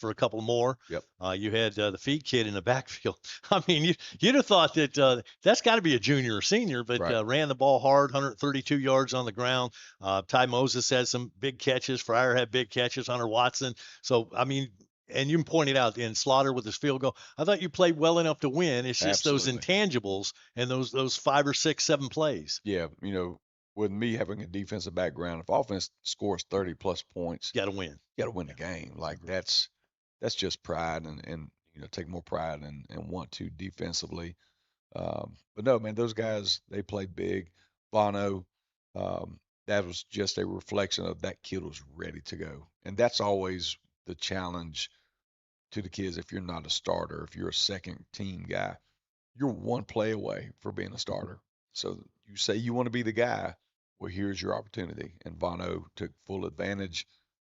for a couple more. Yep. You had the feed kid in the backfield. I mean, you'd have thought that that's got to be a junior or senior, but Right. ran the ball hard, 132 yards on the ground. Ty Moses had some big catches. Fryer had big catches. Hunter Watson. So, I mean, and you pointed out in Slaughter with his field goal, I thought you played well enough to win. It's just those intangibles and those 5 or 6, 7 plays. Yeah, with me having a defensive background, if offense scores 30+ points, you got to win. You got to win the game. Like that's just pride and take more pride and want to defensively. But no, man, those guys, they played big. Bono, that was just a reflection of that kid was ready to go. And that's always the challenge to the kids. If you're not a starter, if you're a second team guy, you're one play away for being a starter. So you say you want to be the guy, well, here's your opportunity. And Bono took full advantage,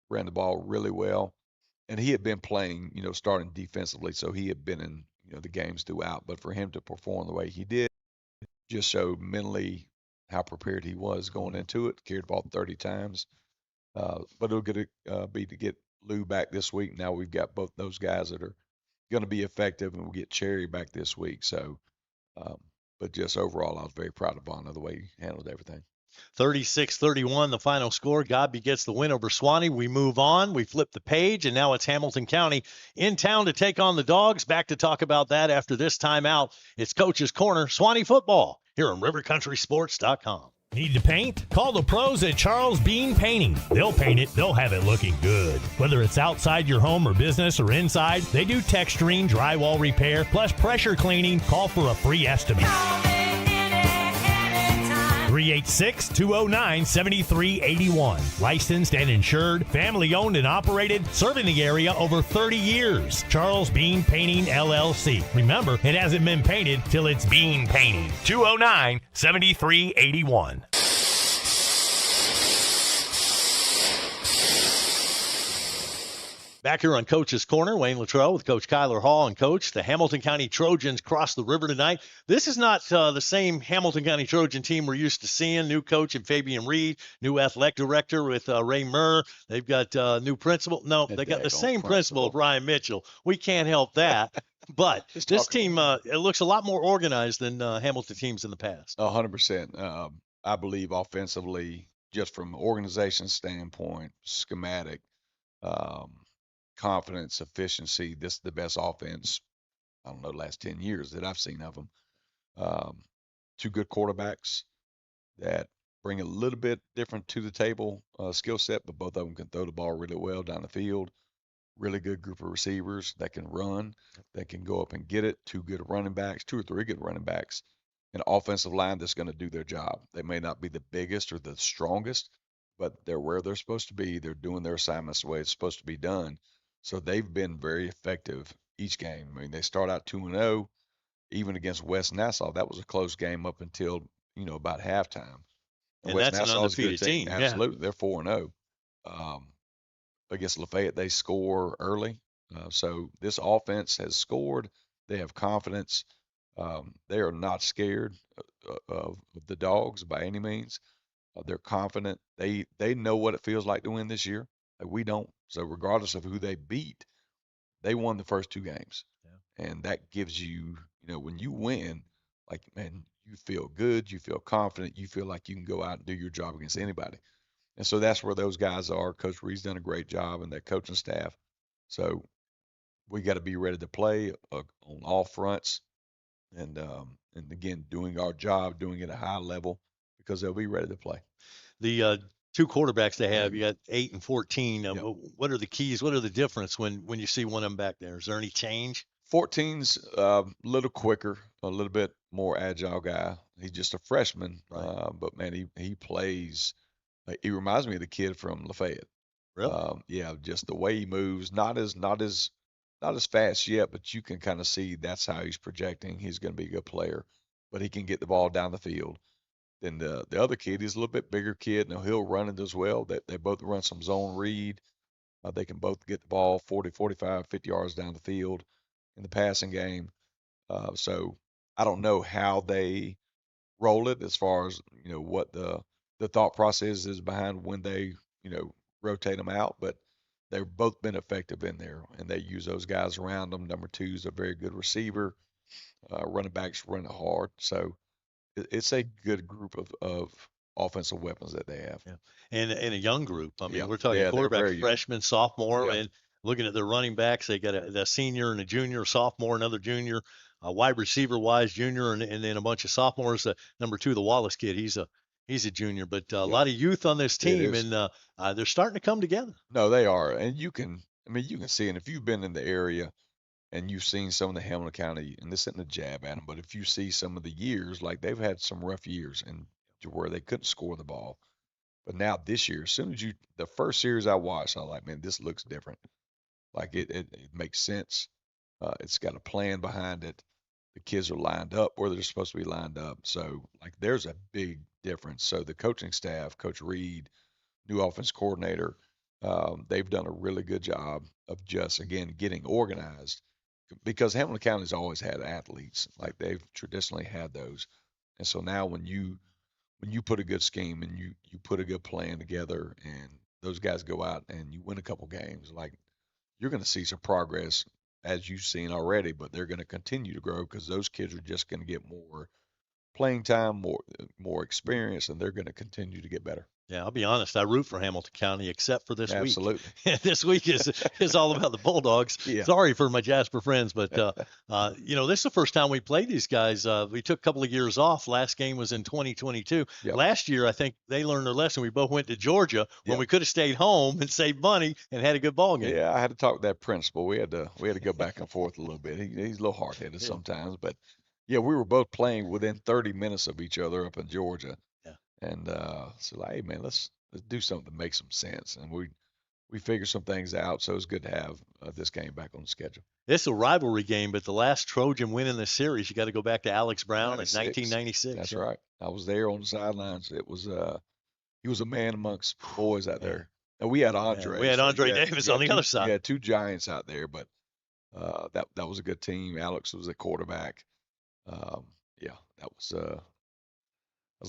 ran the ball really well. And he had been playing, starting defensively, so he had been in, the games throughout. But for him to perform the way he did, just showed mentally how prepared he was going into it. Carried the ball 30 times. But it'll be to get Lou back this week. Now we've got both those guys that are going to be effective, and we'll get Cherry back this week. So, but just overall, I was very proud of Bono, the way he handled everything. 36-31, the final score. Godby gets the win over Suwannee. We move on. We flip the page, and now it's Hamilton County in town to take on the Dogs. Back to talk about that after this timeout. It's Coach's Corner, Suwannee football, here on rivercountrysports.com. Need to paint? Call the pros at Charles Bean Painting. They'll paint it, they'll have it looking good. Whether it's outside your home or business or inside, they do texturing, drywall repair, plus pressure cleaning. Call for a free estimate. 386-209-7381. Licensed and insured, family owned and operated, serving the area over 30 years. Charles Bean Painting, LLC. Remember, it hasn't been painted till it's Bean Painting. 209-7381. Back here on Coach's Corner, Wayne Luttrell with Coach Kyler Hall. And Coach, the Hamilton County Trojans cross the river tonight. This is not the same Hamilton County Trojan team we're used to seeing. New coach in Fabian Reed, new athletic director with Ray Murr. They've got new principal. No, they got the same principal, Brian Mitchell. We can't help that. But this team, it looks a lot more organized than Hamilton teams in the past. 100%. I believe offensively, just from an organization standpoint, schematic, confidence, efficiency, this is the best offense, I don't know, the last 10 years that I've seen of them. Two good quarterbacks that bring a little bit different to the table skill set, but both of them can throw the ball really well down the field. Really good group of receivers that can run, that can go up and get it. Two or three good running backs. An offensive line that's going to do their job. They may not be the biggest or the strongest, but they're where they're supposed to be. They're doing their assignments the way it's supposed to be done. So they've been very effective each game. I mean, they start out 2-0, even against West Nassau. That was a close game up until, about halftime. And West that's Nassau an undefeated team. Absolutely. Yeah. They're 4-0. Against Lafayette, they score early. So this offense has scored. They have confidence. They are not scared of the Dogs by any means. They're confident. They know what it feels like to win this year. Like we don't. So regardless of who they beat, they won the first 2 games. Yeah. And that gives you, when you win, like, man, you feel good, you feel confident, you feel like you can go out and do your job against anybody. And so that's where those guys are. Coach Reed's done a great job, and that coaching staff. So we got to be ready to play on all fronts, and again, doing our job, doing it at a high level, because they'll be ready to play. The 2 quarterbacks they have, you got 8 and 14. What are the keys? What are the difference when you see one of them back there? Is there any change? 14's a little quicker, a little bit more agile guy. He's just a freshman, right. But man, he plays. He reminds me of the kid from Lafayette. Really? Yeah, just the way he moves. Not as fast yet, but you can kind of see that's how he's projecting. He's going to be a good player, but he can get the ball down the field. Then the other kid, he's a little bit bigger kid. Now he'll run it as well. They both run some zone read. They can both get the ball 40, 45, 50 yards down the field in the passing game. So I don't know how they roll it as far as, what the thought process is behind when they, rotate them out. But they've both been effective in there, and they use those guys around them. Number 2 is a very good receiver. Running backs run it hard. So it's a good group of offensive weapons that they have. Yeah. And a young group. I mean, Yeah. we're talking Yeah, they're quarterback, very young. freshman, sophomore, Yeah. and looking at their running backs, they got a senior and a junior, sophomore, another junior, wide receiver wise junior, and then a bunch of sophomores. Number 2, the Wallace kid, he's a junior, but a lot of youth on this team, is. and they're starting to come together. No, they are, and you can see, and if you've been in the area and you've seen some of the Hamilton County, and this isn't a jab at them, but if you see some of the years, like they've had some rough years and to where they couldn't score the ball. But now this year, as soon as the first series I watched, I was like, man, this looks different. Like it makes sense. It's got a plan behind it. The kids are lined up where they're supposed to be lined up. So like there's a big difference. So the coaching staff, Coach Reed, new offense coordinator, they've done a really good job of just, again, getting organized, because Hamilton County's always had athletes. Like they've traditionally had those. And so now when you put a good scheme and you put a good plan together and those guys go out and you win a couple games, like you're going to see some progress as you've seen already, but they're going to continue to grow because those kids are just going to get more playing time, more experience, and they're going to continue to get better. Yeah, I'll be honest. I root for Hamilton County, except for this week. Absolutely. This week is all about the Bulldogs. Yeah. Sorry for my Jasper friends, but this is the first time we played these guys. We took a couple of years off. Last game was in 2022. Yep. Last year, I think they learned their lesson. We both went to Georgia when Yep. we could have stayed home and saved money and had a good ball game. Yeah, I had to talk with that principal. We had to go back and forth a little bit. He's a little hard-headed sometimes, but yeah, we were both playing within 30 minutes of each other up in Georgia. Yeah. And so like, hey man, let's do something that makes some sense. And we figured some things out, so it's good to have this game back on the schedule. This is a rivalry game, but the last Trojan win in the series, you got to go back to Alex Brown in 96. 1996. That's right. I was there on the sidelines. It was he was a man amongst boys out there. And we had Andre. Yeah, we had Andre Davis on the other side. We had 2 giants out there, but that was a good team. Alex was a quarterback. That was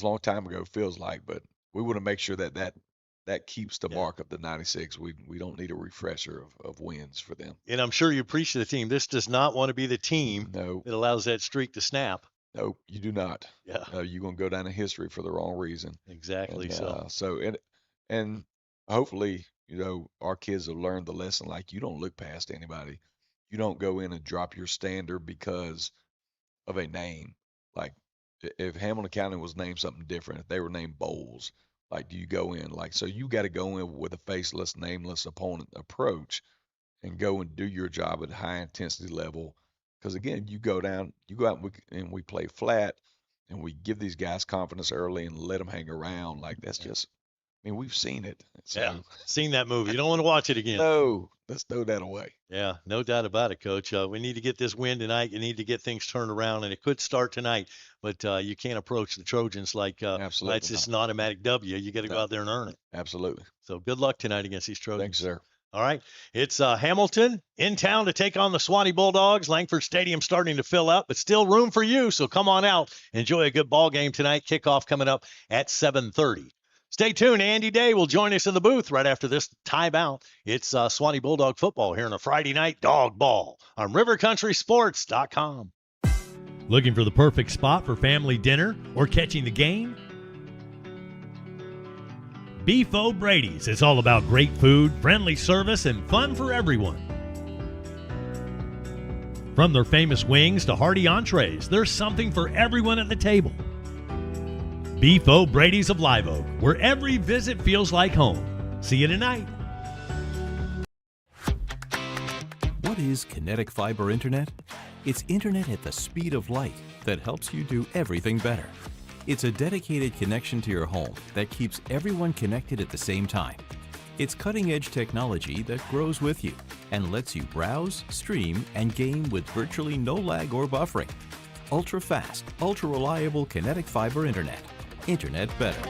a long time ago, feels like, but we want to make sure that keeps the mark of the 96. We don't need a refresher of wins for them. And I'm sure you preach to the team. This does not want to be the team No, that allows that streak to snap. no, you do not. Yeah. You're going to go down in history for the wrong reason. Exactly. And, and hopefully, our kids have learned the lesson. Like, you don't look past anybody. You don't go in and drop your standard because of a name. Like, if Hamilton County was named something different, if they were named Bowles, like, do you go in? Like, so you got to go in with a faceless, nameless opponent approach and go and do your job at a high intensity level. Because again, you go out and we play flat and we give these guys confidence early and let them hang around. Like, that's just, we've seen it. So, seen that movie. You don't want to watch it again. No, let's throw that away. Yeah, no doubt about it, Coach. We need to get this win tonight. You need to get things turned around, and it could start tonight. But you can't approach the Trojans like Absolutely it's just an automatic W. You got to go out there and earn it. Absolutely. So good luck tonight against these Trojans. Thanks, sir. All right. It's Hamilton in town to take on the Suwannee Bulldogs. Langford Stadium starting to fill up, but still room for you. So come on out. Enjoy a good ball game tonight. Kickoff coming up at 7:30. Stay tuned. Andy Day will join us in the booth right after this timeout. It's Suwannee Bulldog football here on a Friday night dog ball on rivercountrysports.com. Looking for the perfect spot for family dinner or catching the game? Beef O'Brady's is all about great food, friendly service, and fun for everyone. From their famous wings to hearty entrees, there's something for everyone at the table. Beef O'Brady's of Live Oak, where every visit feels like home. See you tonight. What is kinetic fiber internet? It's internet at the speed of light that helps you do everything better. It's a dedicated connection to your home that keeps everyone connected at the same time. It's cutting-edge technology that grows with you and lets you browse, stream, and game with virtually no lag or buffering. Ultra-fast, ultra-reliable kinetic fiber internet. Internet better.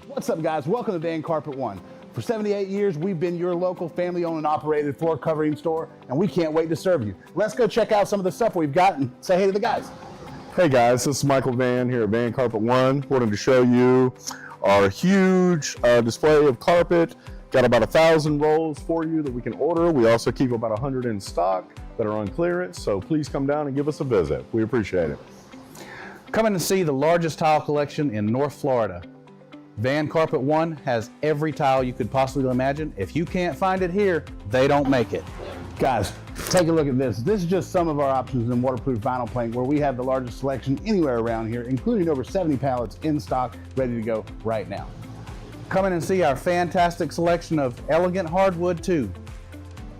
What's up, guys? Welcome to Van Carpet One. For 78 years, we've been your local family-owned and operated floor covering store, and we can't wait to serve you. Let's go check out some of the stuff we've got and say hey to the guys. Hey guys, this is Michael Van here at Van Carpet One. Wanted to show you our huge display of carpet, Got about 1,000 rolls for you that we can order. We also keep about 100 in stock that are on clearance, so please come down and give us a visit. We appreciate it. Come in and see the largest tile collection in North Florida. Van Carpet One has every tile you could possibly imagine. If you can't find it here, they don't make it. Guys, take a look at this. This is just some of our options in waterproof vinyl plank, where we have the largest selection anywhere around here, including over 70 pallets in stock, ready to go right now. Come in and see our fantastic selection of elegant hardwood too,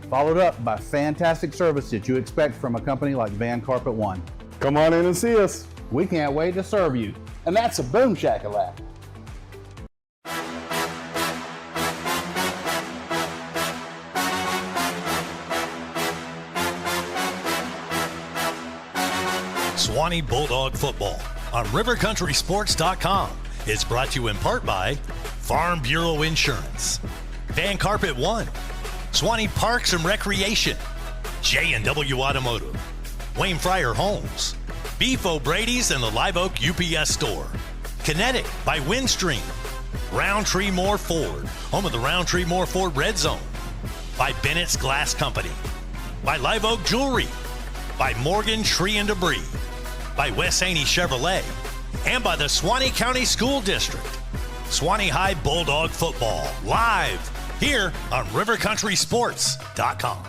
followed up by fantastic service that you expect from a company like Van Carpet One. Come on in and see us. We can't wait to serve you. And that's a boom shakalaka. Suwannee Bulldog football on rivercountrysports.com is brought to you in part by Farm Bureau Insurance, Van Carpet One, Suwannee Parks and Recreation, J&W Automotive, Wayne Fryer Homes, Beef O'Brady's and the Live Oak UPS Store, Kinetic by Windstream, Roundtree Moore Ford, home of the Roundtree Moore Ford Red Zone, by Bennett's Glass Company, by Live Oak Jewelry, by Morgan Tree and Debris, by Wes Haney Chevrolet, and by the Suwannee County School District. Suwannee High Bulldog football, live here on rivercountrysports.com.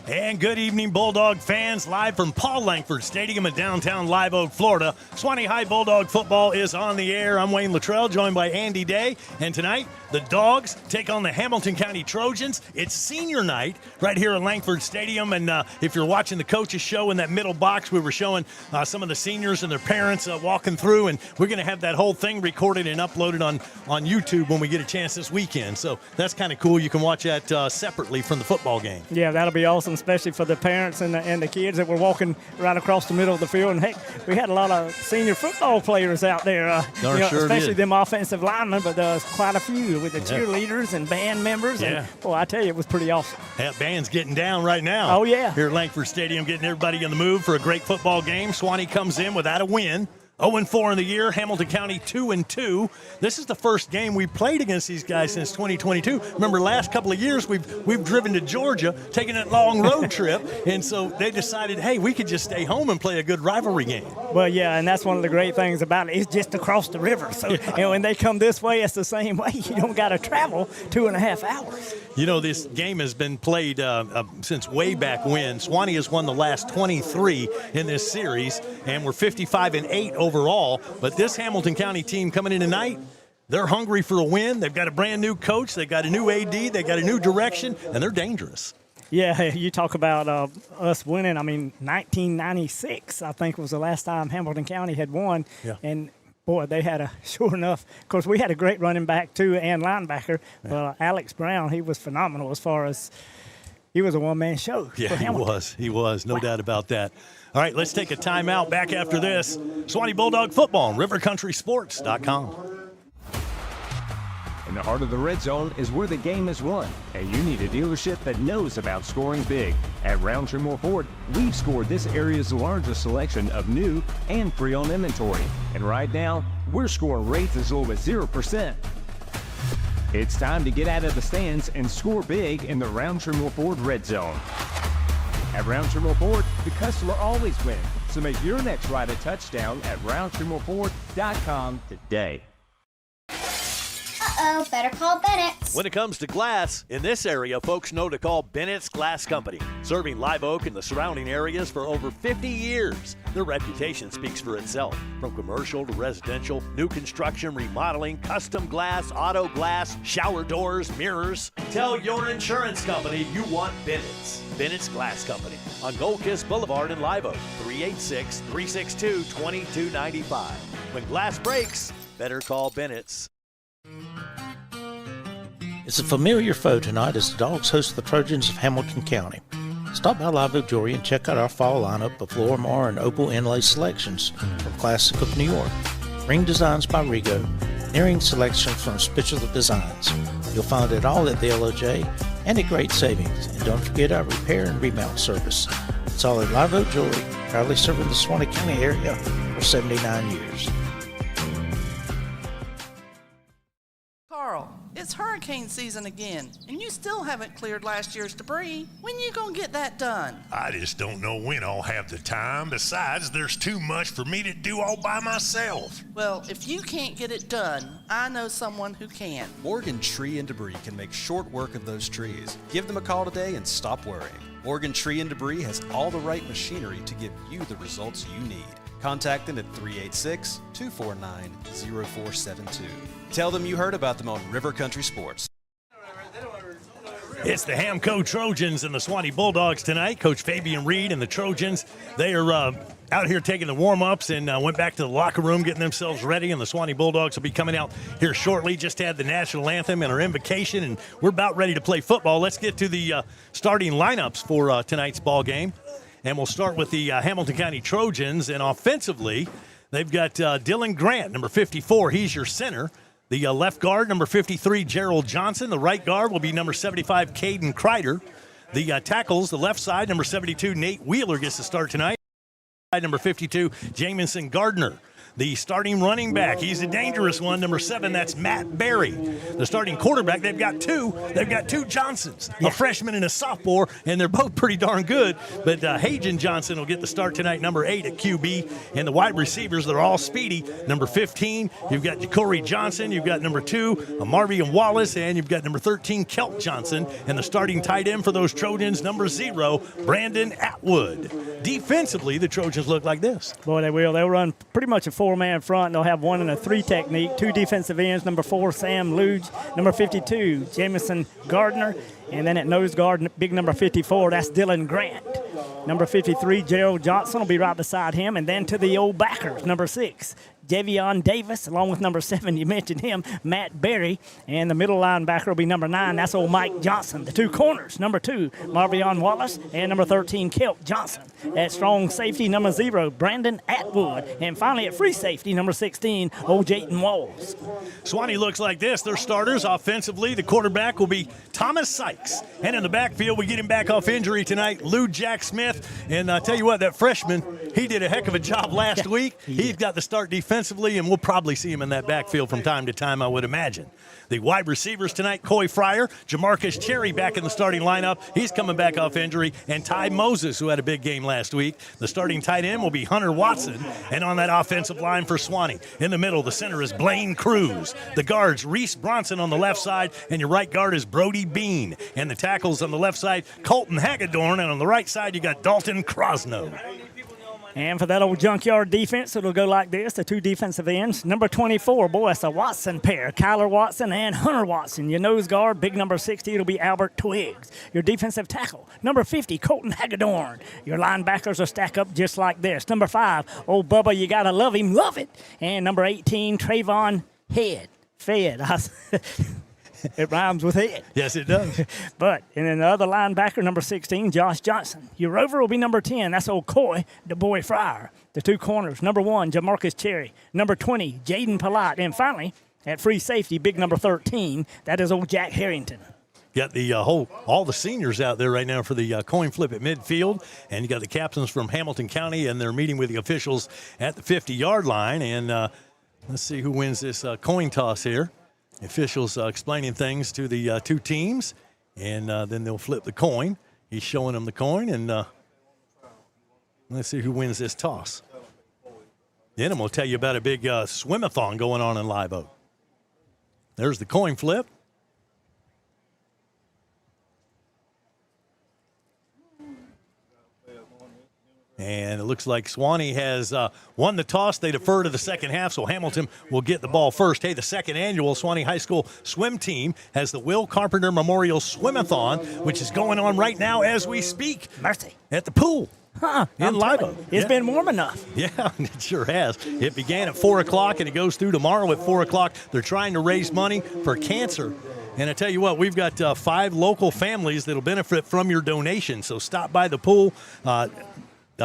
And good evening, Bulldog fans. Live from Paul Langford Stadium in downtown Live Oak, Florida. Suwannee High Bulldog football is on the air. I'm Wayne Luttrell, joined by Andy Day. And tonight, the Dogs take on the Hamilton County Trojans. It's senior night right here at Langford Stadium. And if you're watching the coaches show in that middle box, we were showing some of the seniors and their parents walking through. And we're going to have that whole thing recorded and uploaded on YouTube when we get a chance this weekend. So that's kind of cool. You can watch that separately from the football game. Yeah, that'll be awesome, especially for the parents and the kids that were walking right across the middle of the field. And, heck, we had a lot of senior football players out there, especially them offensive linemen, but there was quite a few with the cheerleaders and band members. Yeah. And, boy, I tell you, it was pretty awesome. That band's getting down right now. Oh, yeah. Here at Langford Stadium, getting everybody in the mood for a great football game. Suwannee comes in without a win. 0-4 in the year. Hamilton County 2-2. This is the first game we played against these guys since 2022. Remember, last couple of years we've driven to Georgia, taking that long road trip, and so they decided, hey, we could just stay home and play a good rivalry game. Well, yeah, and that's one of the great things about it. It's just across the river. So when they come this way, it's the same way. You don't got to travel 2.5 hours. You know, this game has been played since way back when. Suwannee has won the last 23 in this series, and we're 55-8 overall. But this Hamilton County team coming in tonight, they're hungry for a win. They've got a brand new coach. They've got a new AD. They've got a new direction, and they're dangerous. Yeah, you talk about us winning. I mean, 1996, I think, was the last time Hamilton County had won. Yeah. And boy, they had sure enough. Of course, we had a great running back, too, and linebacker. Yeah. But Alex Brown, he was phenomenal as far as he was a one-man show. Yeah, he was. No doubt about that. All right, let's take a timeout. Back after this. Suwannee Bulldog football on rivercountrysports.com. In the heart of the red zone is where the game is won, and you need a dealership that knows about scoring big. At Roundtree Moore Ford, we've scored this area's largest selection of new and pre-owned inventory. And right now, we're scoring rates as low as 0%. It's time to get out of the stands and score big in the Roundtree Moore Ford red zone. At Roundtree Moore Ford, the customer always wins. So make your next ride a touchdown at RoundtreeMoreFord.com today. Uh-oh, better call Bennett's. When it comes to glass, in this area, folks know to call Bennett's Glass Company. Serving Live Oak and the surrounding areas for over 50 years. Their reputation speaks for itself. From commercial to residential, new construction, remodeling, custom glass, auto glass, shower doors, mirrors. Tell your insurance company you want Bennett's. Bennett's Glass Company on Gold Kiss Boulevard in Live Oak, 386-362-2295. When glass breaks, better call Bennett's. It's a familiar foe tonight as the Dogs host the Trojans of Hamilton County. Stop by Live Oak Jewelry and check out our fall lineup of Lorimar and Opal inlay selections from Classic of New York, ring designs by Rigo, nearing selection from specialty designs. You'll find it all at the LOJ and at great savings. And don't forget our repair and remount service. It's all at Live Oak Jewelry, proudly serving the Suwannee County area for 79 years. Carl, it's hurricane season again, and you still haven't cleared last year's debris. When you gonna get that done? I just don't know when I'll have the time. Besides, there's too much for me to do all by myself. Well, if you can't get it done, I know someone who can. Morgan Tree and Debris can make short work of those trees. Give them a call today and stop worrying. Morgan Tree and Debris has all the right machinery to give you the results you need. Contact them at 386-249-0472. Tell them you heard about them on River Country Sports. It's the Hamco Trojans and the Suwannee Bulldogs tonight. Coach Fabian Reed and the Trojans, they are out here taking the warm-ups and went back to the locker room getting themselves ready, and the Suwannee Bulldogs will be coming out here shortly. Just had the national anthem and our invocation, and we're about ready to play football. Let's get to the starting lineups for tonight's ball game, and we'll start with the Hamilton County Trojans. And offensively, they've got Dylan Grant, number 54. He's your center. The left guard, number 53, Gerald Johnson. The right guard will be number 75, Caden Kreider. The tackles, the left side, number 72, Nate Wheeler gets to start tonight. Number 52, Jamison Gardner. The starting running back, he's a dangerous one, number 7, that's Matt Berry. The starting quarterback, they've got two Johnsons, a freshman and a sophomore, and they're both pretty darn good. But Hajan Johnson will get the start tonight, number 8 at QB. And the wide receivers, they're all speedy. Number 15, you've got Ja'Cory Johnson, you've got number 2, Marvian Wallace, and you've got number 13, Kelp Johnson. And the starting tight end for those Trojans, number 0, Brandon Atwood. Defensively, the Trojans look like this. Boy, they will. They'll run pretty much a 4-man front. They'll have 1 and a 3 technique. 2 defensive ends, number 4, Sam Luge, number 52, Jamison Gardner, and then at nose guard, big number 54, that's Dylan Grant. Number 53, Gerald Johnson will be right beside him, and then to the old backers, number 6, Javion Davis, along with number 7, you mentioned him, Matt Berry, and the middle linebacker will be number 9, that's old Mike Johnson. The 2 corners, number 2, Marvion Wallace, and number 13, Kelp Johnson. At strong safety, number 0, Brandon Atwood, and finally at free safety, number 16, old Jayton Walls. Suwannee looks like this. Their starters offensively, the quarterback will be Thomas Sykes, and in the backfield, we get him back off injury tonight, Lou Jack Smith, and I tell you what, that freshman, he did a heck of a job last week. He's got the start defensively, and we'll probably see him in that backfield from time to time, I would imagine. The wide receivers tonight, Coy Fryer, Jamarcus Cherry back in the starting lineup. He's coming back off injury. And Ty Moses, who had a big game last week. The starting tight end will be Hunter Watson. And on that offensive line for Suwannee, in the middle, the center is Blaine Cruz. The guards, Reese Bronson on the left side, and your right guard is Brody Bean. And the tackles on the left side, Colton Hagedorn. And on the right side, you got Dalton Crosno. And for that old junkyard defense, it'll go like this, the 2 defensive ends. Number 24, boy, it's a Watson pair, Kyler Watson and Hunter Watson. Your nose guard, big number 60, it'll be Albert Twiggs. Your defensive tackle, number 50, Colton Hagedorn. Your linebackers will stack up just like this. Number 5, old Bubba, you got to love him, love it. And number 18, Trayvon Fed. It rhymes with head. Yes, it does. And then the other linebacker, number 16, Josh Johnson. Your rover will be number 10. That's old Coy, the boy Fryer. The 2 corners, number 1, Jamarcus Cherry. Number 20, Jaden Polite. And finally, at free safety, big number 13, that is old Jack Harrington. Got the all the seniors out there right now for the coin flip at midfield. And you got the captains from Hamilton County, and they're meeting with the officials at the 50-yard line. And let's see who wins this coin toss here. Officials explaining things to the 2 teams, and then they'll flip the coin. He's showing them the coin, and let's see who wins this toss. Then I'm going to tell you about a big swim-a-thon going on in Live Oak. There's the coin flip. And it looks like Suwannee has won the toss. They defer to the second half, so Hamilton will get the ball first. Hey, the second annual Suwannee High School swim team has the Will Carpenter Memorial Swim-a-thon, which is going on right now as we speak. Mercy. At the pool. In Live Oak. It's been warm enough. Yeah, it sure has. It began at 4 o'clock, and it goes through tomorrow at 4 o'clock. They're trying to raise money for cancer. And I tell you what, we've got 5 local families that will benefit from your donation. So stop by the pool.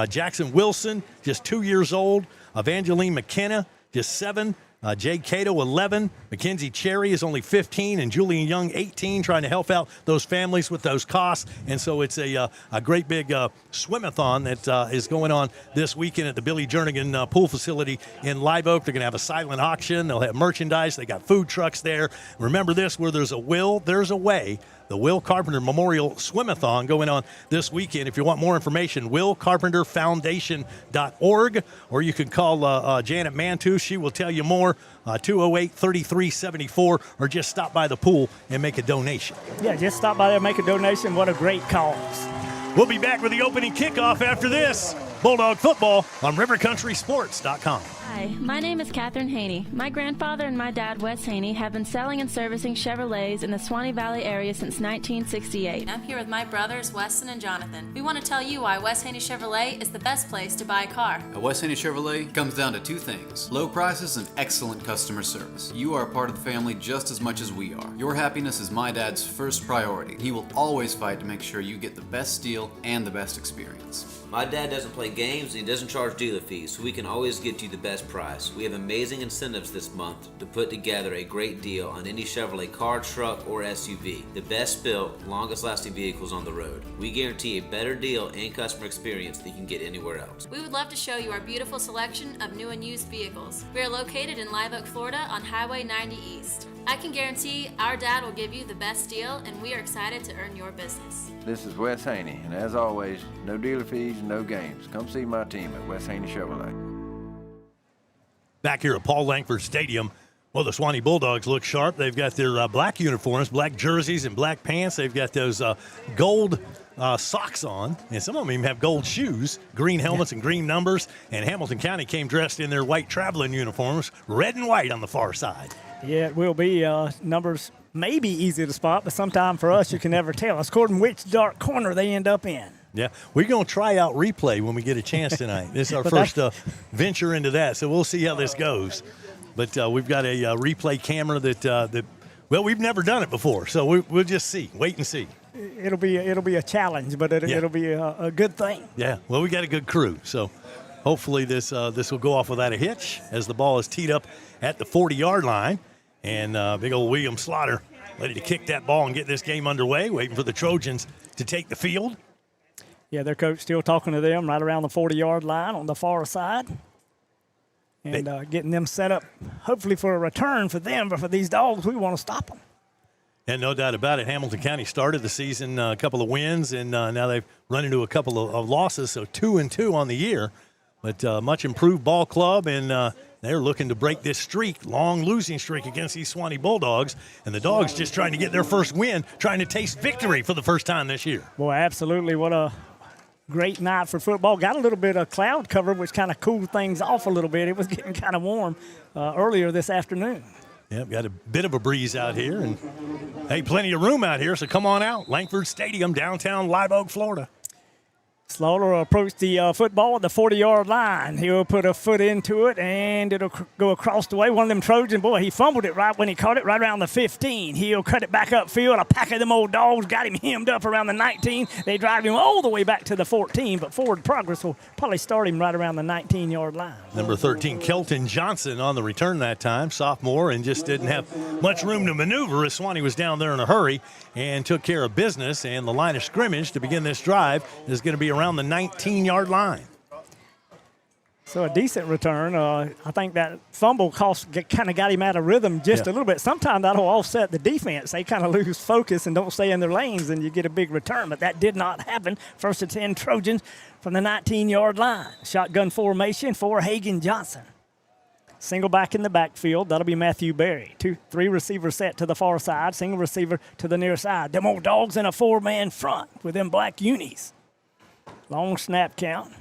Jackson Wilson, just 2 years old. Evangeline McKenna, just 7. Jay Cato, 11. Mackenzie Cherry is only 15, and Julian Young, 18, trying to help out those families with those costs. And so it's a great big swim-a-thon that is going on this weekend at the Billy Jernigan pool facility in Live Oak. They're going to have a silent auction. They'll have merchandise. They got food trucks there. Remember this, where there's a will, there's a way. The Will Carpenter Memorial Swim-a-thon going on this weekend. If you want more information, willcarpenterfoundation.org, or you can call Janet Mantu. She will tell you more, 208-3374, or just stop by the pool and make a donation. Yeah, just stop by there and make a donation. What a great cause. We'll be back with the opening kickoff after this. Bulldog football on rivercountrysports.com. Hi, my name is Katherine Haney. My grandfather and my dad, Wes Haney, have been selling and servicing Chevrolets in the Suwannee Valley area since 1968. I'm here with my brothers, Weston and Jonathan. We want to tell you why Wes Haney Chevrolet is the best place to buy a car. At Wes Haney Chevrolet comes down to two things: low prices and excellent customer service. You are a part of the family just as much as we are. Your happiness is my dad's first priority. He will always fight to make sure you get the best deal and the best experience. My dad doesn't play games and he doesn't charge dealer fees, so we can always get you the best price. We have amazing incentives this month to put together a great deal on any Chevrolet car, truck, or SUV. The best built, longest lasting vehicles on the road. We guarantee a better deal and customer experience than you can get anywhere else. We would love to show you our beautiful selection of new and used vehicles. We are located in Live Oak, Florida on Highway 90 East. I can guarantee our dad will give you the best deal, and we are excited to earn your business. This is Wes Haney, and as always, no dealer fees, no games. Come see my team at Wes Haney Chevrolet. Back here at Paul Langford Stadium, well, the Suwannee Bulldogs look sharp. They've got their black uniforms, black jerseys, and black pants. They've got those gold socks on, and some of them even have gold shoes, green helmets and green numbers. And Hamilton County came dressed in their white traveling uniforms, red and white on the far side. Yeah, it will be. Numbers may be easy to spot, but sometime for us, you can never tell. According to which dark corner they end up in. Yeah, we're going to try out replay when we get a chance tonight. This is our first venture into that, so we'll see how this goes. But we've got a replay camera that we've never done it before, so we'll just see, wait and see. It'll be a challenge, but it'll be a good thing. Yeah, well, we got a good crew, so hopefully this will go off without a hitch as the ball is teed up at the 40-yard line. And big old William Slaughter ready to kick that ball and get this game underway, waiting for the Trojans to take the field. Yeah, their coach still talking to them right around the 40-yard line on the far side. And getting them set up, hopefully for a return for them. But for these Dogs, we want to stop them. And no doubt about it, Hamilton County started the season a couple of wins, and now they've run into a couple of losses, so 2-2 on the year. But much improved ball club, and they're looking to break this streak, long losing streak against these Suwannee Bulldogs. And the Dogs just trying to get their first win, trying to taste victory for the first time this year. Boy, absolutely. What a great night for football. Got a little bit of cloud cover, which kind of cooled things off a little bit. It was getting kind of warm earlier this afternoon. Yep, got a bit of a breeze out here. And, hey, plenty of room out here, so come on out. Langford Stadium, downtown Live Oak, Florida. Slaughter will approach the football at the 40-yard line. He'll put a foot into it, and it'll go across the way. One of them Trojans, boy, he fumbled it right when he caught it, right around the 15. He'll cut it back upfield. A pack of them old Dogs got him hemmed up around the 19. They drive him all the way back to the 14, but forward progress will probably start him right around the 19-yard line. Number 13, Kelton Johnson on the return that time, sophomore, and just didn't have much room to maneuver as Suwannee was down there in a hurry and took care of business. And the line of scrimmage to begin this drive is going to be around the 19-yard line. So a decent return. I think that fumble kind of got him out of rhythm just a little bit. Sometimes that'll offset the defense. They kind of lose focus and don't stay in their lanes, and you get a big return. But that did not happen. First and 10 Trojans from the 19-yard line. Shotgun formation for Hagan Johnson. Single back in the backfield. That'll be Matthew Berry. 3 receivers set to the far side. Single receiver to the near side. Them old Dogs in a 4-man front with them black unis. Long snap count.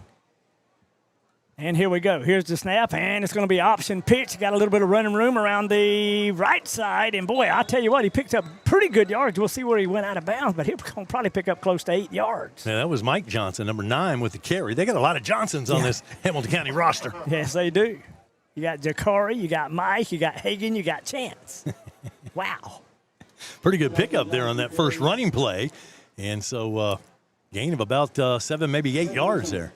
And here we go. Here's the snap, and it's going to be option pitch. Got a little bit of running room around the right side. And, boy, I tell you what, he picked up pretty good yards. We'll see where he went out of bounds, but he'll probably pick up close to 8 yards. Yeah, that was Mike Johnson, number 9 with the carry. They got a lot of Johnsons on this Hamilton County roster. Yes, they do. You got Jakari, you got Mike, you got Hagan, you got Chance. Wow. Pretty good pickup there on that first running play. And so gain of about 7, maybe 8 yards there.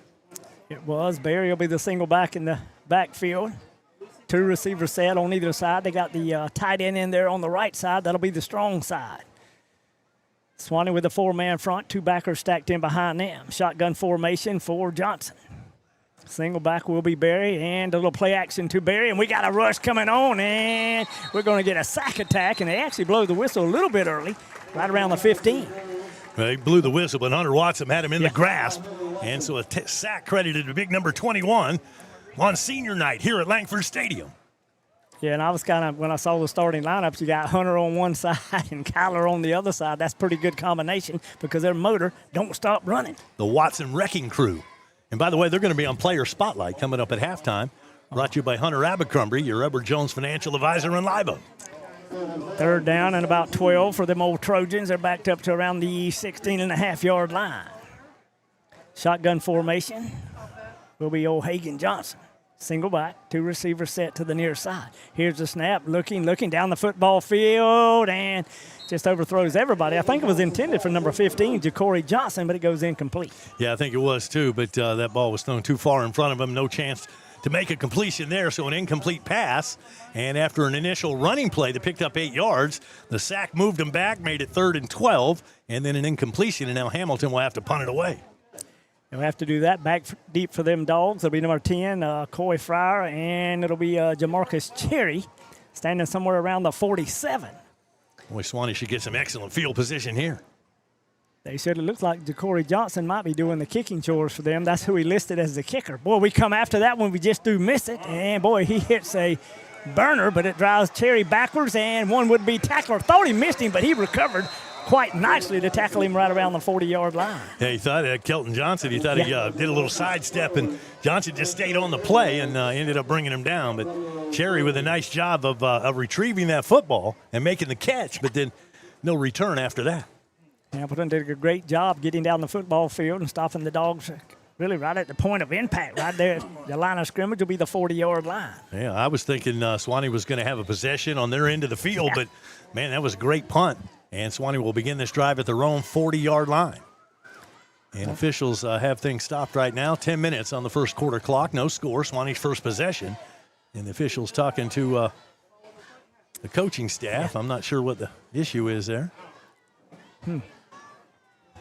It was. Barry will be the single back in the backfield. 2 receiver set on either side. They got the tight end in there on the right side. That'll be the strong side. Suwannee with a 4-man front, 2 backers stacked in behind them. Shotgun formation for Johnson. Single back will be Berry, and a little play action to Berry, and we got a rush coming on, and we're going to get a sack attack, and they actually blow the whistle a little bit early, right around the 15. Well, they blew the whistle, but Hunter Watson had him in the grasp, and so a sack credited to big number 21 on senior night here at Langford Stadium. Yeah, and I was kind of, when I saw the starting lineups, you got Hunter on one side and Kyler on the other side. That's a pretty good combination because their motor don't stop running. The Watson Wrecking Crew. And by the way, they're going to be on Player Spotlight coming up at halftime. Brought to you by Hunter Abercrombie, your Edward Jones financial advisor in Live Oak. 3rd down and about 12 for them old Trojans. They're backed up to around the 16.5-yard line. Shotgun formation will be old Hagan Johnson. Single back, 2 receivers set to the near side. Here's the snap, looking down the football field, and just overthrows everybody. I think it was intended for number 15, Ja'Cory Johnson, but it goes incomplete. Yeah, I think it was too, but that ball was thrown too far in front of him. No chance to make a completion there, so an incomplete pass. And after an initial running play that picked up 8 yards, the sack moved him back, made it 3rd and 12, and then an incompletion, and now Hamilton will have to punt it away. They'll have to do that back deep for them Dogs. It'll be number 10, Coy Fryer, and it'll be Jamarcus Cherry standing somewhere around the 47. Boy, Suwannee should get some excellent field position here. They said it looks like Ja'Cory Johnson might be doing the kicking chores for them. That's who he listed as the kicker. Boy, we come after that one. We just do miss it. And, boy, he hits a burner, but it drives Cherry backwards, and one would-be tackler thought he missed him, but he recovered quite nicely to tackle him right around the 40-yard line. Yeah, he thought Kelton Johnson, he thought he did a little sidestep, and Johnson just stayed on the play and ended up bringing him down. But Cherry with a nice job of retrieving that football and making the catch, but then no return after that. Hamilton did a great job getting down the football field and stopping the Dogs really right at the point of impact. Right there, the line of scrimmage will be the 40-yard line. Yeah, I was thinking Suwannee was going to have a possession on their end of the field, but, man, that was a great punt. And Suwannee will begin this drive at their own 40-yard line. And officials have things stopped right now. 10 minutes on the first quarter clock. No score. Swanee's first possession. And the officials talking to the coaching staff. I'm not sure what the issue is there.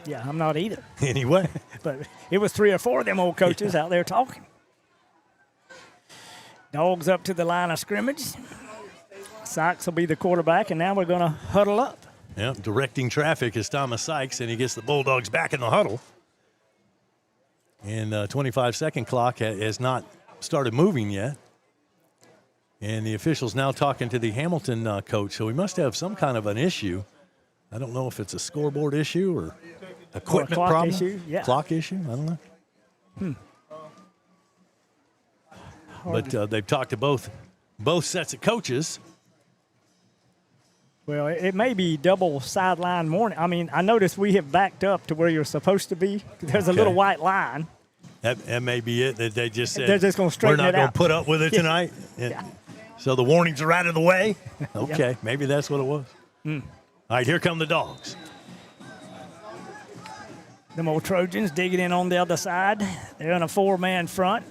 Yeah, I'm not either. Anyway. But it was 3 or 4 of them old coaches out there talking. Dogs up to the line of scrimmage. Sykes will be the quarterback, and now we're going to huddle up. Yeah, directing traffic is Thomas Sykes, and he gets the Bulldogs back in the huddle. And 25-second clock has not started moving yet. And the official's now talking to the Hamilton coach, so we must have some kind of an issue. I don't know if it's a scoreboard issue or equipment clock problem. Issue. Yeah. Clock issue, I don't know. But they've talked to both sets of coaches. Well, it may be double sideline warning. I mean, I noticed we have backed up to where you're supposed to be. There's a little white line. That may be it. That they just said they're just going to straighten it out. We're not going to put up with it tonight. Yeah. So the warnings are out of the way. Okay, maybe that's what it was. All right, here come the Dogs. Them old Trojans digging in on the other side. They're in a 4-man front.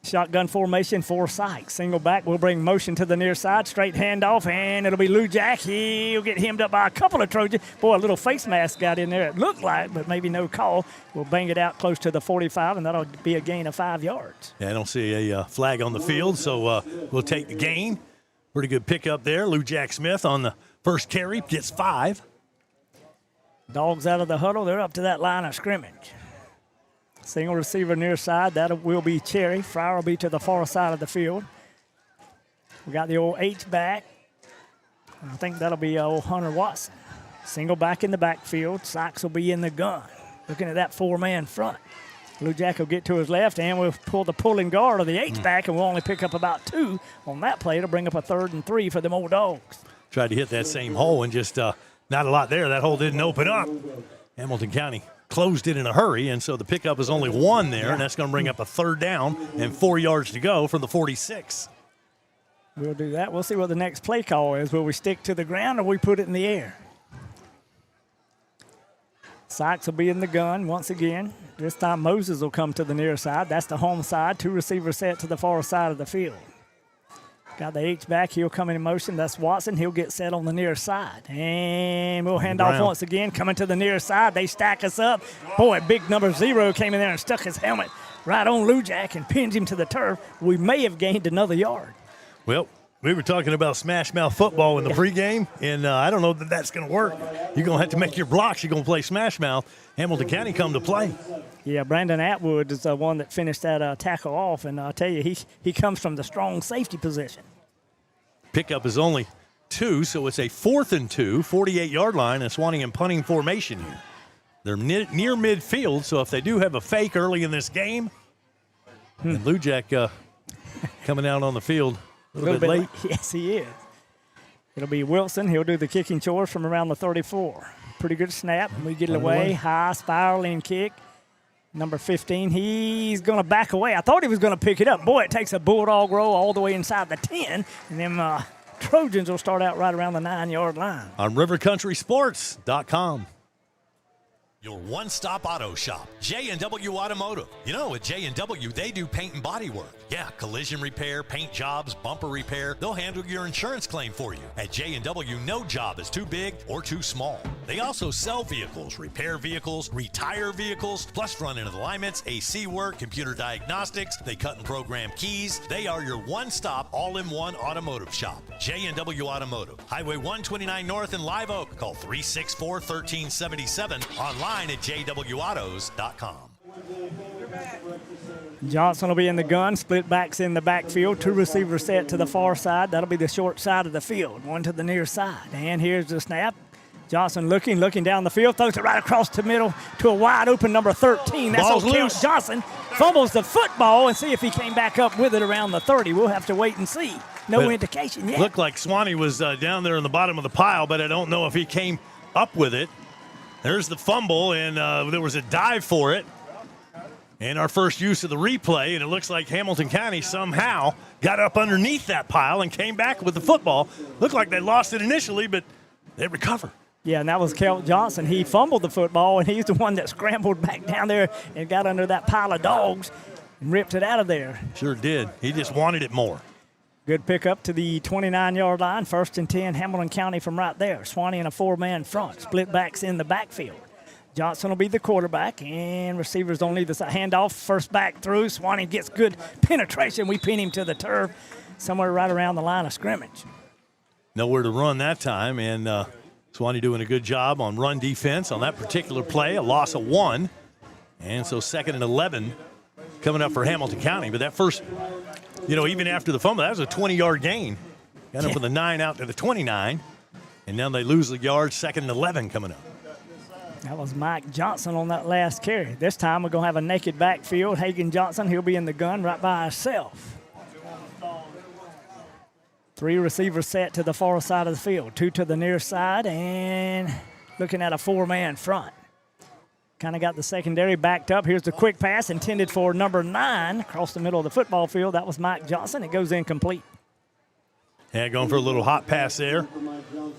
Shotgun formation for Sykes. Single back will bring motion to the near side. Straight handoff, and it'll be Lou Jack. He'll get hemmed up by a couple of Trojans. Boy, a little face mask got in there. It looked like, but maybe no call. We'll bang it out close to the 45, and that'll be a gain of 5 yards. Yeah, I don't see a flag on the field, so we'll take the gain. Pretty good pickup there. Lou Jack Smith on the first carry gets 5. Dogs out of the huddle. They're up to that line of scrimmage. Single receiver near side. That will be Cherry. Fryer will be to the far side of the field. We got the old H-back. I think that'll be old Hunter Watson. Single back in the backfield. Sykes will be in the gun. Looking at that 4-man front. Blue Jack will get to his left, and we'll pull the pulling guard of the H-back, and we'll only pick up about 2 on that play. It'll bring up a 3rd and 3 for them old Dogs. Tried to hit that same hole, and just not a lot there. That hole didn't open up. Hamilton County closed it in a hurry, and so the pickup is only 1 there, and that's going to bring up a 3rd down and 4 yards to go from the 46. We'll do that. We'll see what the next play call is. Will we stick to the ground or we put it in the air? Sykes will be in the gun once again. This time Moses will come to the near side. That's the home side. 2 receivers set to the far side of the field. Got the H back. He'll come in motion. That's Watson. He'll get set on the near side. And we'll hand off once again. Coming to the near side. They stack us up. Boy, big number 0 came in there and stuck his helmet right on Lujak and pinned him to the turf. We may have gained another yard. Well, we were talking about smash mouth football in the pregame, and I don't know that that's going to work. You're going to have to make your blocks. You're going to play smash mouth. Hamilton County come to play. Yeah, Brandon Atwood is the one that finished that tackle off, and I'll tell you, he comes from the strong safety position. Pickup is only 2, so it's a 4th and 2, 48-yard line, and Suwannee in punting formation here. They're near midfield, so if they do have a fake early in this game, and Lujak coming out on the field a little bit late. Yes, he is. It'll be Wilson. He'll do the kicking chores from around the 34. Pretty good snap. We get it away. High spiraling kick. Number 15, he's going to back away. I thought he was going to pick it up. Boy, it takes a bulldog roll all the way inside the 10, and then Trojans will start out right around the 9-yard line. On rivercountrysports.com. Your one-stop auto shop, J&W Automotive. You know, at J&W, they do paint and body work. Yeah, collision repair, paint jobs, bumper repair. They'll handle your insurance claim for you. At J&W, no job is too big or too small. They also sell vehicles, repair vehicles, retire vehicles, plus front-end alignments, AC work, computer diagnostics. They cut and program keys. They are your one-stop, all-in-one automotive shop. J&W Automotive. Highway 129 North in Live Oak. Call 364-1377. Online at jwautos.com. Johnson will be in the gun. Split backs in the backfield. 2 receivers set to the far side. That'll be the short side of the field. 1 to the near side. And here's the snap. Johnson looking down the field. Throws it right across the middle to a wide open number 13. That's Ball's okay. loose. Johnson fumbles the football and see if he came back up with it around the 30. We'll have to wait and see. No indication yet. Looked like Suwannee was down there in the bottom of the pile, but I don't know if he came up with it. There's the fumble, and there was a dive for it. And our first use of the replay, and it looks like Hamilton County somehow got up underneath that pile and came back with the football. Looked like they lost it initially, but they recovered. Yeah, and that was Kel Johnson. He fumbled the football, and he's the one that scrambled back down there and got under that pile of dogs and ripped it out of there. Sure did. He just wanted it more. Good pickup to the 29-yard line. 1st and 10, Hamilton County from right there. Suwannee in a 4-man front. Split backs in the backfield. Johnson will be the quarterback, and receivers don't need the handoff. First back through. Suwannee gets good penetration. We pin him to the turf somewhere right around the line of scrimmage. Nowhere to run that time, and Suwannee doing a good job on run defense on that particular play. A loss of 1, and so 2nd and 11 coming up for Hamilton County. But that first, even after the fumble, that was a 20-yard gain. Got him from the 9 out to the 29, and now they lose the yard. 2nd and 11 coming up. That was Mike Johnson on that last carry. This time we're going to have a naked backfield. Hagan Johnson, he'll be in the gun right by himself. 3 receivers set to the far side of the field. 2 to the near side, and looking at a 4-man front. Kind of got the secondary backed up. Here's the quick pass intended for number 9 across the middle of the football field. That was Mike Johnson. It goes incomplete. Yeah, going for a little hot pass there.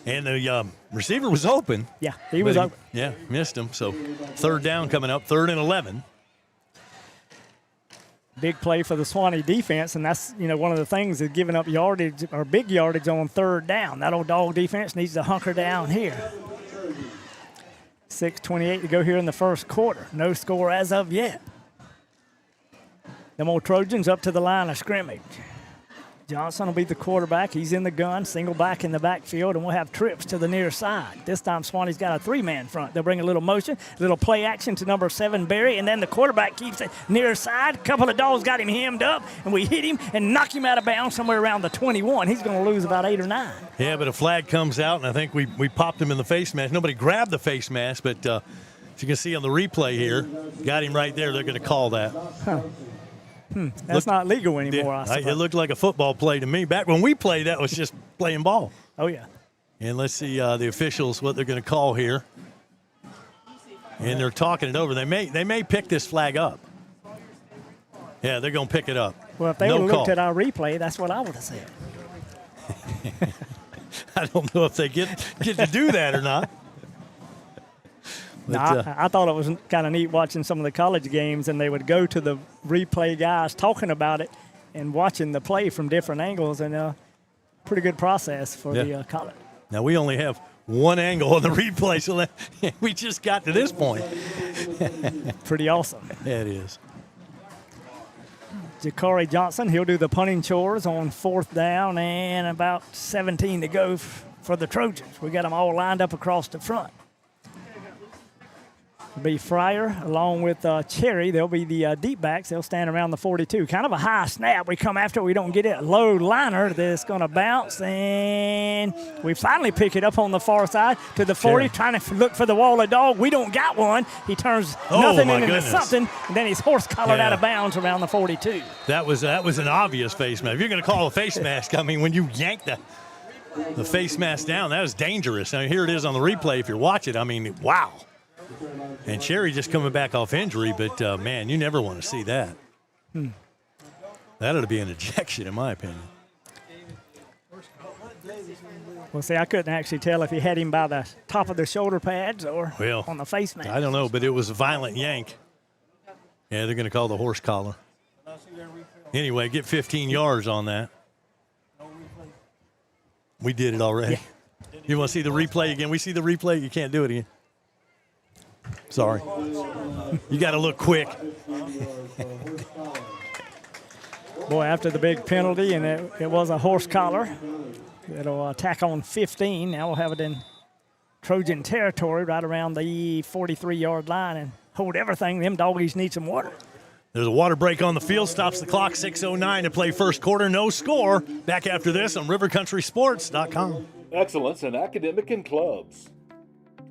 And the receiver was open. Yeah, he was open. Yeah, missed him. So 3rd down coming up, 3rd and 11. Big play for the Suwannee defense, and that's, one of the things is giving up yardage or big yardage on 3rd down. That old dog defense needs to hunker down here. 6:28 to go here in the first quarter. No score as of yet. Them old Trojans up to the line of scrimmage. Johnson will be the quarterback. He's in the gun, single back in the backfield, and we'll have trips to the near side. This time Swannee's got a 3-man front. They'll bring a little motion, a little play action to number 7, Barry, and then the quarterback keeps it near side. A couple of dogs got him hemmed up, and we hit him and knock him out of bounds somewhere around the 21. He's going to lose about 8 or 9. Yeah, but a flag comes out, and I think we popped him in the face mask. Nobody grabbed the face mask, but as you can see on the replay here, got him right there. They're going to call that. Huh. That's not legal anymore, I suppose. It looked like a football play to me. Back when we played, that was just playing ball. Oh, yeah. And let's see the officials, what they're going to call here. And they're talking it over. They may pick this flag up. Yeah, they're going to pick it up. Well, if they would have looked at our replay, that's what I would have said. I don't know if they get to do that or not. But, I thought it was kind of neat watching some of the college games, and they would go to the replay guys talking about it and watching the play from different angles. And pretty good process for the college. Now, we only have one angle on the replay, so we just got to this point. Pretty awesome. Yeah, it is. Jakari Johnson, he'll do the punting chores on 4th down and about 17 to go for the Trojans. We got them all lined up across the front. It'll be Fryer along with Cherry. They'll be the deep backs. They'll stand around the 42. Kind of a high snap. We come after it. We don't get it. Low liner that's going to bounce. And we finally pick it up on the far side to the 40, trying to look for the wall of dog. We don't got one. He turns nothing into something, and then he's horse-collared out of bounds around the 42. That was an obvious face mask. If you're going to call a face mask, I mean, when you yank the face mask down, that was dangerous. Now, here it is on the replay. If you're watching, I mean, wow. And Cherry just coming back off injury, but, man, you never want to see that. That ought to be an ejection, in my opinion. Well, see, I couldn't actually tell if he had him by the top of the shoulder pads or on the face mask. I don't know, but it was a violent yank. Yeah, they're going to call the horse collar. Anyway, get 15 yards on that. We did it already. Yeah. You want to see the replay again? We see the replay. You can't do it again. Sorry. You got to look quick. Boy, after the big penalty, and it was a horse collar, it'll attack on 15. Now we'll have it in Trojan territory right around the 43-yard line and hold everything. Them doggies need some water. There's a water break on the field. Stops the clock. 6:09 to play first quarter. No score. Back after this on rivercountrysports.com. Excellence in academic and clubs.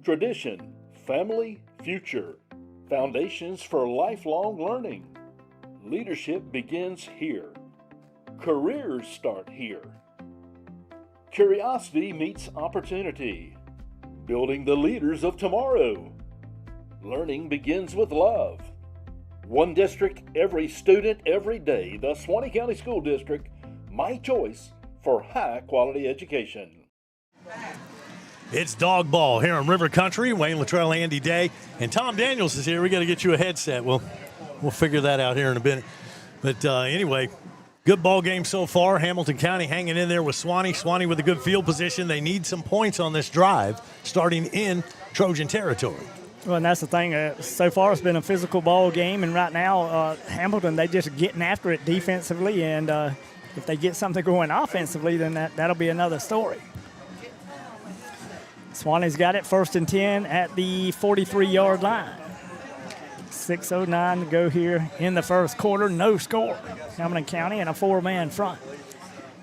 Tradition. Family, future, foundations for lifelong learning. Leadership begins here. Careers start here. Curiosity meets opportunity. Building the leaders of tomorrow. Learning begins with love. One district, every student, every day. The Suwannee County School District, my choice for high-quality education. It's dog ball here in River Country. Wayne Luttrell, Andy Day, and Tom Daniels is here. We got to get you a headset. We'll figure that out here in a minute. But anyway, good ball game so far. Hamilton County hanging in there with Suwannee. Suwannee with a good field position. They need some points on this drive, starting in Trojan territory. Well, and that's the thing. So far, it's been a physical ball game, and right now, Hamilton, they just getting after it defensively, and if they get something going offensively, then that'll be another story. Suwannee's got it 1st and 10 at the 43-yard line. 6:09 to go here in the first quarter. No score. Hamilton County and a 4-man front.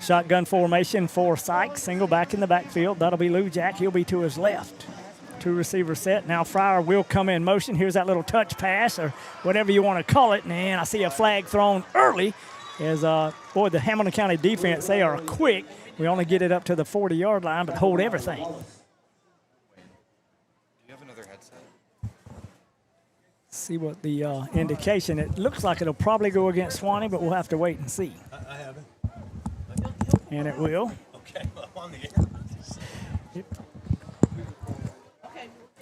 Shotgun formation for Sykes. Single back in the backfield. That'll be Lou Jack. He'll be to his left. 2 receiver set. Now Fryer will come in motion. Here's that little touch pass or whatever you want to call it. And I see a flag thrown early as, boy, the Hamilton County defense, they are quick. We only get it up to the 40-yard line, but hold everything. See what the indication. It looks like it'll probably go against Suwannee, but we'll have to wait and see. I have it. And it will. Okay, I'm on the air.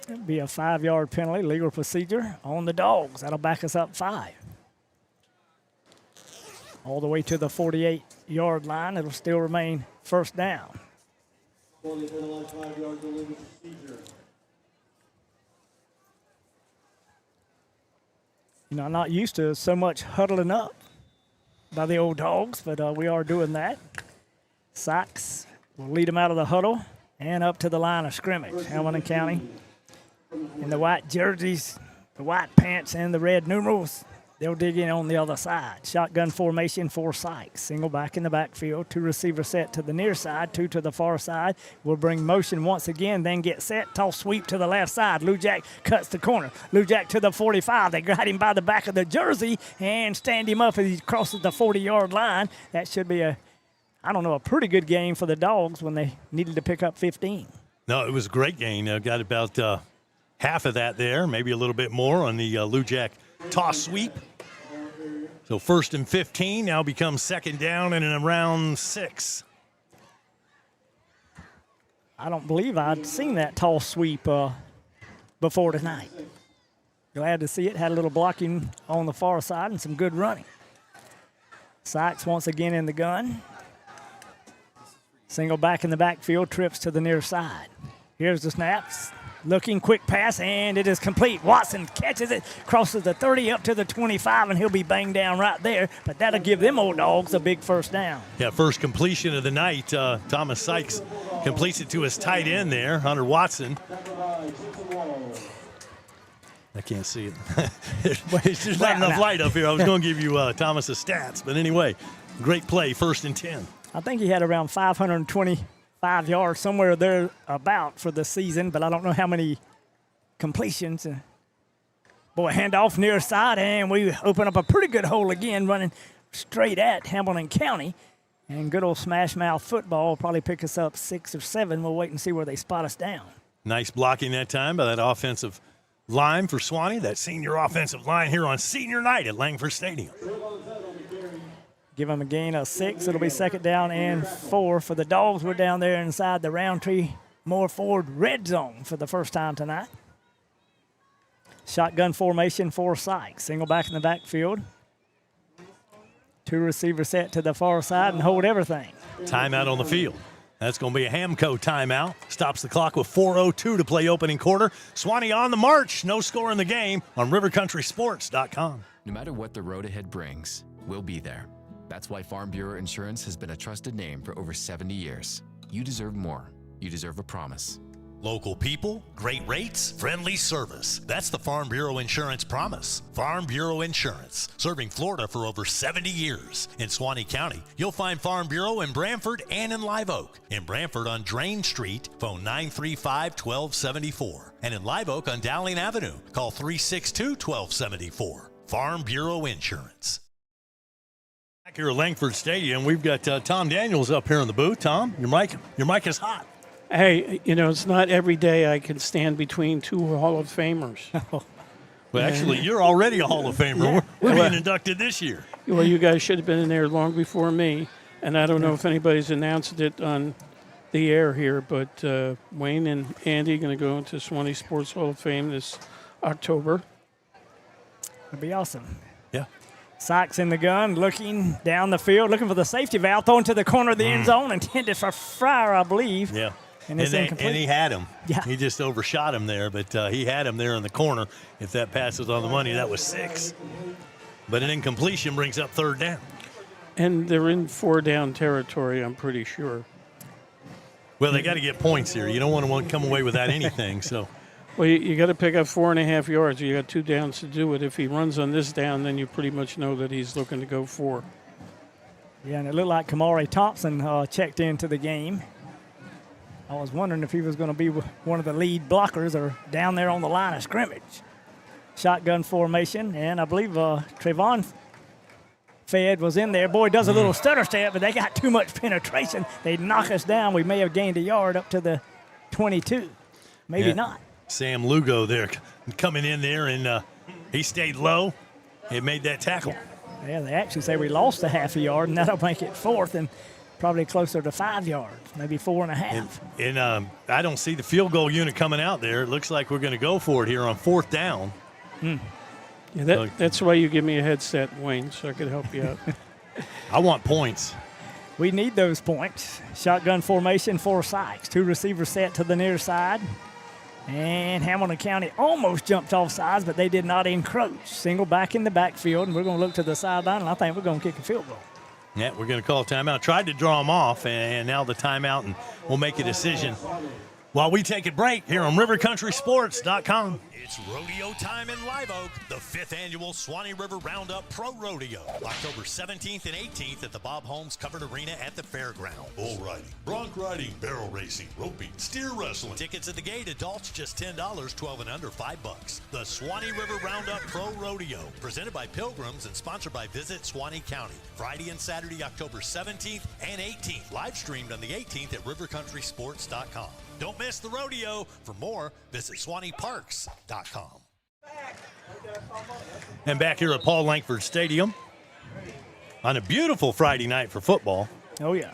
It'll be a 5-yard penalty, legal procedure on the Dogs. That'll back us up 5. All the way to the 48-yard line. It'll still remain first down. You know, I'm not used to so much huddling up by the old Dogs, but we are doing that. Sykes will lead them out of the huddle and up to the line of scrimmage. Hamilton County in the white jerseys, the white pants, and the red numerals. They'll dig in on the other side. Shotgun formation for Sykes. Single back in the backfield. 2 receiver set to the near side, 2 to the far side. We'll bring motion once again, then get set. Toss sweep to the left side. Lou Jack cuts the corner. Lou Jack to the 45. They got him by the back of the jersey and stand him up as he crosses the 40-yard line. That should be a pretty good game for the Dogs when they needed to pick up 15. No, it was a great game. Got about half of that there, maybe a little bit more on the Lou Jack toss sweep. So 1st and 15 now becomes 2nd down and around 6. I don't believe I'd seen that toss sweep before tonight. Glad to see it. Had a little blocking on the far side and some good running. Sykes once again in the gun. Single back in the backfield, trips to the near side. Here's the snaps. Looking, quick pass, and it is complete. Watson catches it, crosses the 30 up to the 25, and he'll be banged down right there. But that'll give them old dogs a big first down. Yeah, first completion of the night. Thomas Sykes completes it to his tight end there, Hunter Watson. I can't see it. There's not enough light up here. I was going to give you Thomas's stats. But anyway, great play, 1st and 10. I think he had around 525 yards, somewhere there about for the season, but I don't know how many completions. Boy, handoff near side, and we open up a pretty good hole again, running straight at Hamilton County. And good old smash mouth football will probably pick us up 6 or 7. We'll wait and see where they spot us down. Nice blocking that time by that offensive line for Suwannee, that senior offensive line here on senior night at Langford Stadium. Give them a gain of 6. It'll be 2nd down and 4 for the Dogs. We're down there inside the Roundtree Moore Ford red zone for the first time tonight. Shotgun formation for Sykes. Single back in the backfield. 2 receivers set to the far side and hold everything. Timeout on the field. That's going to be a Hamco timeout. Stops the clock with 4:02 to play opening quarter. Suwannee on the march. No score in the game on rivercountrysports.com. No matter what the road ahead brings, we'll be there. That's why Farm Bureau Insurance has been a trusted name for over 70 years. You deserve more. You deserve a promise. Local people, great rates, friendly service. That's the Farm Bureau Insurance promise. Farm Bureau Insurance, serving Florida for over 70 years. In Suwannee County, you'll find Farm Bureau in Brantford and in Live Oak. In Brantford on Drain Street, phone 935-1274. And in Live Oak on Dowling Avenue, call 362-1274. Farm Bureau Insurance. Back here at Langford Stadium, we've got Tom Daniels up here in the booth. Tom, your mic is hot. Hey, it's not every day I can stand between 2 Hall of Famers. Well, actually, you're already a Hall of Famer. Yeah. We're being inducted this year. Well, you guys should have been in there long before me, and I don't know if anybody's announced it on the air here, but Wayne and Andy are going to go into Suwannee Sports Hall of Fame this October. That'd be awesome. Yeah. Sykes in the gun, looking down the field, looking for the safety valve, thrown to the corner of the end zone, intended for Fryer, I believe. Yeah. And he had him. Yeah. He just overshot him there, but he had him there in the corner. If that pass was on the money, that was 6. But an incompletion brings up 3rd down. And they're in 4-down territory, I'm pretty sure. Well, they got to get points here. You don't want to come away without anything. So, well, you got to pick up 4.5 yards. You got 2 downs to do it. If he runs on this down, then you pretty much know that he's looking to go 4. Yeah, and it looked like Kamari Thompson checked into the game. I was wondering if he was going to be one of the lead blockers or down there on the line of scrimmage. Shotgun formation, and I believe Trayvon Fed was in there. Boy, does a little stutter step, but they got too much penetration. They knock us down. We may have gained a yard up to the 22. Maybe not. Sam Lugo there coming in there, and he stayed low. He made that tackle. Yeah, they actually say we lost a half a yard, and that'll make it 4th and probably closer to 5 yards, maybe 4.5. And I don't see the field goal unit coming out there. It looks like we're going to go for it here on 4th down. Yeah, that's why you give me a headset, Wayne, so I could help you out. I want points. We need those points. Shotgun formation for Sykes. 2 receivers set to the near side. And Hamilton County almost jumped off sides, but they did not encroach. Single back in the backfield, and we're going to look to the sideline, and I think we're going to kick a field goal. Yeah, we're going to call a timeout. Tried to draw them off, and now the timeout, and we'll make a decision while we take a break here on rivercountrysports.com. It's rodeo time in Live Oak, the 5th annual Suwannee River Roundup Pro Rodeo, October 17th and 18th at the Bob Holmes Covered Arena at the fairground. Bull riding, bronc riding, barrel racing, roping, steer wrestling. Tickets at the gate, adults just $10, 12 and under $5. The Suwannee River Roundup Pro Rodeo, presented by Pilgrims and sponsored by Visit Suwannee County. Friday and Saturday, October 17th and 18th, live streamed on the 18th at rivercountrysports.com. Don't miss the rodeo. For more, visit SuwanneeParks.com. And back here at Paul Langford Stadium on a beautiful Friday night for football. Oh, yeah.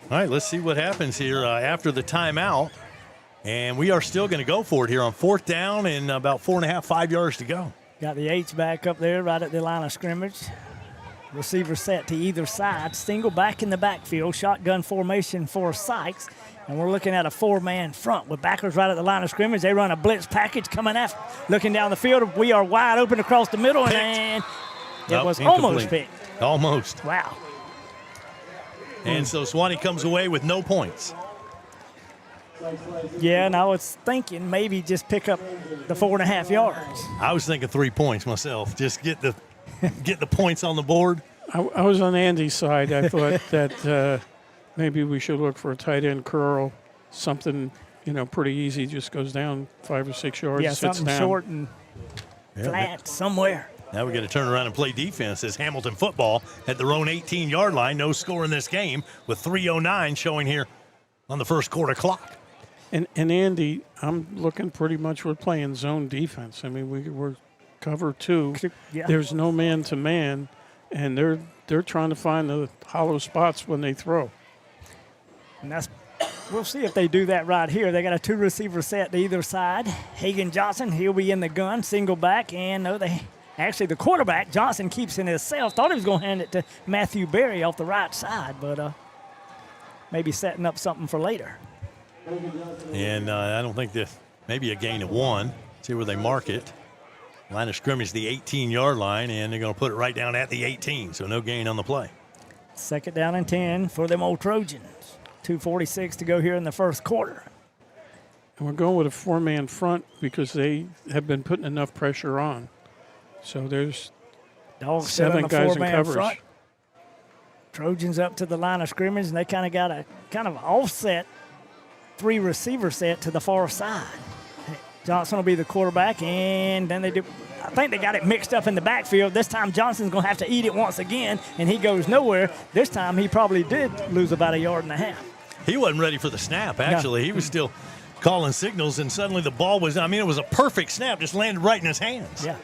All right, let's see what happens here after the timeout. And we are still going to go for it here on 4th down and about 4.5, 5 yards to go. Got the H back up there right at the line of scrimmage. Receiver set to either side. Single back in the backfield. Shotgun formation for Sykes. And we're looking at a 4-man front with backers right at the line of scrimmage. They run a blitz package coming after. Looking down the field, we are wide open across the middle, and it was almost picked. Almost. Wow. And so Suwannee comes away with no points. Yeah, and I was thinking maybe just pick up the 4.5 yards. I was thinking 3 points myself. Just get the points on the board. I was on Andy's side. I thought that maybe we should look for a tight end curl, something, pretty easy, just goes down 5 or 6 yards. Yeah, sits something down. short and flat somewhere. Now we got to turn around and play defense as Hamilton football at their own 18-yard line. No score in this game with 3:09 showing here on the first quarter clock. And Andy, I'm looking pretty much we're playing zone defense. I mean, we're cover 2. Yeah. There's no man-to-man, and they're trying to find the hollow spots when they throw. And we'll see if they do that right here. They got a 2-receiver set to either side. Hagan Johnson, he'll be in the gun, single back, and actually the quarterback, Johnson, keeps in himself. Thought he was going to hand it to Matthew Berry off the right side, but maybe setting up something for later. And I don't think maybe a gain of 1. See where they mark it. Line of scrimmage, the 18-yard line, and they're going to put it right down at the 18, so no gain on the play. 2nd down and 10 for them old Trojans. 2:46 to go here in the first quarter. And we're going with a 4-man front because they have been putting enough pressure on. So there's Dogs 7 guys in coverage. Front. Trojans up to the line of scrimmage, and they kind of got a offset 3-receiver set to the far side. Johnson will be the quarterback, and then I think they got it mixed up in the backfield. This time Johnson's going to have to eat it once again, and he goes nowhere. This time he probably did lose about 1.5 yards. He wasn't ready for the snap, actually. No. He was still calling signals, and suddenly the ball was, it was a perfect snap, just landed right in his hands. Yeah.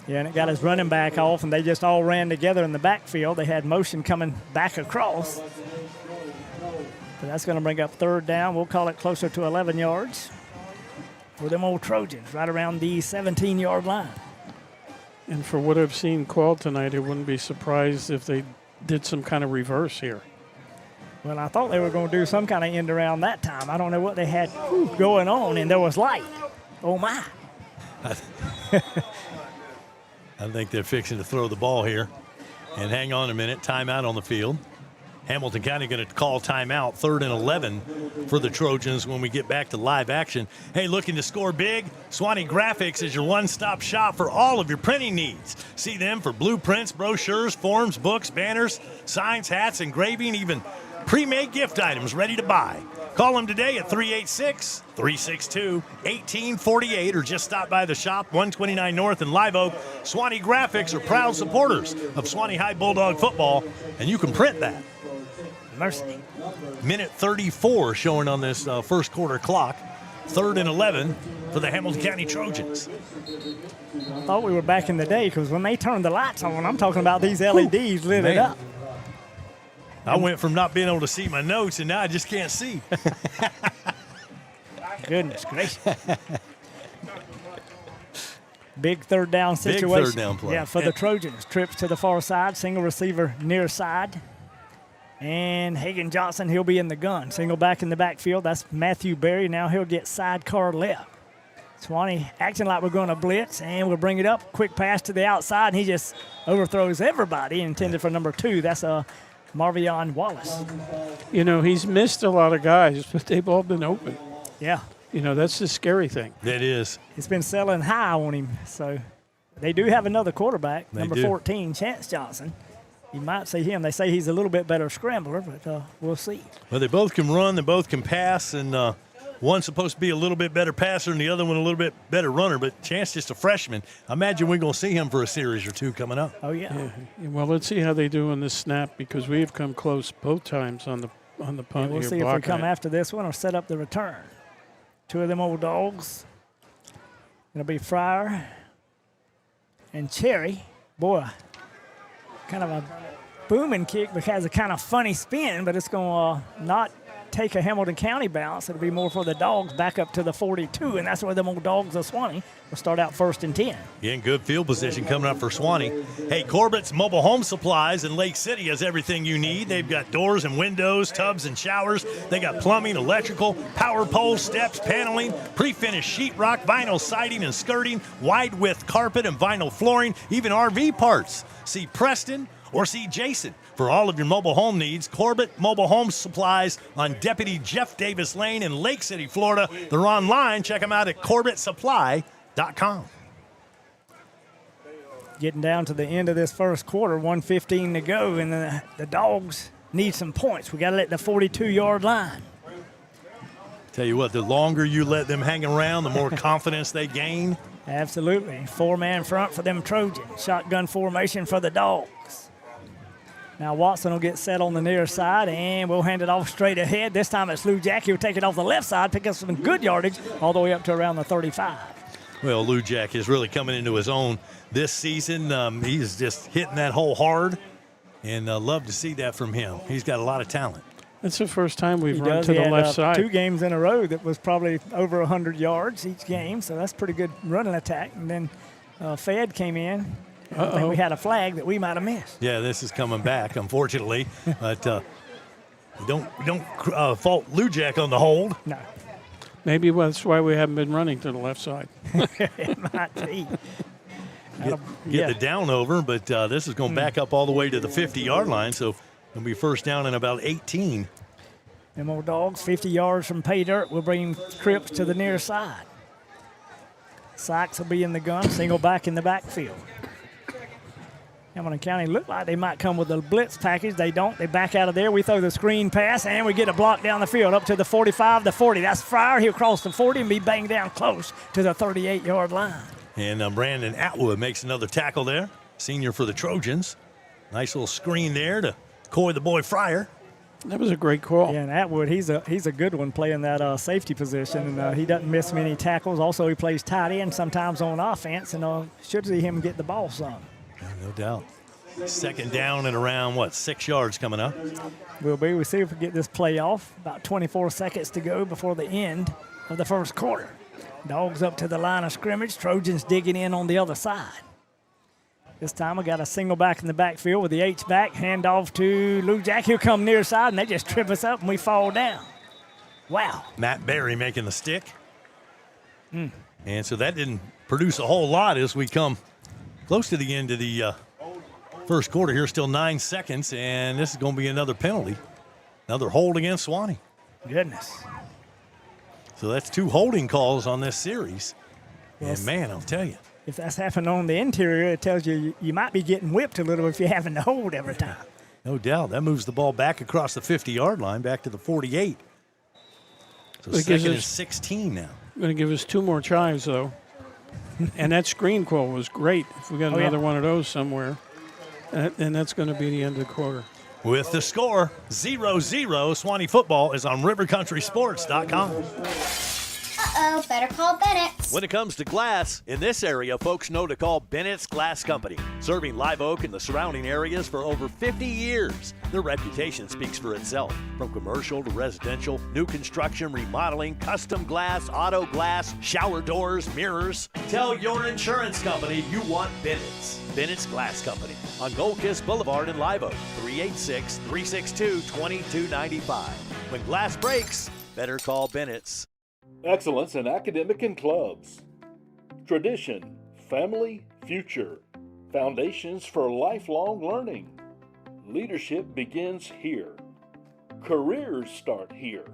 Yeah, and it got his running back off, and they just all ran together in the backfield. They had motion coming back across. But that's going to bring up 3rd down. We'll call it closer to 11 yards for them old Trojans, right around the 17-yard line. And for what I've seen called tonight, I wouldn't be surprised if they did some kind of reverse here. Well, I thought they were going to do some kind of end around that time. I don't know what they had going on, and there was light. Oh, my. I think they're fixing to throw the ball here. And hang on a minute, timeout on the field. Hamilton County going to call timeout, 3rd and 11 for the Trojans when we get back to live action. Hey, looking to score big? Suwannee Graphics is your one-stop shop for all of your printing needs. See them for blueprints, brochures, forms, books, banners, signs, hats, engraving, even pre-made gift items ready to buy. Call them today at 386-362-1848 or just stop by the shop, 129 North in Live Oak. Suwannee Graphics are proud supporters of Suwannee High Bulldog football, and you can print that. Mercy. Minute 34 showing on this first quarter clock. 3rd and 11 for the Hamilton County Trojans. I thought we were back in the day because when they turned the lights on, I'm talking about these LEDs lit it up. I went from not being able to see my notes, and now I just can't see. Goodness gracious. Big 3rd down situation. Big 3rd down play. Yeah, for the Trojans. Trips to the far side, single receiver near side. And Hagan Johnson, he'll be in the gun. Single back in the backfield. That's Matthew Berry. Now he'll get sidecar left. Suwannee acting like we're going to blitz, and we'll bring it up. Quick pass to the outside, and he just overthrows everybody. Intended for number 2. That's Marvion Wallace. He's missed a lot of guys, but they've all been open. Yeah. That's the scary thing. It is. It's been selling high on him. So they do have another quarterback, number 14, Chance Johnson. You might see him. They say he's a little bit better scrambler, but we'll see. Well, they both can run. They both can pass, and one's supposed to be a little bit better passer and the other one a little bit better runner, but Chance just a freshman. I imagine we're going to see him for a series or 2 coming up. Oh, yeah. Well, let's see how they do on this snap because we have come close both times on the punt. Yeah, we'll see if we come after this one or set up the return. 2 of them old dogs. It'll be Fryer and Cherry. Boy, kind of a booming kick because has a kind of funny spin, but it's going to not take a Hamilton County bounce, it'll be more for the Dogs back up to the 42, and that's where them old Dogs of Suwannee will start out 1st and 10. Yeah, good field position coming up for Suwannee. Hey, Corbett's Mobile Home Supplies in Lake City has everything you need. They've got doors and windows, tubs and showers. They got plumbing, electrical, power poles, steps, paneling, pre-finished sheetrock, vinyl siding and skirting, wide width carpet and vinyl flooring, even RV parts. See Preston or see Jason for all of your mobile home needs. Corbett Mobile Home Supplies on Deputy Jeff Davis Lane in Lake City, Florida. They're online. Check them out at CorbettSupply.com. Getting down to the end of this first quarter, 1:15 to go, and the Dogs need some points. We got it at the 42-yard line. Tell you what, the longer you let them hang around, the more confidence they gain. Absolutely. 4-man front for them Trojans. Shotgun formation for the Dogs. Now Watson will get set on the near side, and we'll hand it off straight ahead. This time it's Lou Jack. He'll take it off the left side, pick up some good yardage all the way up to around the 35. Well, Lou Jack is really coming into his own this season. He's just hitting that hole hard, and love to see that from him. He's got a lot of talent. It's the first time we've run to the left side. 2 games in a row that was probably over 100 yards each game, so that's pretty good running attack. And then Fed came in. I think we had a flag that we might have missed. Yeah, this is coming back, unfortunately. But we don't fault Lou Jack on the hold. No. Maybe that's why we haven't been running to the left side. It might be. Get the down over, but this is going back up all the way to the 50-yard line, so it'll be first down in about 18. Them old Dogs, 50 yards from pay dirt. We'll bring Cripps to the near side. Sykes will be in the gun, single back in the backfield. Hamilton County look like they might come with a blitz package. They don't. They back out of there. We throw the screen pass, and we get a block down the field up to the 45, the 40. That's Fryer. He'll cross the 40 and be banged down close to the 38-yard line. And Brandon Atwood makes another tackle there, senior for the Trojans. Nice little screen there to coy the boy Fryer. That was a great call. Yeah, and Atwood, he's a good one playing that safety position, and he doesn't miss many tackles. Also, he plays tight end sometimes on offense, and should see him get the ball some. No doubt. Second down and around, 6 yards coming up? We'll see if we get this play off. About 24 seconds to go before the end of the first quarter. Dogs up to the line of scrimmage. Trojans digging in on the other side. This time we got a single back in the backfield with the H-back. Handoff to Lou Jack. He'll come near side, and they just trip us up, and we fall down. Wow. Matt Berry making the stick. And so that didn't produce a whole lot as we come close to the end of the first quarter here. Still 9 seconds, and this is going to be another penalty. Another hold against Suwannee. Goodness. So that's 2 holding calls on this series. Yes. And, man, I'll tell you. If that's happening on the interior, it tells you you might be getting whipped a little if you're having to hold every time. No doubt. That moves the ball back across the 50-yard line, back to the 48. So second and 16 now. Going to give us 2 more tries, though. And that screen call was great. If we got another one of those somewhere, and that's going to be the end of the quarter. With the score 0-0, Suwannee football is on rivercountrysports.com. Uh-oh, better call Bennett's. When it comes to glass, in this area, folks know to call Bennett's Glass Company. Serving Live Oak and the surrounding areas for over 50 years. Their reputation speaks for itself. From commercial to residential, new construction, remodeling, custom glass, auto glass, shower doors, mirrors. Tell your insurance company you want Bennett's. Bennett's Glass Company on Gold Kiss Boulevard in Live Oak, 386-362-2295. When glass breaks, better call Bennett's. Excellence in academic and clubs. Tradition, family, future. Foundations for lifelong learning. Leadership begins here. Careers start here.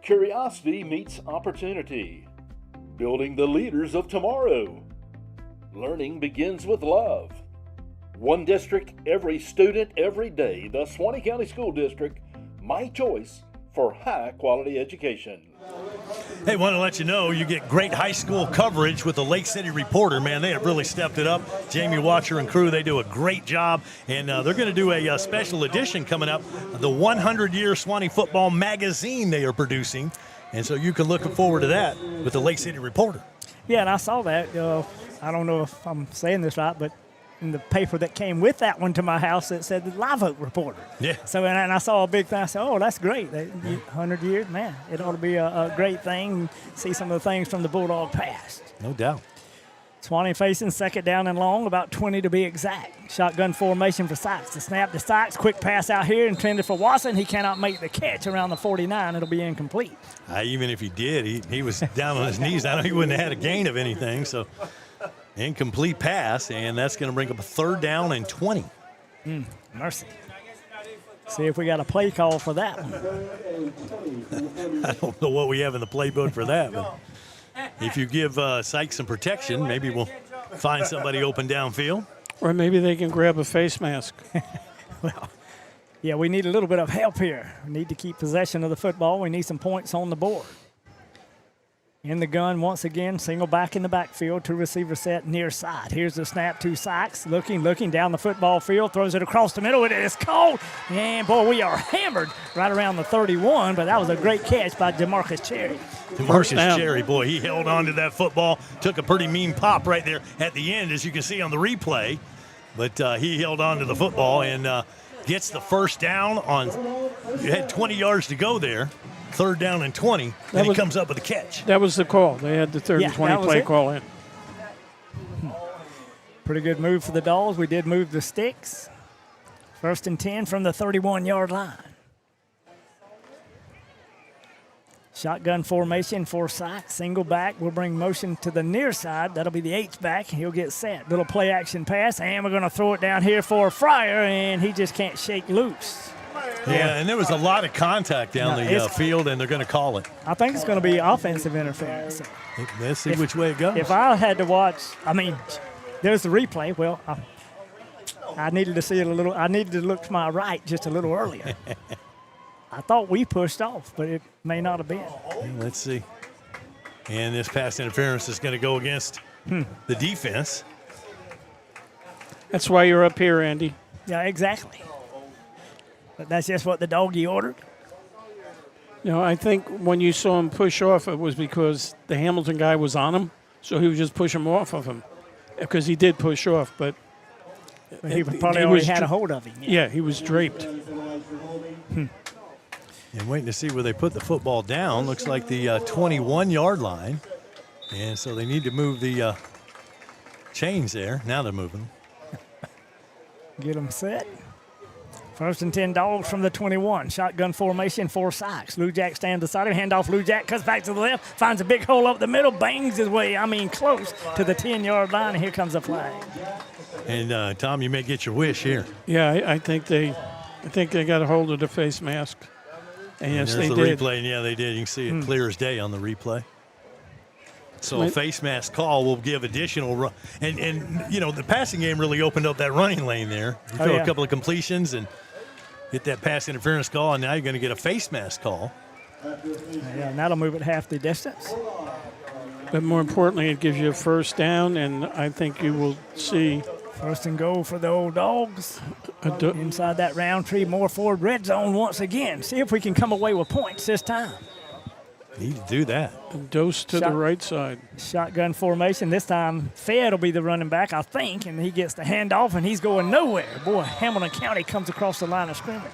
Curiosity meets opportunity. Building the leaders of tomorrow. Learning begins with love. One district, every student, every day. The Suwannee County School District, my choice for high-quality education. Hey, want to let you know you get great high school coverage with the Lake City Reporter. Man, they have really stepped it up. Jamie Watcher and crew, they do a great job. And they're going to do a special edition coming up, the 100-year Suwannee Football Magazine they are producing. And so you can look forward to that with the Lake City Reporter. Yeah, and I saw that. I don't know if I'm saying this right, but in the paper that came with that one to my house that said the Live Oak reporter. Yeah. So and I saw a big thing. I said, oh, that's great. 100 years, man, it ought to be a great thing. See some of the things from the Bulldog past. No doubt. Suwannee facing second down and long, about 20 to be exact. Shotgun formation for Sykes. The snap to Sykes. Quick pass out here intended for Watson. He cannot make the catch around the 49. It'll be incomplete. Even if he did, he was down on his knees. I know he wouldn't have had a gain of anything. So incomplete pass, and that's going to bring up a 3rd down and 20. Mercy. See if we got a play call for that one. I don't know what we have in the playbook for that, but if you give Sykes some protection, maybe we'll find somebody open downfield. Or maybe they can grab a face mask. Well, yeah, we need a little bit of help here. We need to keep possession of the football. We need some points on the board. In the gun once again, single back in the backfield, 2 receiver set near side. Here's the snap to Sykes, looking down the football field, throws it across the middle. It is caught, and boy, we are hammered right around the 31, but that was a great catch by DeMarcus Cherry. DeMarcus Cherry, boy, he held on to that football, took a pretty mean pop right there at the end, as you can see on the replay, but he held on to the football and gets the first down on, you had 20 yards to go there. 3rd down and 20, and he comes up with a catch. That was the call. They had the 3rd and 20 play call in. Pretty good move for the Dogs. We did move the sticks. 1st and 10 from the 31-yard line. Shotgun formation for Sykes. Single back. We'll bring motion to the near side. That'll be the H-back. He'll get set. Little play-action pass, and we're going to throw it down here for Fryer, and he just can't shake loose. Yeah, and there was a lot of contact down the field, and they're going to call it. I think it's going to be offensive interference. Let's see which way it goes. If I had to watch, there's the replay. Well, I needed to see it a little. I needed to look to my right just a little earlier. I thought we pushed off, but it may not have been. Let's see. And this pass interference is going to go against the defense. That's why you're up here, Andy. Yeah, exactly. But that's just what the doggy ordered. I think when you saw him push off, it was because the Hamilton guy was on him, so he was just pushing him off of him, because he did push off, but he probably already had a hold of him. Yeah, he was draped. And waiting to see where they put the football down. Looks like the 21-yard line, and so they need to move the chains there. Now they're moving. Get them set. 1st and 10 Dogs from the 21. Shotgun formation for Sykes. Lou Jack stands beside him. Handoff. Lou Jack cuts back to the left. Finds a big hole up the middle. Bangs his way, close to the 10-yard line. And here comes a flag. And, Tom, you may get your wish here. Yeah, I think they got a hold of the face mask. And yes, they did. Replay, and yeah, they did. You can see it clear as day on the replay. So a face mask call will give additional run. And the passing game really opened up that running lane there. You throw a couple of completions and get that pass interference call, and now you're going to get a face mask call. Yeah, and that'll move it half the distance. But more importantly, it gives you a 1st down, and I think you will see 1st and goal for the old Dogs. Inside that round tree, more forward red zone once again. See if we can come away with points this time. Need to do that. And dose to the right side. Shotgun formation. This time, Fed will be the running back, I think, and he gets the handoff, and he's going nowhere. Boy, Hamilton County comes across the line of scrimmage.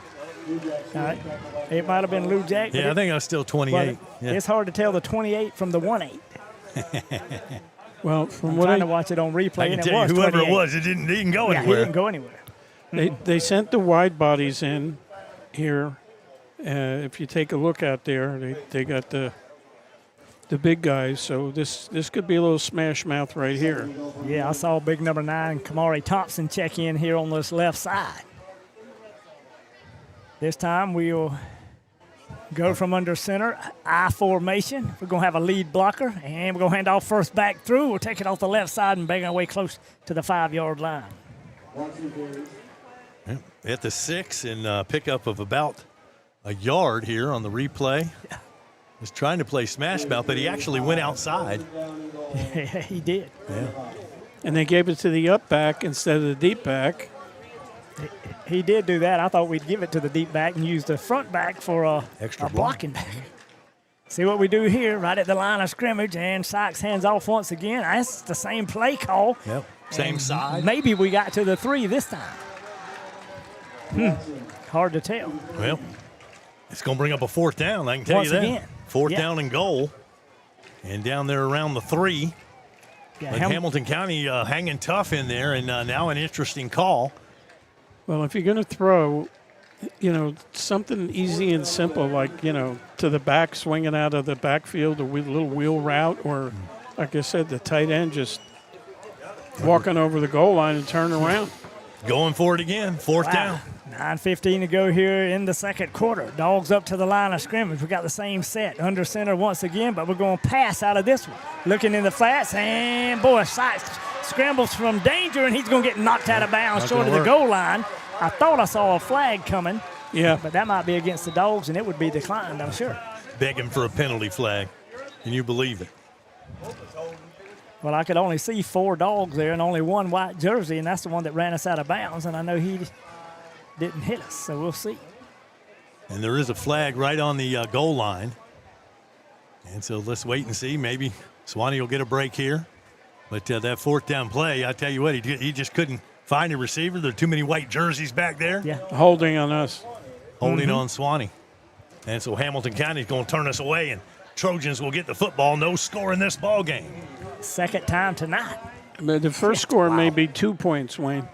It might have been Lou Jack. Yeah, I think I was still 28. Yeah. It's hard to tell the 28 from the 1-8. Well, from I'm what trying to watch it on replay, I can tell you, whoever 28. it was, it didn't go anywhere. He didn't go anywhere. They sent the wide bodies in here. If you take a look out there, they got the big guys. So this could be a little smash mouth right here. Yeah, I saw big number 9, Kamari Thompson, check in here on this left side. This time we'll go from under center, I formation. We're going to have a lead blocker, and we're going to hand off first back through. We'll take it off the left side and bang our way close to the 5-yard line. At the 6 and pickup of about a yard here on the replay. Yeah. Was trying to play smash mouth, but he actually went outside. Yeah, he did. Yeah. And they gave it to the up back instead of the deep back. He did do that. I thought we'd give it to the deep back and use the front back for a extra blocking back. See what we do here, right at the line of scrimmage, and Sykes hands off once again. That's the same play call. Yep, same side. Maybe we got to the 3 this time. Hard to tell. Well, it's going to bring up a 4th down, I can tell Once you that. again. 4th down and goal. And down there around the 3. Yeah, but Hamilton County hanging tough in there, and now an interesting call. Well, if you're going to throw, something easy and simple like, to the back, swinging out of the backfield, a little wheel route, or, like I said, the tight end just walking over the goal line and turn around. Going for it again, 4th down. 9:15 to go here in the second quarter. Dogs up to the line of scrimmage. We got the same set. Under center once again, but we're going to pass out of this one. Looking in the flats, and boy, Sykes scrambles from danger, and he's going to get knocked out of bounds short of the goal line. I thought I saw a flag coming. Yeah. But that might be against the Dogs, and it would be declined, I'm sure. Begging for a penalty flag. Can you believe it? Well, I could only see 4 Dogs there and only 1 white jersey, and that's the one that ran us out of bounds, and I know he didn't hit us, so we'll see. And there is a flag right on the goal line. And so let's wait and see. Maybe Suwannee will get a break here. But that 4th down play, I tell you what, he just couldn't find a receiver. There are too many white jerseys back there. Yeah. Holding on us. Holding on Suwannee. And so Hamilton County is going to turn us away, and Trojans will get the football. No score in this ball game. Second time tonight. But the first score may be 2 points, Wayne,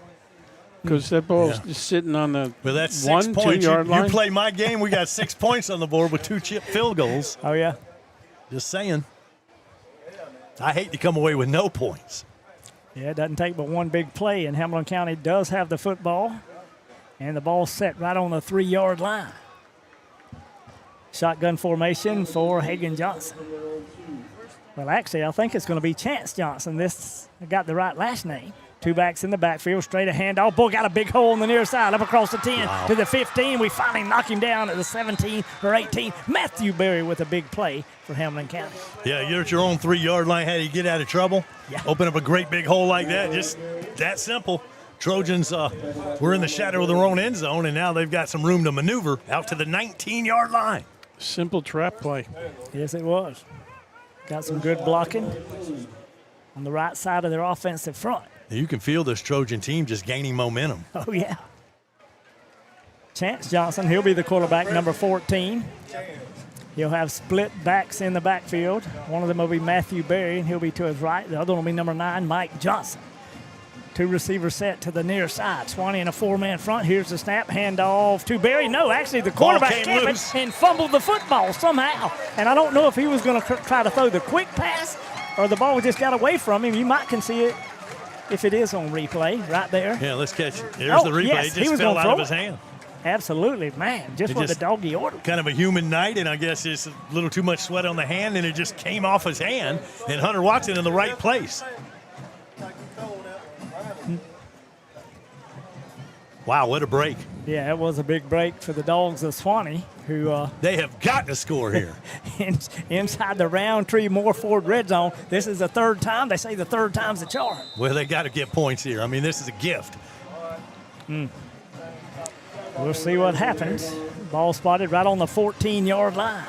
because that ball's just sitting on the Well, that's 6 1, points. 2 yard line. You play my game, we got 6 points on the board with 2 chip field goals. Oh, yeah. Just saying. I hate to come away with no points. Yeah, it doesn't take but one big play, and Hamilton County does have the football, and the ball's set right on the 3-yard line. Shotgun formation for Hagan Johnson. Well, actually, I think it's going to be Chance Johnson. I got the right last name. 2 backs in the backfield, straight a handoff. Boy, got a big hole on the near side, up across the 10 to the 15. We finally knock him down at the 17 or 18. Matthew Berry with a big play for Hamilton County. Yeah, you're at your own 3-yard line. How do you get out of trouble? Yeah. Open up a great big hole like that. Just that simple. Trojans were in the shadow of their own end zone, and now they've got some room to maneuver out to the 19-yard line. Simple trap play. Yes, it was. Got some good blocking on the right side of their offensive front. You can feel this Trojan team just gaining momentum. Oh, yeah. Chance Johnson, he'll be the quarterback, number 14. He'll have split backs in the backfield. One of them will be Matthew Berry, and he'll be to his right. The other one will be number 9, Mike Johnson. 2 receivers set to the near side. Suwannee in a 4-man front. Here's the snap, handoff to Berry. No, actually the quarterback came and fumbled the football somehow. And I don't know if he was going to try to throw the quick pass or the ball just got away from him. You might can see it if it is on replay right there. Yeah, let's catch it. There's the replay. Yes, it just fell out of his hand. Absolutely, man. Just what the doggy ordered. Kind of a human night, and I guess it's a little too much sweat on the hand, and it just came off his hand, and Hunter Watson in the right place. Wow, what a break. Yeah, it was a big break for the Dogs of Suwannee, who they have got to score here. Inside the Roundtree Moore-Ford red zone. This is the 3rd time. They say the 3rd time's the charm. Well, they got to get points here. I mean, this is a gift. We'll see what happens. Ball spotted right on the 14-yard line.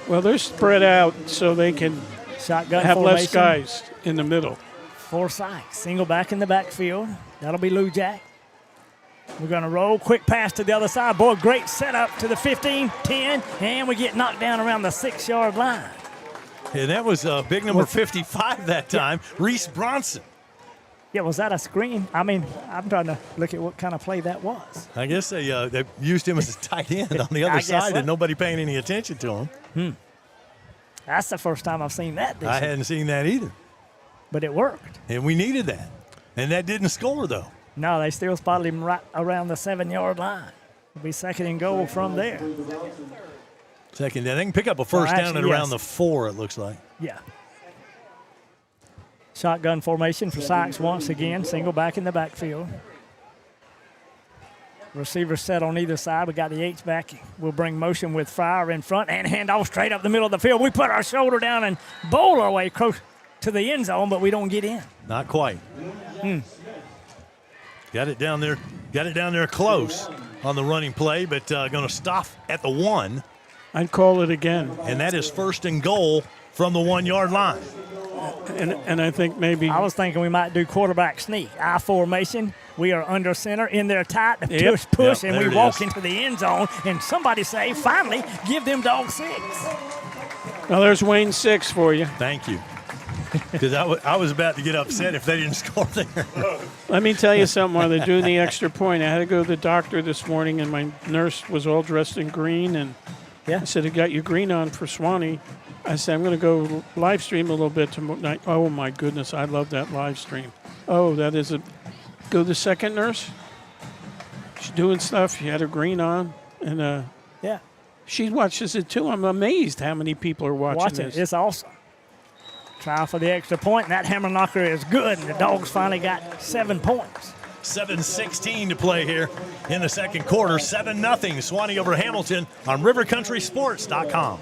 Well, they're spread out so they can Shotgun have formation. less guys in the middle. For Sykes. Single back in the backfield. That'll be Lou Jack. We're going to roll. Quick pass to the other side. Boy, great setup to the 15, 10, and we get knocked down around the 6-yard line. And that was big number 55 that time, Reese Bronson. Yeah, was that a screen? I mean, I'm trying to look at what kind of play that was. I guess they used him as a tight end on the other side and nobody paying any attention to him. That's the first time I've seen that this I year. hadn't seen that either. But it worked. And we needed that. And that didn't score, though. No, they still spotted him right around the 7-yard line. It'll be 2nd and goal from there. Second down. They can pick up a first down at around the 4, it looks like. Yeah. Shotgun formation for Sykes once again. Single back in the backfield. Receivers set on either side. We got the H-back. We'll bring motion with Fryer in front and hand off straight up the middle of the field. We put our shoulder down and bowl our way close to the end zone, but we don't get in. Not quite. Got it down there close on the running play, but going to stop at the 1. I'd call it again. And that is 1st and goal from the 1-yard line. And I think maybe I was thinking we might do quarterback sneak. I formation. We are under center in there tight. Push, and we walk into the end zone. And somebody say, finally, give them Dogs 6. Well, there's Wayne 6 for you. Thank you. Because I was about to get upset if they didn't score there. Let me tell you something while they're doing the extra point. I had to go to the doctor this morning, and my nurse was all dressed in green. And I said, I got your green on for Suwannee. I said, I'm going to go live stream a little bit tonight. Oh, my goodness, I love that live stream. Oh, that is a – go the second nurse. She's doing stuff. She had her green on. And she watches it, too. I'm amazed how many people are watching this. It's awesome. Try for the extra point, and that hammer knocker is good. And the Dogs finally got 7 points. 7:16 to play here in the second quarter. 7-0 Suwannee over Hamilton on rivercountrysports.com.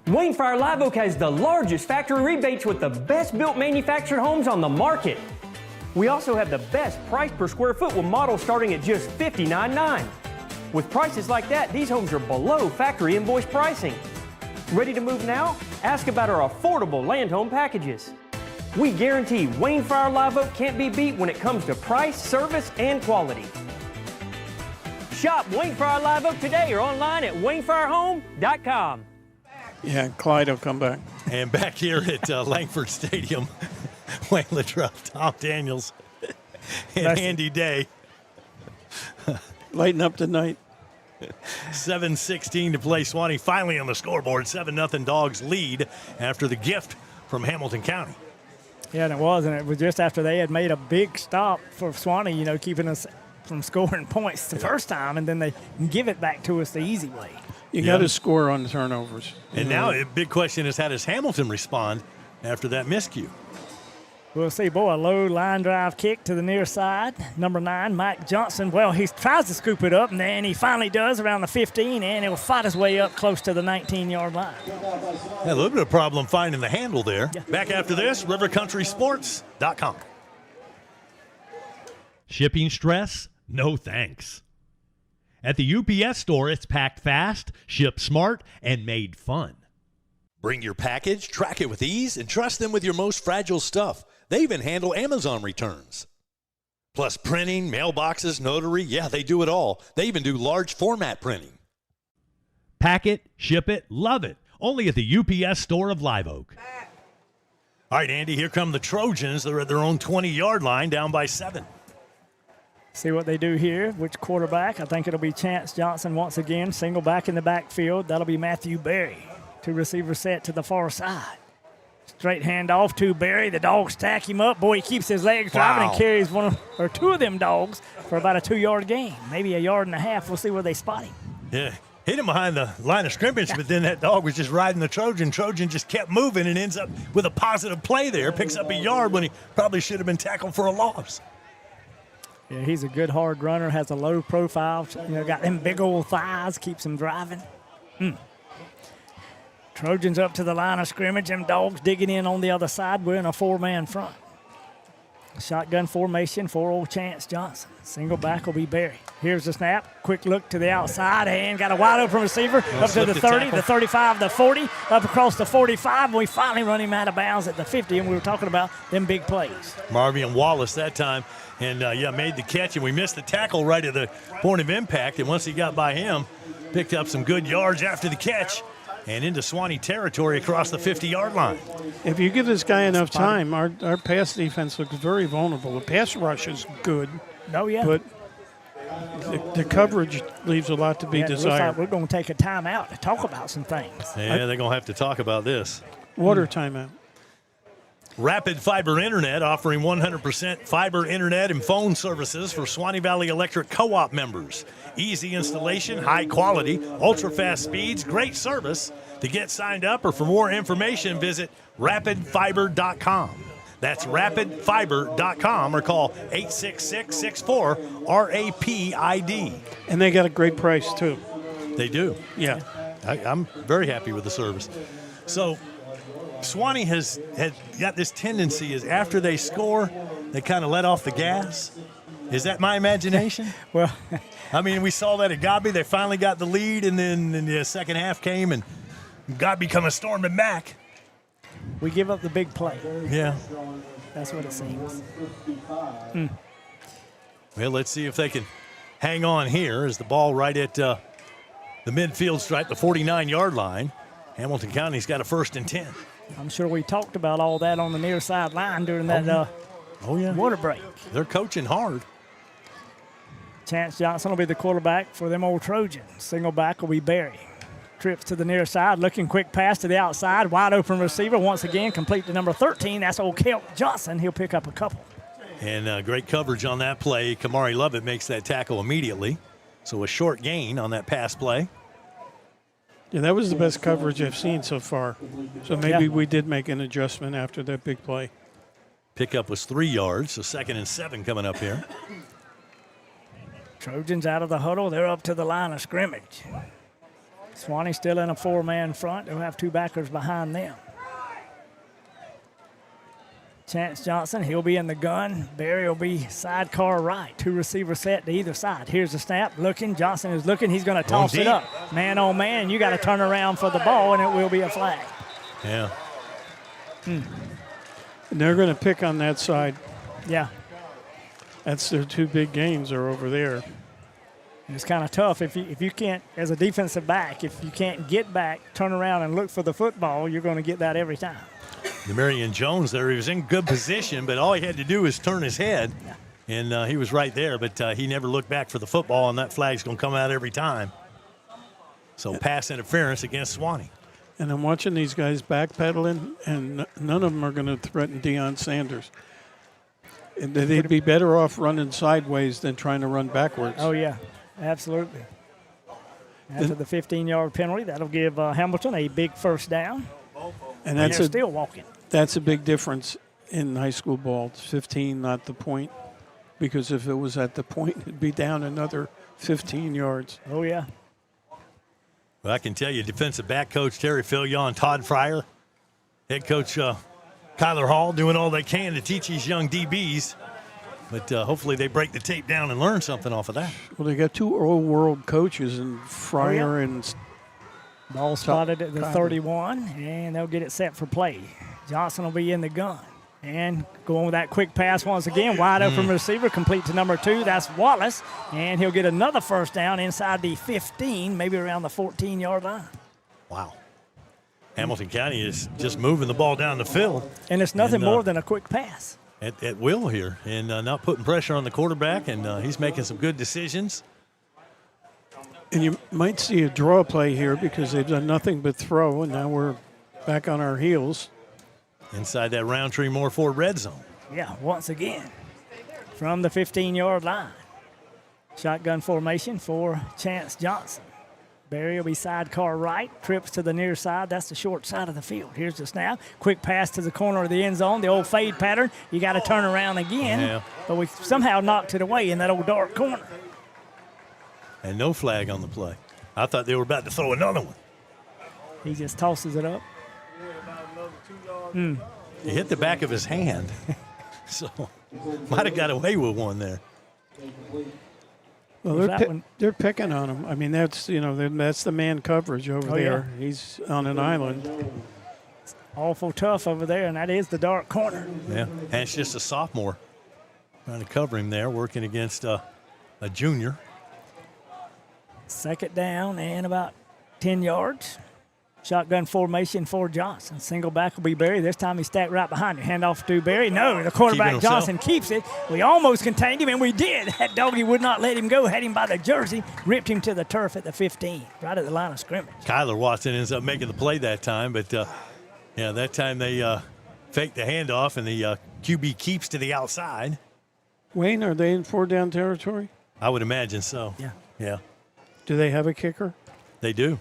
Wayne Fryer Live Oak has the largest factory rebates with the best built manufactured homes on the market. We also have the best price per square foot with models starting at just $59.9. With prices like that, these homes are below factory invoice pricing. Ready to move now? Ask about our affordable land home packages. We guarantee Wayne Fryer Live Oak can't be beat when it comes to price, service, and quality. Shop Wayne Fryer Live Oak today or online at WayneFryerHome.com. Yeah, Clyde will come back. And back here at Langford Stadium, Wayne Latrell, Tom Daniels, and Andy Day. Lighten up tonight. 7:16 to play. Suwannee finally on the scoreboard. 7-0 Dogs lead after the gift from Hamilton County. Yeah, and it was just after they had made a big stop for Suwannee, keeping us from scoring points the first time, and then they give it back to us the easy way. You got to score on the turnovers. And now a big question is, how does Hamilton respond after that miscue? We'll see. Boy, a low line drive kick to the near side. Number 9, Mike Johnson. Well, he tries to scoop it up, and then he finally does around the 15, and he'll fight his way up close to the 19-yard line. Yeah, a little bit of problem finding the handle there. Yeah. Back after this, rivercountrysports.com. Shipping stress? No thanks. At the UPS store, it's packed fast, shipped smart, and made fun. Bring your package, track it with ease, and trust them with your most fragile stuff. They even handle Amazon returns. Plus printing, mailboxes, notary, they do it all. They even do large format printing. Pack it, ship it, love it. Only at the UPS store of Live Oak. All right, Andy, here come the Trojans. They're at their own 20-yard line, down by 7. See what they do here. Which quarterback? I think it'll be Chance Johnson once again. Single back in the backfield. That'll be Matthew Berry. 2 receivers set to the far side. Straight handoff to Berry. The Dogs stack him up. Boy, he keeps his legs driving and carries 1 or 2 of them Dogs for about a 2-yard gain. Maybe a yard and a half. We'll see where they spot him. Yeah, hit him behind the line of scrimmage, but then that dog was just riding the Trojan. Trojan just kept moving and ends up with a positive play there. Picks up a yard when he probably should have been tackled for a loss. Yeah, he's a good hard runner, has a low profile, got them big old thighs, keeps him driving. Trojans up to the line of scrimmage, them Dogs digging in on the other side. We're in a 4-man front. Shotgun formation for old Chance Johnson. Single back will be Berry. Here's the snap. Quick look to the outside and got a wide open receiver up to the 30, the 35, the 40, up across the 45. And we finally run him out of bounds at the 50, and we were talking about them big plays. Marvian Wallace that time. And, made the catch, and we missed the tackle right at the point of impact. And once he got by him, picked up some good yards after the catch and into Suwannee territory across the 50-yard line. If you give this guy enough time, our pass defense looks very vulnerable. The pass rush is good. Oh, yeah. But the coverage leaves a lot to be desired. It looks like we're going to take a timeout to talk about some things. Yeah, they're going to have to talk about this. Water timeout. Rapid Fiber Internet, offering 100% fiber internet and phone services for Suwannee Valley Electric Co-op members. Easy installation, high quality, ultra-fast speeds, great service. To get signed up or for more information, visit rapidfiber.com. That's rapidfiber.com or call 866-64-RAPID. And they got a great price, too. They do. Yeah. I'm very happy with the service. So Suwannee has got this tendency is after they score, they kind of let off the gas. Is that my imagination? Well, I mean, we saw that at Godby. They finally got the lead, and then the second half came, and Godby coming storming back. We give up the big play. Yeah. That's what it seems. Well, let's see if they can hang on here as the ball right at the midfield stripe, the 49-yard line. Hamilton County's got a 1st and 10. I'm sure we talked about all that on the near side line during that water break. They're coaching hard. Chance Johnson will be the quarterback for them old Trojans. Single back will be Barry. Trips to the near side, looking quick pass to the outside. Wide open receiver once again, complete to number 13. That's old Kelp Johnson. He'll pick up a couple. And great coverage on that play. Kamari Lovett makes that tackle immediately. So a short gain on that pass play. Yeah, that was the best coverage I've seen so far. So maybe we did make an adjustment after that big play. Pickup was 3 yards, so 2nd and 7 coming up here. Trojans out of the huddle. They're up to the line of scrimmage. Suwannee still in a 4-man front. They'll have 2 backers behind them. Chance Johnson, he'll be in the gun. Barry will be sidecar right. 2 receivers set to either side. Here's the snap. Looking. Johnson is looking. He's going to toss it up. Man on man. You got to turn around for the ball, and it will be a flag. Yeah. And they're going to pick on that side. Yeah. That's their 2 big gains are over there. It's kind of tough if you can't, as a defensive back, if you can't get back, turn around and look for the football, you're going to get that every time. Demarion Jones there, he was in good position, but all he had to do was turn his head, and he was right there, but he never looked back for the football, and that flag's going to come out every time. So pass interference against Suwannee. And I'm watching these guys backpedaling, and none of them are going to threaten Deion Sanders. They'd be better off running sideways than trying to run backwards. Oh, yeah, absolutely. After the 15-yard penalty, that'll give Hamilton a big 1st down. And they're still walking. That's a big difference in high school ball. It's 15, not the point. Because if it was at the point, it'd be down another 15 yards. Oh, yeah. Well, I can tell you, defensive back coach Terry Fillion, Todd Fryer, head coach Kyler Hall doing all they can to teach these young DBs. But hopefully they break the tape down and learn something off of that. Well, they got 2 old-world coaches, and Fryer and ball spotted at the 31, and they'll get it set for play. Johnson will be in the gun. And going with that quick pass once again, wide open receiver, complete to number 2. That's Wallace, and he'll get another 1st down inside the 15, maybe around the 14-yard line. Wow. Hamilton County is just moving the ball down the field. And it's nothing more than a quick pass. At will here, and not putting pressure on the quarterback, and he's making some good decisions. And you might see a draw play here because they've done nothing but throw, and now we're back on our heels. Inside that Roundtree Moore Ford red zone. Yeah, once again, from the 15-yard line. Shotgun formation for Chance Johnson. Barry will be sidecar right, trips to the near side. That's the short side of the field. Here's the snap. Quick pass to the corner of the end zone, the old fade pattern. You got to turn around again, but we somehow knocked it away in that old dark corner. And no flag on the play. I thought they were about to throw another one. He just tosses it up. He hit the back of his hand. So might have got away with one there. Well, they're picking on him. I mean, that's that's the man coverage over there. Yeah. He's on an island. It's awful tough over there, and that is the dark corner. Yeah, and it's just a sophomore trying to cover him there, working against a junior. 2nd down and about 10 yards. Shotgun formation for Johnson. Single back will be Barry. This time he's stacked right behind him. Handoff to Barry. No, the quarterback Johnson keeps it. We almost contained him, and we did. That doggy would not let him go. Had him by the jersey. Ripped him to the turf at the 15, right at the line of scrimmage. Kyler Watson ends up making the play that time, but that time they faked the handoff, and the QB keeps to the outside. Wayne, are they in 4-down territory? I would imagine so. Yeah. Do they have a kicker? They do.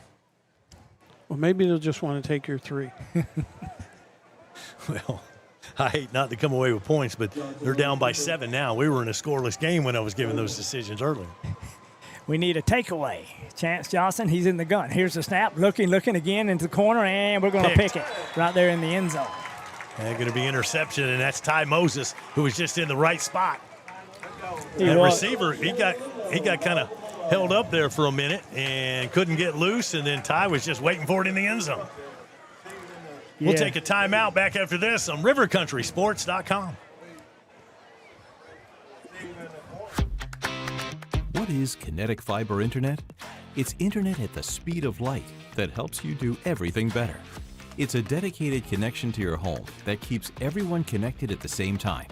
Well, maybe they'll just want to take your 3. Well, I hate not to come away with points, but they're down by 7 now. We were in a scoreless game when I was giving those decisions earlier. We need a takeaway. Chance Johnson, he's in the gun. Here's the snap, looking again into the corner, and we're going to pick it right there in the end zone. And going to be interception, and that's Ty Moses, who was just in the right spot. That receiver, he got kind of held up there for a minute and couldn't get loose, and then Ty was just waiting for it in the end zone. We'll take a timeout back after this on rivercountrysports.com. What is Kinetic Fiber Internet? It's internet at the speed of light that helps you do everything better. It's a dedicated connection to your home that keeps everyone connected at the same time.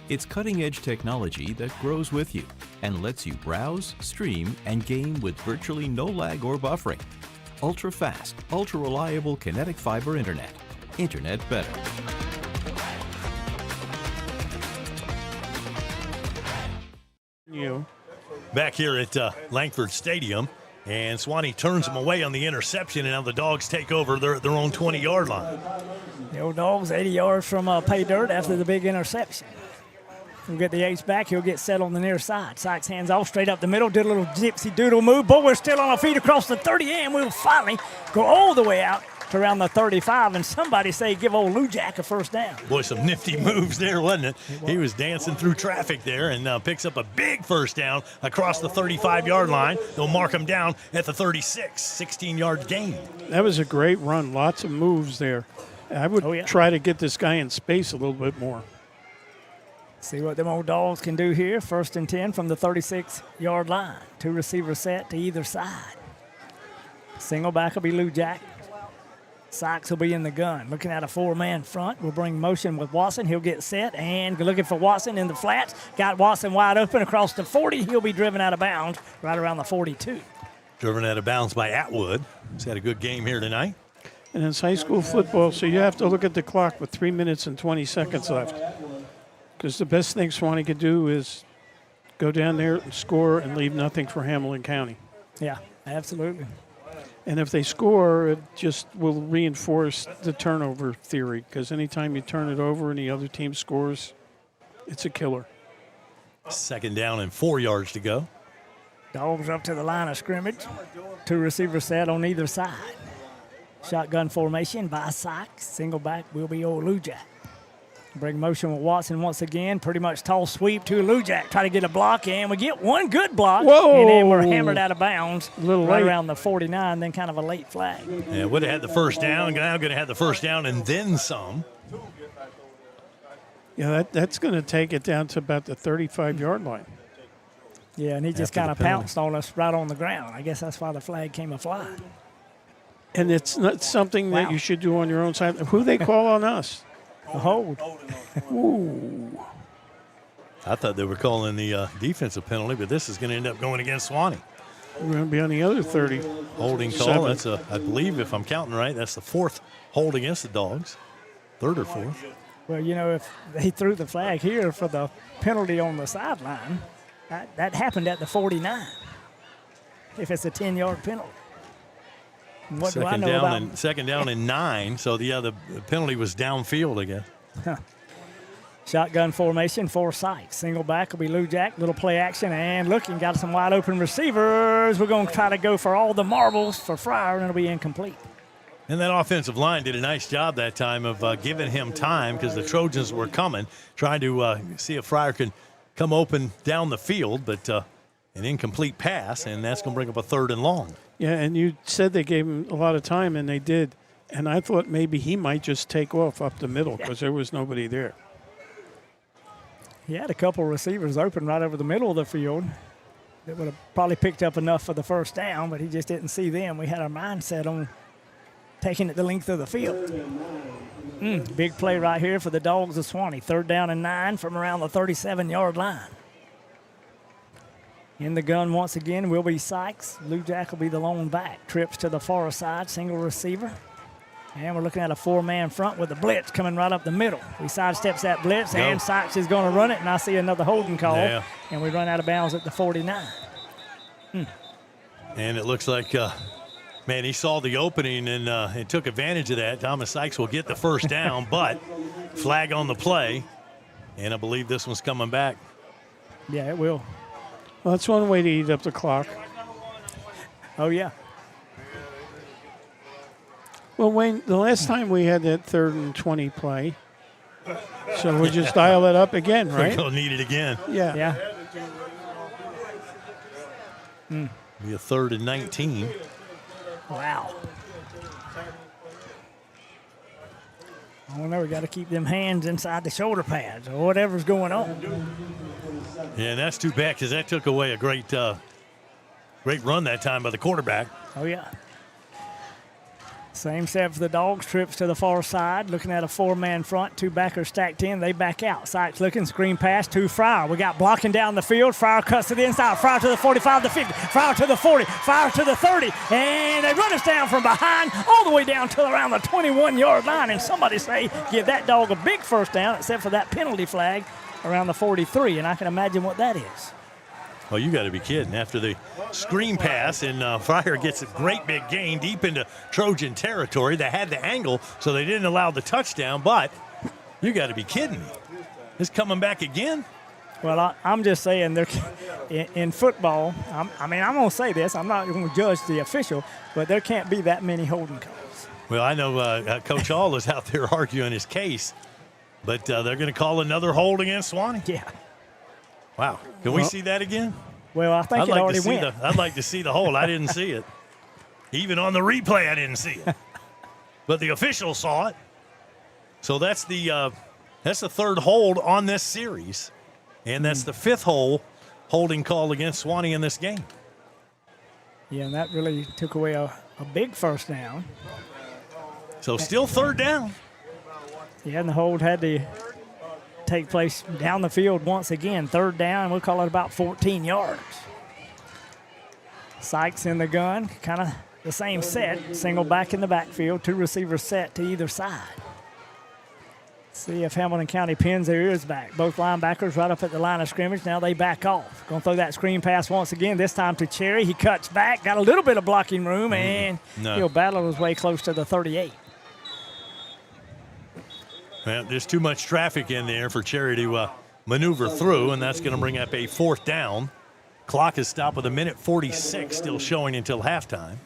It's cutting-edge technology that grows with you and lets you browse, stream, and game with virtually no lag or buffering. Ultra-fast, ultra-reliable Kinetic Fiber Internet. Internet better. Back here at Langford Stadium, and Suwannee turns them away on the interception, and now the Dogs take over their own 20-yard line. The old Dogs 80 yards from pay dirt after the big interception. We'll get the ace back. He'll get set on the near side. Sykes hands off straight up the middle. Did a little gypsy doodle move. But we're still on our feet across the 30, and we'll finally go all the way out to around the 35. And somebody say give old Lou Jack a first down. Boy, some nifty moves there, wasn't it? He was dancing through traffic there and picks up a big first down across the 35-yard line. They'll mark him down at the 36, 16-yard gain. That was a great run. Lots of moves there. I would try to get this guy in space a little bit more. See what them old Dogs can do here. 1st and 10 from the 36-yard line. 2 receivers set to either side. Single back will be Lou Jack. Sykes will be in the gun. Looking at a 4-man front. We'll bring motion with Watson. He'll get set and looking for Watson in the flats. Got Watson wide open across the 40. He'll be driven out of bounds right around the 42. Driven out of bounds by Atwood. He's had a good game here tonight. And it's high school football, so you have to look at the clock with 3 minutes and 20 seconds left. Because the best thing Suwannee could do is go down there and score and leave nothing for Hamilton County. Yeah, absolutely. And if they score, it just will reinforce the turnover theory. Because anytime you turn it over and the other team scores, it's a killer. 2nd down and 4 yards to go. Dogs up to the line of scrimmage. 2 receivers set on either side. Shotgun formation by Sykes. Single back will be old Lou Jack. Bring motion with Watson once again. Pretty much tall sweep to Lou Jack. Try to get a block, and we get one good block. Whoa. And then we're hammered out of bounds a little right late. around the 49, then kind of a late flag. Yeah, would have had the first down. Now going to have the first down and then some. Yeah, that's going to take it down to about the 35-yard line. Yeah, and he just kind of pounced on us right on the ground. I guess that's why the flag came a fly. And it's not something that you should do on your own side. Who they call on us? A hold. Ooh. I thought they were calling the defensive penalty, but this is going to end up going against Suwannee. We're going to be on the other 30. Holding call. That's I believe, if I'm counting right, that's the 4th hold against the Dogs. 3rd or 4th. Well, you know, if they threw the flag here for the penalty on the sideline, that happened at the 49. If it's a 10-yard penalty. What do I know about? 2nd down and 9. So, the penalty was downfield, I guess. Shotgun formation for Sykes. Single back will be Lou Jack. Little play action and looking. Got some wide open receivers. We're going to try to go for all the marbles for Fryer, and it'll be incomplete. And that offensive line did a nice job that time of giving him time because the Trojans were coming, trying to see if Fryer could come open down the field, but an incomplete pass, and that's going to bring up a 3rd and long. Yeah, and you said they gave him a lot of time, and they did. And I thought maybe he might just take off up the middle because there was nobody there. He had a couple receivers open right over the middle of the field that would have probably picked up enough for the first down, but he just didn't see them. We had our mindset on taking it the length of the field. Big play right here for the Dogs of Suwannee. 3rd down and 9 from around the 37-yard line. In the gun once again will be Sykes. Lou Jack will be the lone back. Trips to the far side, single receiver. And we're looking at a 4-man front with a blitz coming right up the middle. He sidesteps that blitz, and Sykes is going to run it, and I see another holding call. Yeah. And we run out of bounds at the 49. And it looks like, man, he saw the opening and took advantage of that. Thomas Sykes will get the first down, but flag on the play. And I believe this one's coming back. Yeah, it will. Well, that's one way to eat up the clock. Oh, yeah. Well, Wayne, the last time we had that 3rd and 20 play, so we'll just dial it up again, right? We're going to need it again. Yeah. Yeah. Be a 3rd and 19. Wow. I don't know. We got to keep them hands inside the shoulder pads or whatever's going on. Yeah, and that's too bad because that took away a great run that time by the quarterback. Oh, yeah. Same set for the Dogs. Trips to the far side. Looking at a 4-man front. 2 backers stacked in. They back out. Sykes looking. Screen pass to Fryer. We got blocking down the field. Fryer cuts to the inside. Fryer to the 45, the 50. Fryer to the 40. Fryer to the 30. And they run us down from behind all the way down to around the 21-yard line. And somebody say, give that dog a big first down except for that penalty flag around the 43. And I can imagine what that is. Well, you got to be kidding. After the screen pass, and Fryer gets a great big gain deep into Trojan territory. They had the angle, so they didn't allow the touchdown, but you got to be kidding me. It's coming back again? Well, I'm just saying, in football, I'm going to say this. I'm not going to judge the official, but there can't be that many holding calls. Well, I know Coach Hall is out there arguing his case, but they're going to call another hold against Suwannee. Yeah. Wow. Can we see that again? Well, I think it already went. I'd like to see the hold. I didn't see it. Even on the replay, I didn't see it. But the official saw it. So that's the 3rd hold on this series. And that's the 5th holding call against Suwannee in this game. Yeah, and that really took away a big first down. So still 3rd down. Yeah, and the hold had to take place down the field once again. 3rd down, we'll call it about 14 yards. Sykes in the gun, kind of the same set. Single back in the backfield, 2 receivers set to either side. See if Hamilton County pins their ears back. Both linebackers right up at the line of scrimmage. Now they back off. Going to throw that screen pass once again, this time to Cherry. He cuts back, got a little bit of blocking room, and he'll battle his way close to the 38. Well, there's too much traffic in there for Cherry to maneuver through, and that's going to bring up a 4th down. Clock is stopped with 1:46 still showing until halftime.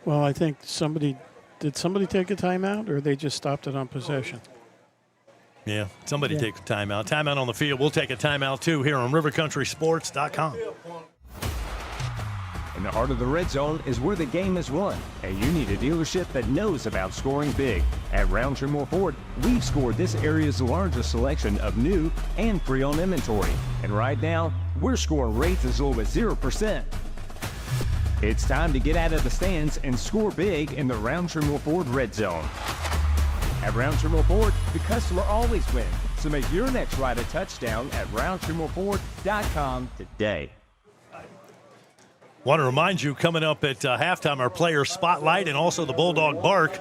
Well, I think did somebody take a timeout, or they just stopped it on possession? Yeah, somebody take a timeout. Timeout on the field. We'll take a timeout, too, here on rivercountrysports.com. In the heart of the red zone is where the game is won, and you need a dealership that knows about scoring big. At Roundtree Moore Ford, we've scored this area's largest selection of new and pre-owned inventory. And right now, we're scoring rates as low as 0%. It's time to get out of the stands and score big in the Roundtree Moore Ford red zone. At Roundtree Moore Ford, the customer always wins. So make your next ride a touchdown at RoundtreeMoreFord.com today. Want to remind you, coming up at halftime, our player spotlight and also the Bulldog Bark.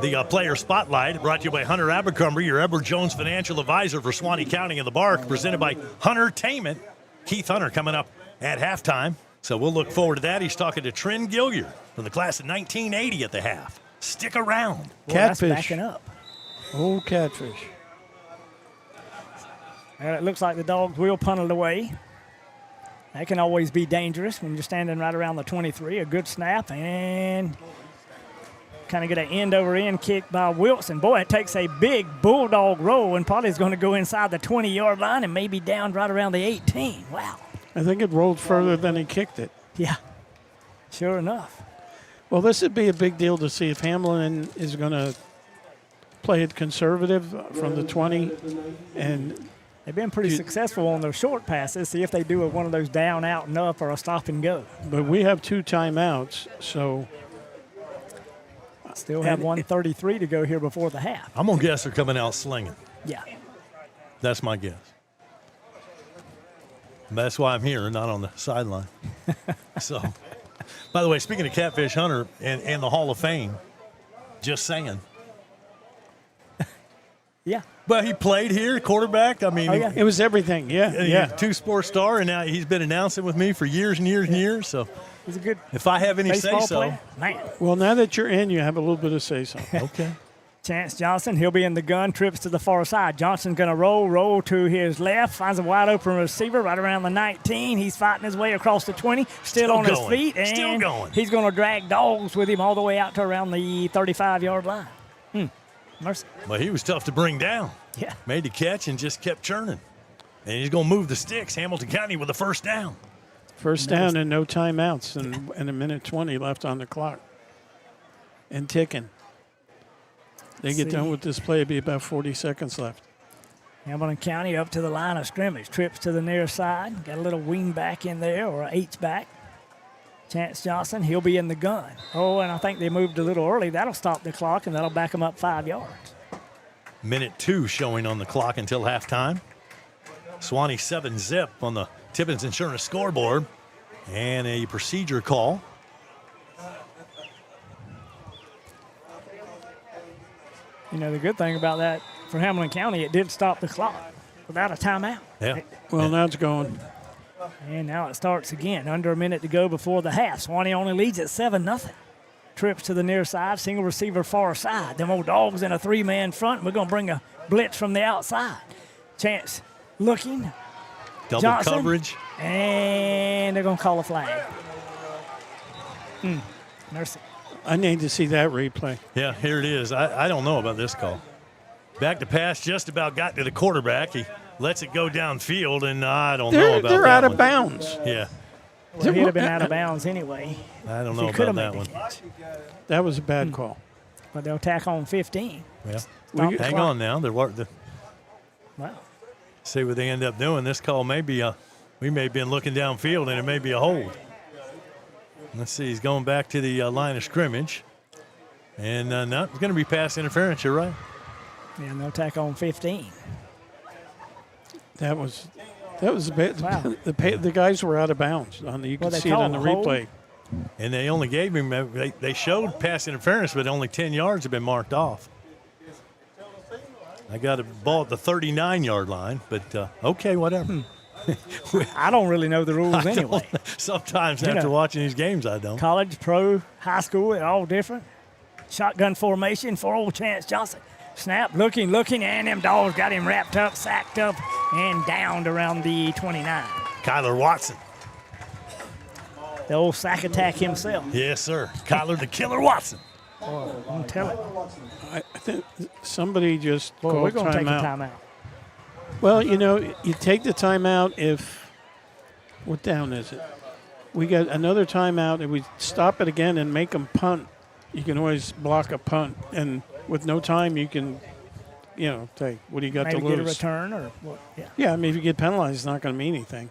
The player spotlight brought to you by Hunter Abercrombie, your Edward Jones financial advisor for Suwannee County and the Bark, presented by Huntertainment. Keith Hunter coming up at halftime. So we'll look forward to that. He's talking to Trin Gilliard from the class of 1980 at the half. Stick around. Catfish. That's backing up. Oh, catfish. And it looks like the Dogs will punt it away. That can always be dangerous when you're standing right around the 23. A good snap and kind of get an end-over-end kick by Wilson. Boy, it takes a big Bulldog roll, and probably is going to go inside the 20-yard line and maybe down right around the 18. Wow. I think it rolled further than he kicked it. Yeah, sure enough. Well, this would be a big deal to see if Hamlin is going to play it conservative from the 20 and – they've been pretty successful on their short passes. See if they do one of those down, out, and up or a stop and go. But we have 2 timeouts, so. Still have 1:33 to go here before the half. I'm going to guess they're coming out slinging. Yeah. That's my guess. That's why I'm here, not on the sideline. So, by the way, speaking of Catfish Hunter and the Hall of Fame, just saying. Yeah. But he played here, quarterback. I mean, it was everything. Yeah. 2-sport star, and now he's been announcing with me for years and years and years. So he's a good. If I have any say so, man. Well, now that you're in, you have a little bit of say so. Okay. Chance Johnson, he'll be in the gun, trips to the far side. Johnson's going to roll to his left, finds a wide open receiver right around the 19. He's fighting his way across the 20, still on his feet. And still going. He's going to drag Dogs with him all the way out to around the 35-yard line. Mercy. Well, he was tough to bring down. Yeah. Made the catch and just kept churning. And he's going to move the sticks. Hamilton County with a first down. First down and no timeouts and a minute 20 left on the clock. And ticking. They get done with this play, it'll be about 40 seconds left. Hamilton County up to the line of scrimmage. Trips to the near side. Got a little wing back in there, or an H-back. Chance Johnson, he'll be in the gun. Oh, and I think they moved a little early. That'll stop the clock, and that'll back them up 5 yards. Minute 2 showing on the clock until halftime. Suwannee 7-zip on the Tippins Insurance scoreboard. And a procedure call. You know, the good thing about that for Hamilton County, it did stop the clock without a timeout. Yeah. Well, now it's going. And now it starts again. Under a minute to go before the half. Suwannee only leads at 7-0. Trips to the near side, single receiver far side. Them old Dogs in a 3-man front. We're going to bring a blitz from the outside. Chance looking. Double Johnson, coverage. And they're going to call a flag. Mercy. I need to see that replay. Yeah, here it is. I don't know about this call. Back to pass, just about got to the quarterback. He lets it go downfield, and I don't know about that. They're out of bounds. Yeah. Well, he'd have been out of bounds anyway. I don't know about that one. That was a bad call. But they'll tack on 15. Yeah. Stop the Hang clock. on now. Wow. See what they end up doing. This call may be we may have been looking downfield, and it may be a hold. Let's see. He's going back to the line of scrimmage. And no, it's going to be pass interference. You're right. Yeah, and they'll tack on 15. That was bad. Wow. The guys were out of bounds. You can see it on the replay. And they only gave him, they showed pass interference, but only 10 yards have been marked off. I got a ball at the 39-yard line, but okay, whatever. I don't really know the rules anyway. Sometimes after watching these games, I don't. College, pro, high school, they're all different. Shotgun formation for old Chance Johnson. Snap, looking, and them Dogs got him wrapped up, sacked up, and downed around the 29. Kyler Watson. The old sack attack himself. Yes, sir. Kyler the Killer Watson. Boy, don't tell it. I think somebody just Boy, called we're going to take a timeout. timeout. Well, you know, you take the timeout if – what down is it? We got another timeout, and we stop it again and make them punt. You can always block a punt. And with no time, you can, say, what do you got Maybe to lose? get a return or what? Yeah. Yeah, I mean, if you get penalized, it's not going to mean anything.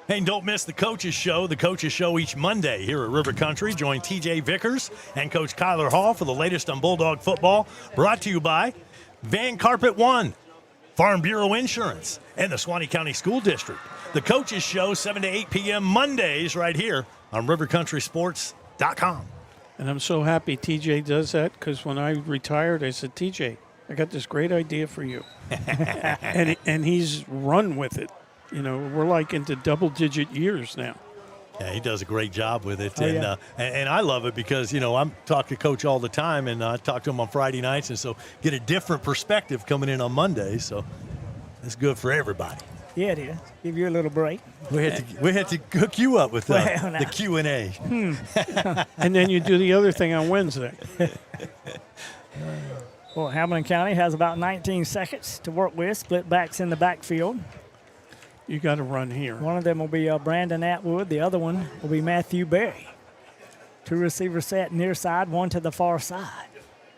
Hey, and don't miss the Coaches Show. The Coaches Show each Monday here at River Country. Join TJ Vickers and Coach Kyler Hall for the latest on Bulldog football. Brought to you by Van Carpet One, Farm Bureau Insurance, and the Suwannee County School District. The Coaches Show, 7 to 8 p.m. Mondays right here on rivercountrysports.com. And I'm so happy TJ does that because when I retired, I said, TJ, I got this great idea for you. and he's run with it. We're like into double-digit years now. Yeah, he does a great job with it. Oh, and yeah. And I love it because, I'm talking to Coach all the time, and I talk to him on Friday nights, and so get a different perspective coming in on Monday. So it's good for everybody. Yeah, it is. Give you a little break. We had to hook you up with the Q&A. And then you do the other thing on Wednesday. Well, Hamilton County has about 19 seconds to work with. Split backs in the backfield. You got to run here. One of them will be Brandon Atwood. The other one will be Matthew Berry. Two receivers set near side, one to the far side.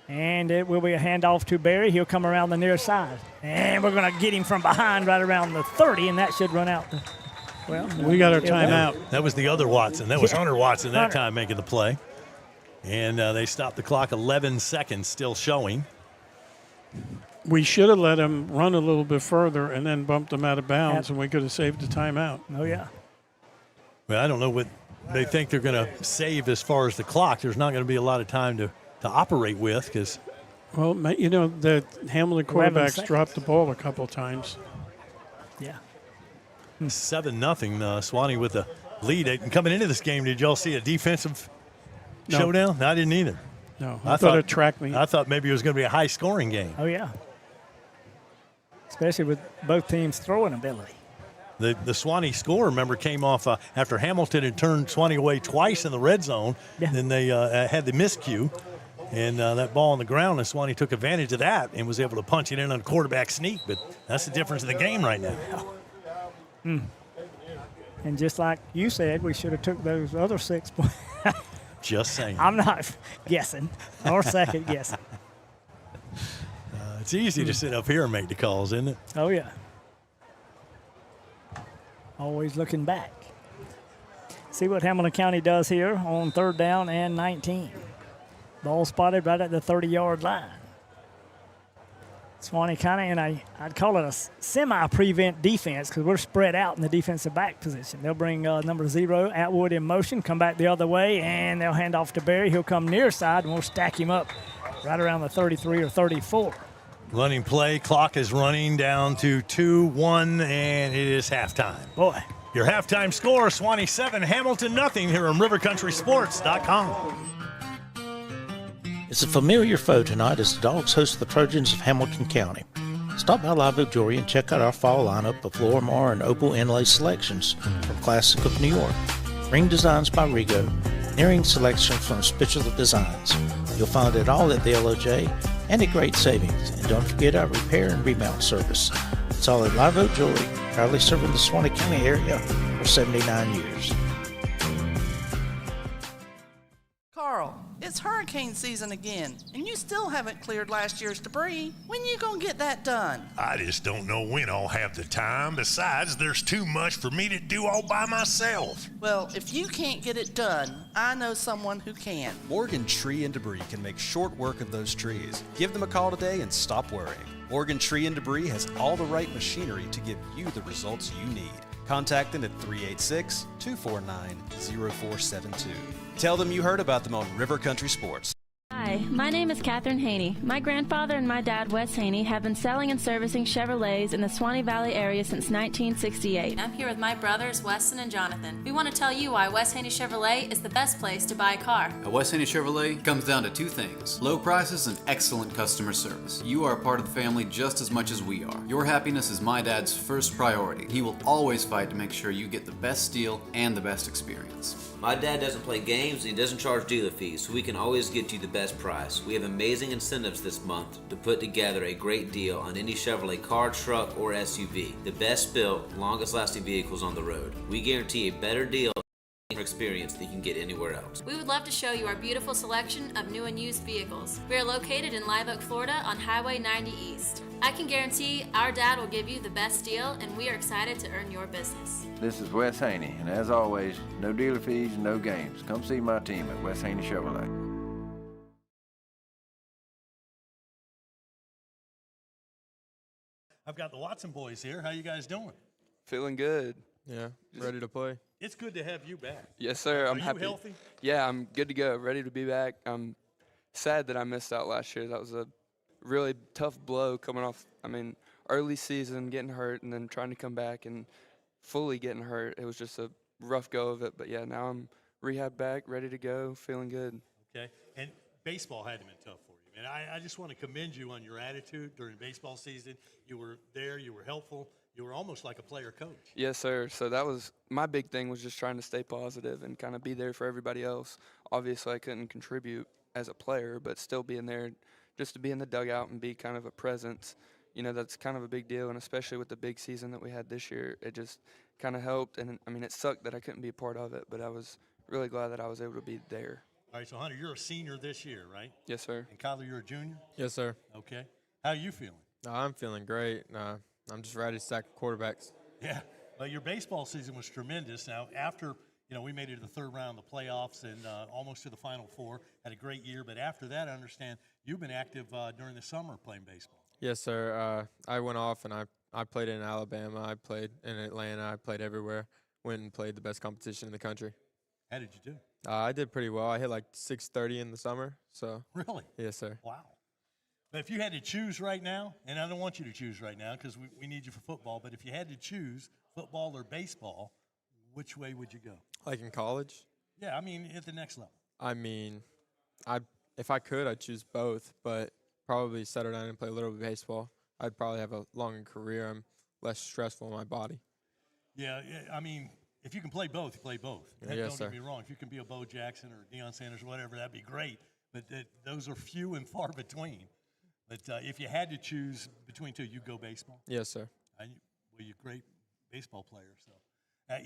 And it will be a handoff to Berry. He'll come around the near side. And we're going to get him from behind right around the 30, and that should run out. We got our timeout. That was the other Watson. That was Hunter Watson that time making the play. And they stopped the clock, 11 seconds still showing. We should have let him run a little bit further and then bumped him out of bounds, and we could have saved the timeout. Oh, yeah. Well, I don't know what they think they're going to save as far as the clock. There's not going to be a lot of time to operate with because. Well, the Hamilton quarterbacks dropped the ball a couple times. Yeah. 7-0, Suwannee with a lead. And coming into this game, did y'all see a defensive showdown? No, I didn't either. No, I thought it track meet. I thought maybe it was going to be a high-scoring game. Oh, yeah. Especially with both teams' throwing ability. The Suwannee score, remember, came off after Hamilton had turned Suwannee away twice in the red zone. Yeah. Then they had the miscue, and that ball on the ground, and Suwannee took advantage of that and was able to punch it in on a quarterback sneak. But that's the difference in the game right now. And just like you said, we should have took those other 6 points. Just saying. I'm not guessing or second guessing. It's easy to sit up here and make the calls, isn't it? Oh, yeah. Always looking back. See what Hamilton County does here on 3rd down and 19. Ball spotted right at the 30-yard line. Suwannee kind of in I'd call it a semi-prevent defense because we're spread out in the defensive back position. They'll bring number 0, Atwood, in motion, come back the other way, and they'll hand off to Barry. He'll come near side, and we'll stack him up right around the 33 or 34. Running play, clock is running down to 2-1, and it is halftime. Boy. Your halftime score, Suwannee 7, Hamilton nothing here on rivercountrysports.com. It's a familiar foe tonight as the Dogs host the Trojans of Hamilton County. Stop by Live Oak Jewelry and check out our fall lineup of Lorimar and Opal inlay selections from Classic of New York, ring designs by Rigo, and earring selection from Spitula Designs. You'll find it all at the LOJ and at great savings. And don't forget our repair and remount service. It's all at Live Oak Jewelry, proudly serving the Suwannee County area for 79 years. Carl, it's hurricane season again, and you still haven't cleared last year's debris. When you gonna get that done? I just don't know when I'll have the time. Besides, there's too much for me to do all by myself. Well, if you can't get it done, I know someone who can. Morgan Tree and Debris can make short work of those trees. Give them a call today and stop worrying. Morgan Tree and Debris has all the right machinery to give you the results you need. Contact them at 386-249-0472. Tell them you heard about them on River Country Sports. Hi, my name is Catherine Haney. My grandfather and my dad, Wes Haney, have been selling and servicing Chevrolets in the Suwannee Valley area since 1968. I'm here with my brothers, Weston and Jonathan. We want to tell you why Wes Haney Chevrolet is the best place to buy a car. At Wes Haney Chevrolet comes down to 2 things: low prices and excellent customer service. You are a part of the family just as much as we are. Your happiness is my dad's first priority. He will always fight to make sure you get the best deal and the best experience. My dad doesn't play games and he doesn't charge dealer fees, so we can always get you the best price. We have amazing incentives this month to put together a great deal on any Chevrolet car, truck, or SUV. The best built, longest lasting vehicles on the road. We guarantee a better deal experience that you can get anywhere else. We would love to show you our beautiful selection of new and used vehicles. We are located in Live Oak, Florida on Highway 90 East. I can guarantee our dad will give you the best deal, and we are excited to earn your business. This is Wes Haney, and as always, no dealer fees, no games. Come see my team at Wes Haney Chevrolet. I've got the Watson boys here. How you guys doing? Feeling good. Yeah, ready to play. It's good to have you back. Yes, sir. I'm happy. Are you healthy? Yeah, I'm good to go. Ready to be back. I'm sad that I missed out last year. That was a really tough blow coming off, early season, getting hurt, and then trying to come back and fully getting hurt. It was just a rough go of it. But, yeah, now I'm rehab back, ready to go, feeling good. Okay. And baseball had to be tough for you. And I just want to commend you on your attitude during baseball season. You were there. You were helpful. You were almost like a player coach. Yes, sir. So that was my big thing, was just trying to stay positive and kind of be there for everybody else. Obviously, I couldn't contribute as a player, but still being there just to be in the dugout and be kind of a presence, that's kind of a big deal. And especially with the big season that we had this year, it just kind of helped. And, it sucked that I couldn't be a part of it, but I was really glad that I was able to be there. All right, so, Hunter, you're a senior this year, right? Yes, sir. And Kyler, you're a junior? Yes, sir. Okay. How are you feeling? I'm feeling great. I'm just ready to stack quarterbacks. Yeah. Well, your baseball season was tremendous. Now, after, we made it to the 3rd round of the playoffs and almost to the Final Four, had a great year. But after that, I understand you've been active during the summer playing baseball. Yes, sir. I went off and I played in Alabama. I played in Atlanta. I played everywhere. Went and played the best competition in the country. How did you do? I did pretty well. I hit like 630 in the summer. So. Really? Yes, sir. Wow. But if you had to choose right now, and I don't want you to choose right now because we need you for football, but if you had to choose football or baseball, which way would you go? Like in college? Yeah, at the next level. If I could, I'd choose both, but probably settle down and play a little bit of baseball. I'd probably have a longer career. I'm less stressful on my body. Yeah, I mean, if you can play both, you play both. Yes, Don't get me wrong. If you can be a Bo Jackson or Deion Sanders or whatever, that'd be great. But those are few and far between. But if you had to choose between two, you'd go baseball. Yes, sir. Well, you're a great baseball player, so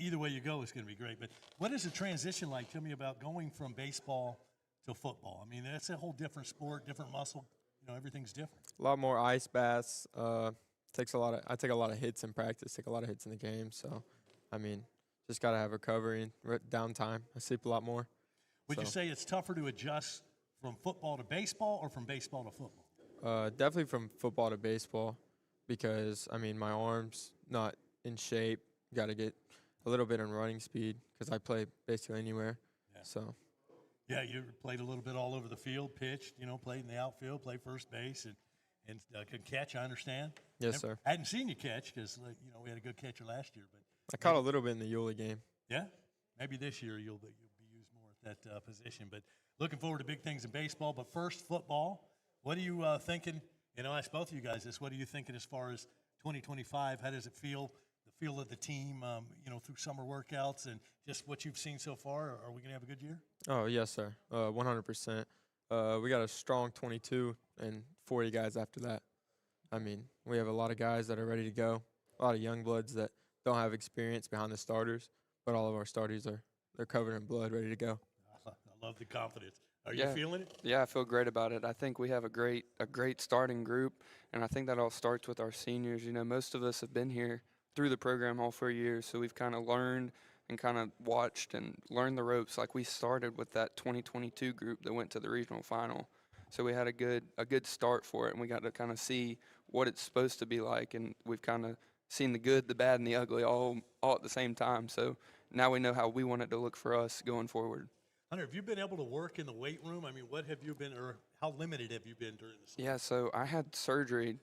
either way you go, it's going to be great. But what is the transition like? Tell me about going from baseball to football. I mean, that's a whole different sport, different muscle. Everything's different. A lot more ice baths. I take a lot of hits in practice, take a lot of hits in the game. So, I mean, just got to have recovery and downtime. I sleep a lot more. Would you say it's tougher to adjust from football to baseball or from baseball to football? Definitely from football to baseball because, I mean, my arm's not in shape. Got to get a little bit in running speed because I play basically anywhere. Yeah. So. Yeah, you played a little bit all over the field, pitched, played in the outfield, played first base, and could catch, I understand. Yes, sir. I hadn't seen you catch because, we had a good catcher last year. But I caught a little bit in the Yulee game. Yeah? Maybe this year you'll be used more at that position. But looking forward to big things in baseball. But first, football. What are you thinking? I asked both of you guys this. What are you thinking as far as 2025? How does it feel? The feel of the team, through summer workouts and just what you've seen so far. Are we going to have a good year? Oh, yes, sir. 100%. We got a strong 22 and 40 guys after that. I mean, we have a lot of guys that are ready to go, a lot of young bloods that don't have experience behind the starters, but all of our starters they're covered in blood, ready to go. I love the confidence. Are you feeling it? Yeah, I feel great about it. I think we have a great starting group, and I think that all starts with our seniors. Most of us have been here through the program all 4 years, so we've kind of learned and kind of watched and learned the ropes. Like we started with that 2022 group that went to the regional final, so we had a good start for it, and we got to kind of see what it's supposed to be like, and we've kind of seen the good, the bad, and the ugly all at the same time. So now we know how we want it to look for us going forward. Hunter, have you been able to work in the weight room? I mean, what have you been, or how limited have you been during the season? Yeah, so I had surgery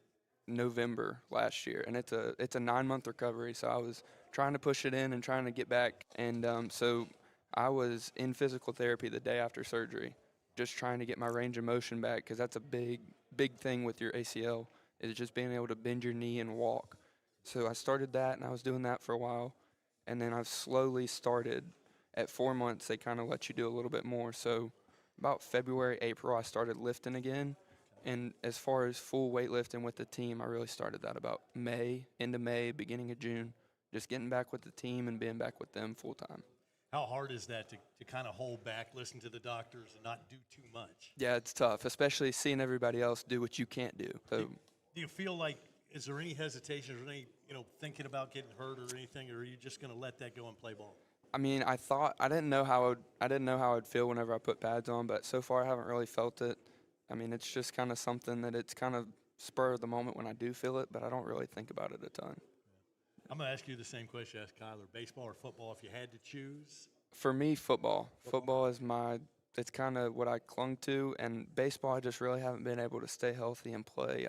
November last year, and it's a 9-month recovery, so I was trying to push it in and trying to get back, and so I was in physical therapy the day after surgery, just trying to get my range of motion back, because that's a big thing with your ACL, is just being able to bend your knee and walk. So I started that, and I was doing that for a while, and then I've slowly started. At 4 months, they kind of let you do a little bit more, so about February, April, I started lifting again. And as far as full weightlifting with the team, I really started that about end of May, beginning of June, just getting back with the team and being back with them full time. How hard is that to kind of hold back, listen to the doctors, and not do too much? Yeah, it's tough, especially seeing everybody else do what you can't do. So, do you feel like, is there any hesitation or any, thinking about getting hurt or anything, or are you just going to let that go and play ball? I mean, I didn't know how I'd feel whenever I put pads on, but so far I haven't really felt it. I mean, it's just kind of something that it's kind of spur of the moment when I do feel it, but I don't really think about it a ton. I'm going to ask you the same question I asked Kyler. Baseball or football, if you had to choose? For me, football. Football is it's kind of what I clung to, and baseball I just really haven't been able to stay healthy and play.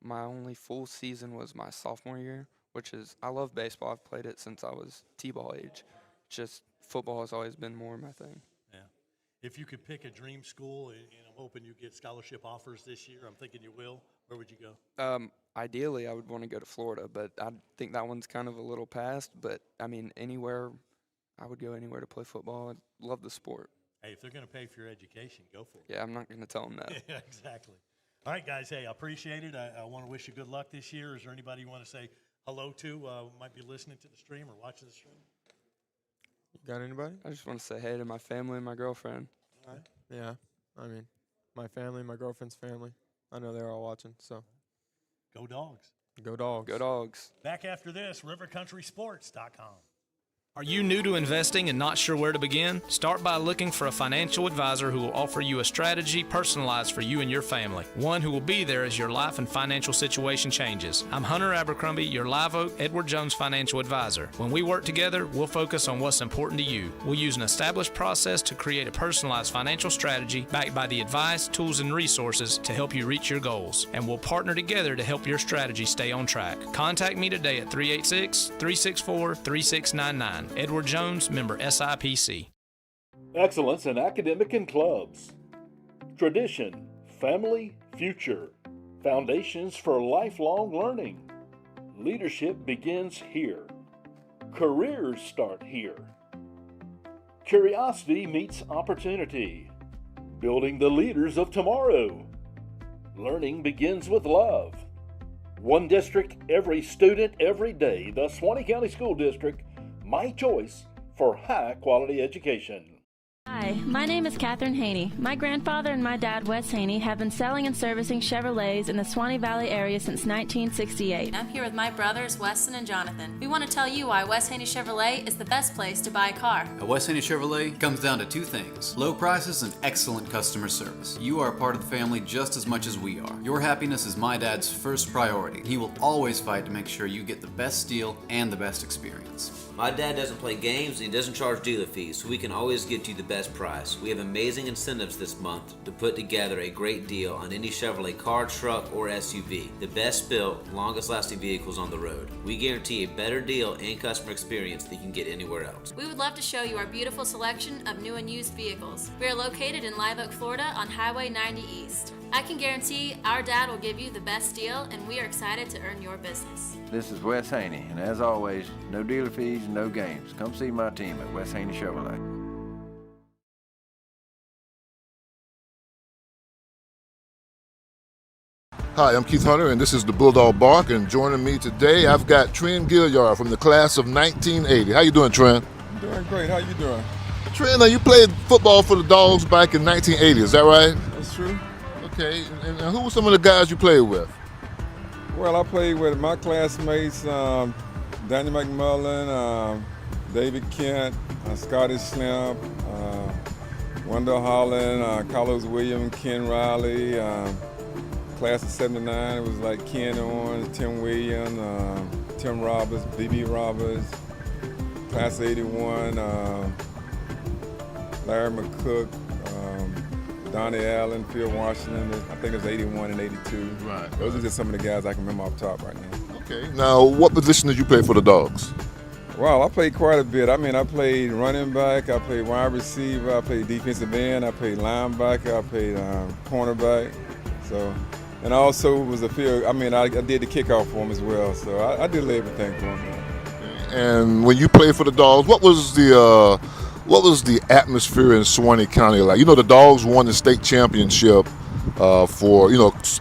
My only full season was my sophomore year, which is, I love baseball. I've played it since I was T-ball age. Just football has always been more my thing. Yeah. If you could pick a dream school, and I'm hoping you get scholarship offers this year, I'm thinking you will, where would you go? Ideally, I would want to go to Florida, but I think that one's kind of a little past. But, I mean, I would go anywhere to play football. I love the sport. Hey, if they're going to pay for your education, go for it. Yeah, I'm not going to tell them no. Yeah, exactly. All right, guys, hey, I appreciate it. I want to wish you good luck this year. Is there anybody you want to say hello to might be listening to the stream or watching the stream? You got anybody? I just want to say hey to my family and my girlfriend. All right. Yeah, I mean, my family, my girlfriend's family. I know they're all watching, so. Go Dogs. Go Dogs. Go Dogs. Back after this, rivercountrysports.com. Are you new to investing and not sure where to begin? Start by looking for a financial advisor who will offer you a strategy personalized for you and your family. One who will be there as your life and financial situation changes. I'm Hunter Abercrombie, your Live Oak Edward Jones financial advisor. When we work together, we'll focus on what's important to you. We'll use an established process to create a personalized financial strategy backed by the advice, tools, and resources to help you reach your goals. And we'll partner together to help your strategy stay on track. Contact me today at 386-364-3699. Edward Jones, member SIPC. Excellence in academic and clubs. tradition, family, future. Foundations for lifelong learning. Leadership begins here. Careers start here. Curiosity meets opportunity. Building the leaders of tomorrow. Learning begins with love. One district, every student, every day. The Suwannee County School District, my choice for high-quality education. Hi, my name is Catherine Haney. My grandfather and my dad, Wes Haney, have been selling and servicing Chevrolets in the Suwannee Valley area since 1968. I'm here with my brothers, Weston and Jonathan. We want to tell you why Wes Haney Chevrolet is the best place to buy a car. At Wes Haney Chevrolet, it comes down to two things: low prices and excellent customer service. You are a part of the family just as much as we are. Your happiness is my dad's first priority. He will always fight to make sure you get the best deal and the best experience. My dad doesn't play games and he doesn't charge dealer fees, so we can always get you the best price. We have amazing incentives this month to put together a great deal on any Chevrolet car, truck, or SUV. The best built, longest lasting vehicles on the road. We guarantee a better deal and customer experience than you can get anywhere else. We would love to show you our beautiful selection of new and used vehicles. We are located in Live Oak, Florida on Highway 90 East. I can guarantee our dad will give you the best deal, and we are excited to earn your business. This is Wes Haney, and as always, no dealer fees, no games. Come see my team at Wes Haney Chevrolet. Hi, I'm Keith Hunter, and this is the Bulldog Bark, and joining me today, I've got Trent Gilliard from the class of 1980. How you doing, Trent? I'm doing great. How you doing? Trent, now you played football for the Dogs back in 1980, is that right? That's true. Okay, and who were some of the guys you played with? Well, I played with my classmates, Danny McMullen, David Kent, Scotty Slimp, Wendell Holland, Carlos Williams, Ken Riley. Class of 79, it was like Ken Owens, Tim Williams, Tim Roberts, B.B. Roberts. Class of 81, Larry McCook, Donnie Allen, Phil Washington. I think it was 81 and 82. Right. Those are just some of the guys I can remember off the top right now. Okay. Now, what position did you play for the Dogs? Well, I played quite a bit. I mean, I played running back, I played wide receiver, I played defensive end, I played linebacker, I played cornerback. So, and I also was a field. I mean, I did the kickoff for them as well. So I did everything for them. And when you played for the Dogs, what was the atmosphere in Suwannee County like? You know, the Dogs won the state championship for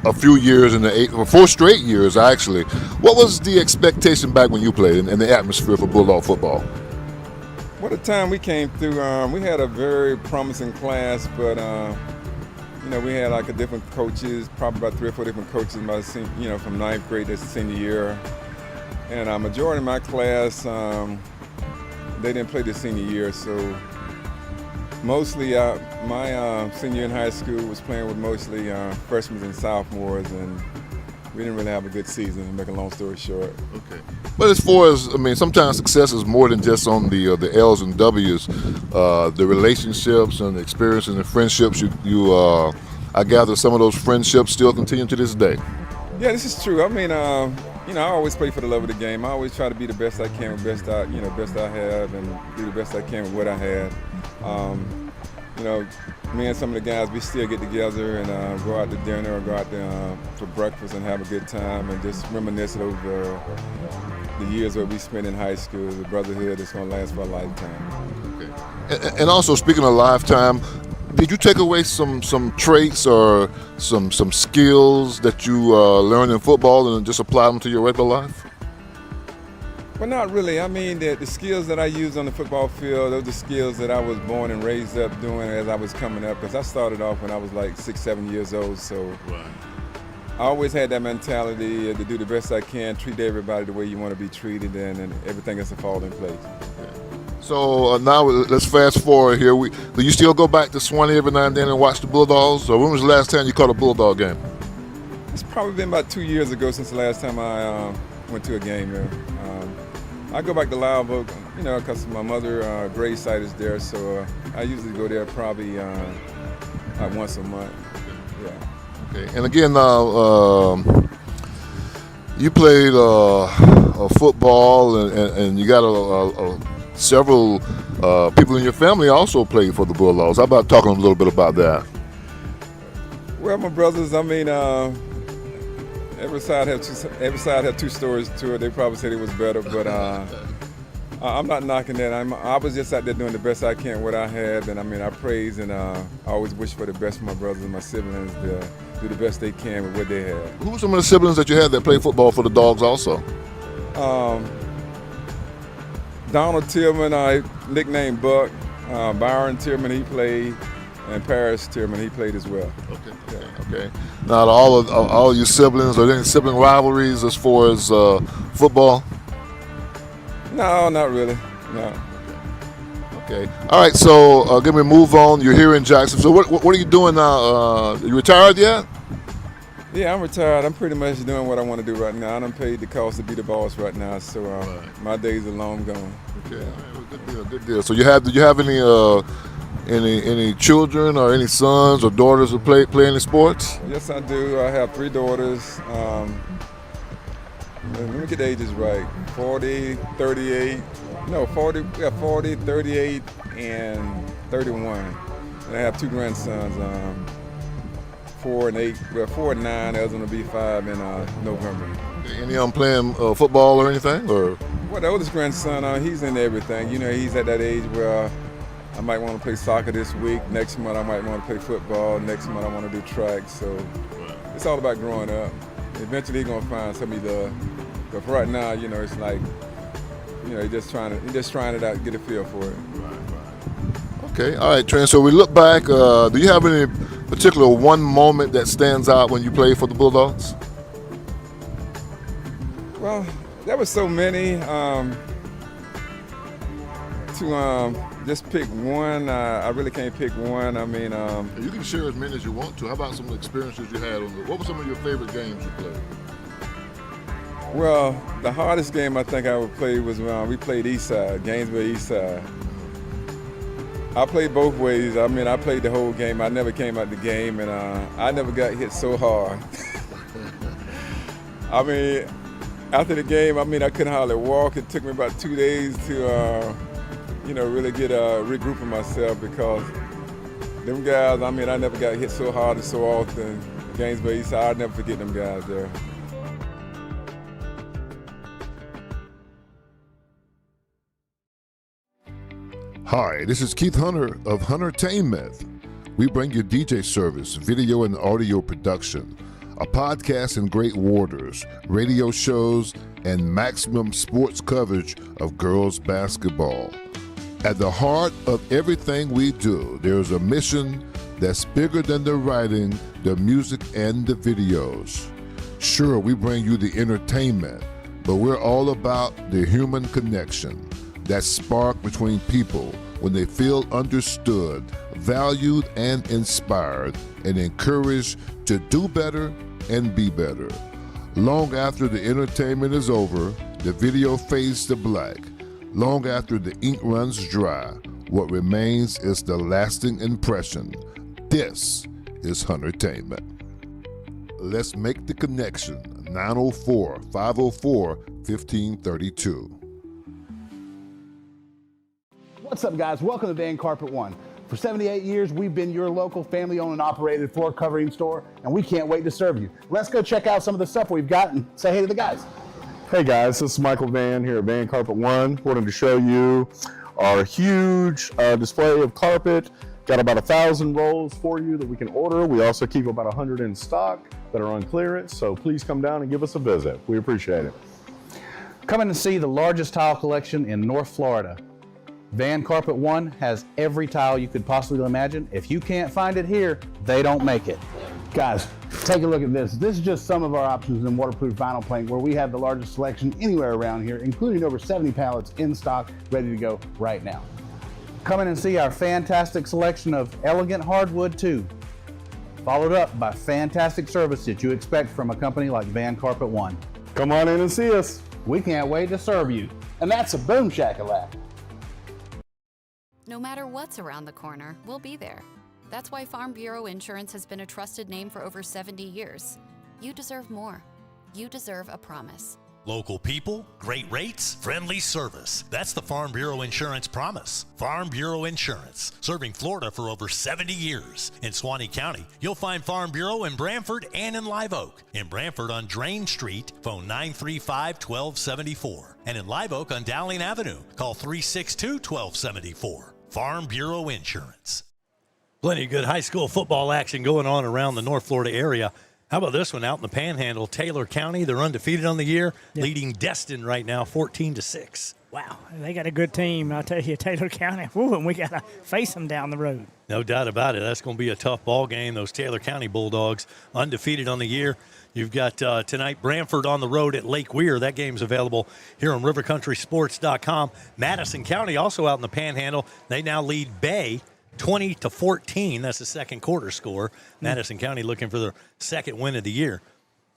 a few years in the 4 straight years actually. What was the expectation back when you played and the atmosphere for Bulldog football? Well, the time we came through, we had a very promising class, but we had like a different coaches, probably about 3 or 4 different coaches from 9th grade to senior year. And a majority of my class, they didn't play the senior year, so mostly my senior in high school was playing with mostly freshmen and sophomores, and we didn't really have a good season, to make a long story short. Okay. But as far as, sometimes success is more than just on the L's and W's. The relationships and the experiences and friendships, I gather some of those friendships still continue to this day. Yeah, this is true. I always play for the love of the game. I always try to be the best I can with best I have, and do the best I can with what I had. Me and some of the guys, we still get together and go out to dinner or go out for breakfast and have a good time and just reminisce over the years that we spent in high school, the brotherhood that's going to last for a lifetime. Okay. And also, speaking of lifetime, did you take away some traits or some skills that you learned in football and just apply them to your regular life? Well, not really. I mean, the skills that I use on the football field, those are the skills that I was born and raised up doing as I was coming up, because I started off when I was like 6, 7 years old, so right. I always had that mentality to do the best I can, treat everybody the way you want to be treated, and everything has to fall in place. Okay. So now let's fast forward here. Do you still go back to Suwannee every now and then and watch the Bulldogs? Or when was the last time you caught a Bulldog game? It's probably been about 2 years ago since the last time I went to a game there. I go back to Live Oak, because my mother grave site is there, so I usually go there probably like once a month. Yeah. Okay. And again, you played football, and you got several people in your family also played for the Bulldogs. How about talking a little bit about that? Well, my brothers, I mean, every side had two stories to it. They probably said it was better, but I'm not knocking that. I was just out there doing the best I can what I had, and I mean, I praise and I always wish for the best for my brothers and my siblings to do the best they can with what they have. Who were some of the siblings that you had that played football for the Dogs also? Donald Tillman, nicknamed Buck. Byron Tillman, he played, and Paris Tillman, he played as well. Okay. Now, all your siblings, are there any sibling rivalries as far as football? No, not really. No. Okay. All right. So, give me a move on. You're here in Jackson. So, what are you doing now? You retired yet? Yeah, I'm retired. I'm pretty much doing what I want to do right now. I done paid the cost to be the boss right now, so my days are long gone. Okay. All right. Well, good deal. So, do you have any children or any sons or daughters who play any sports? Yes, I do. I have 3 daughters. Let me get the ages right. 40, 38. No, 40, 38, and 31. And I have 2 grandsons, 4 and 8. Well, 4 and 9. The other one will be 5 in November. Any of them playing football or anything? Or? Well, the oldest grandson, he's into everything. You know, he's at that age where I might want to play soccer this week. Next month, I might want to play football. Next month, I want to do track. So it's all about growing up. Eventually, he's going to find something he does. But for right now, you know, it's like, you know, he's just trying it out, get a feel for it. Okay. All right, Trent. So we look back. Do you have any particular one moment that stands out when you played for the Bulldogs? Well, there was so many. To just pick one, I really can't pick one. I mean, you can share as many as you want to. How about some experiences you had? What were some of your favorite games you played? Well, the hardest game I think I would play was when we played Eastside, Gainesville Eastside. I played both ways. I mean, I played the whole game. I never came out the game, and I never got hit so hard. I mean, after the game, I mean, I couldn't hardly walk. It took me about 2 days to, you know, really get regrouping myself because them guys, I mean, I never got hit so hard and so often. Gainesville Eastside, I'll never forget them guys there. Hi, this is Keith Hunter of Huntertainment. We bring you DJ service, video and audio production, a podcast and great warders, radio shows, and maximum sports coverage of girls basketball. At the heart of everything we do, there's a mission that's bigger than the writing, the music, and the videos. Sure, we bring you the entertainment, but we're all about the human connection, that spark between people when they feel understood, valued, and inspired, and encouraged to do better and be better. Long after the entertainment is over, the video fades to black. Long after the ink runs dry, what remains is the lasting impression. This is Huntertainment. Let's make the connection. 904-504-1532. What's up, guys? Welcome to Van Carpet One. For 78 years, we've been your local family-owned and operated floor covering store, and we can't wait to serve you. Let's go check out some of the stuff we've got and say hey to the guys. Hey guys, this is Michael Van here at Van Carpet One. Wanted to show you our huge display of carpet. Got about 1,000 rolls for you that we can order. We also keep about 100 in stock that are on clearance, so please come down and give us a visit. We appreciate it. Come in and see the largest tile collection in North Florida. Van Carpet One has every tile you could possibly imagine. If you can't find it here, they don't make it. Guys, take a look at this. This is just some of our options in waterproof vinyl plank, where we have the largest selection anywhere around here, including over 70 pallets in stock, ready to go right now. Come in and see our fantastic selection of elegant hardwood too, followed up by fantastic service that you expect from a company like Van Carpet One. Come on in and see us. We can't wait to serve you. And that's a boom shakalaka. No matter what's around the corner, we'll be there. That's why Farm Bureau Insurance has been a trusted name for over 70 years. You deserve more. You deserve a promise. Local people, great rates, friendly service. That's the Farm Bureau Insurance promise. Farm Bureau Insurance, serving Florida for over 70 years. In Suwannee County, you'll find Farm Bureau in Brantford and in Live Oak. In Brantford on Drain Street, phone 935-1274. And in Live Oak on Dowling Avenue, call 362-1274. Farm Bureau Insurance. Plenty of good high school football action going on around the North Florida area. How about this one out in the Panhandle? Taylor County, they're undefeated on the year, leading Destin right now 14-6. Wow, they got a good team. I'll tell you, Taylor County, and we got to face them down the road. No doubt about it. That's going to be a tough ball game. Those Taylor County Bulldogs undefeated on the year. You've got tonight Brantford on the road at Lake Weir. That game's available here on rivercountrysports.com. Madison County also out in the Panhandle. They now lead Bay 20-14. That's the second quarter score. Madison County looking for their second win of the year.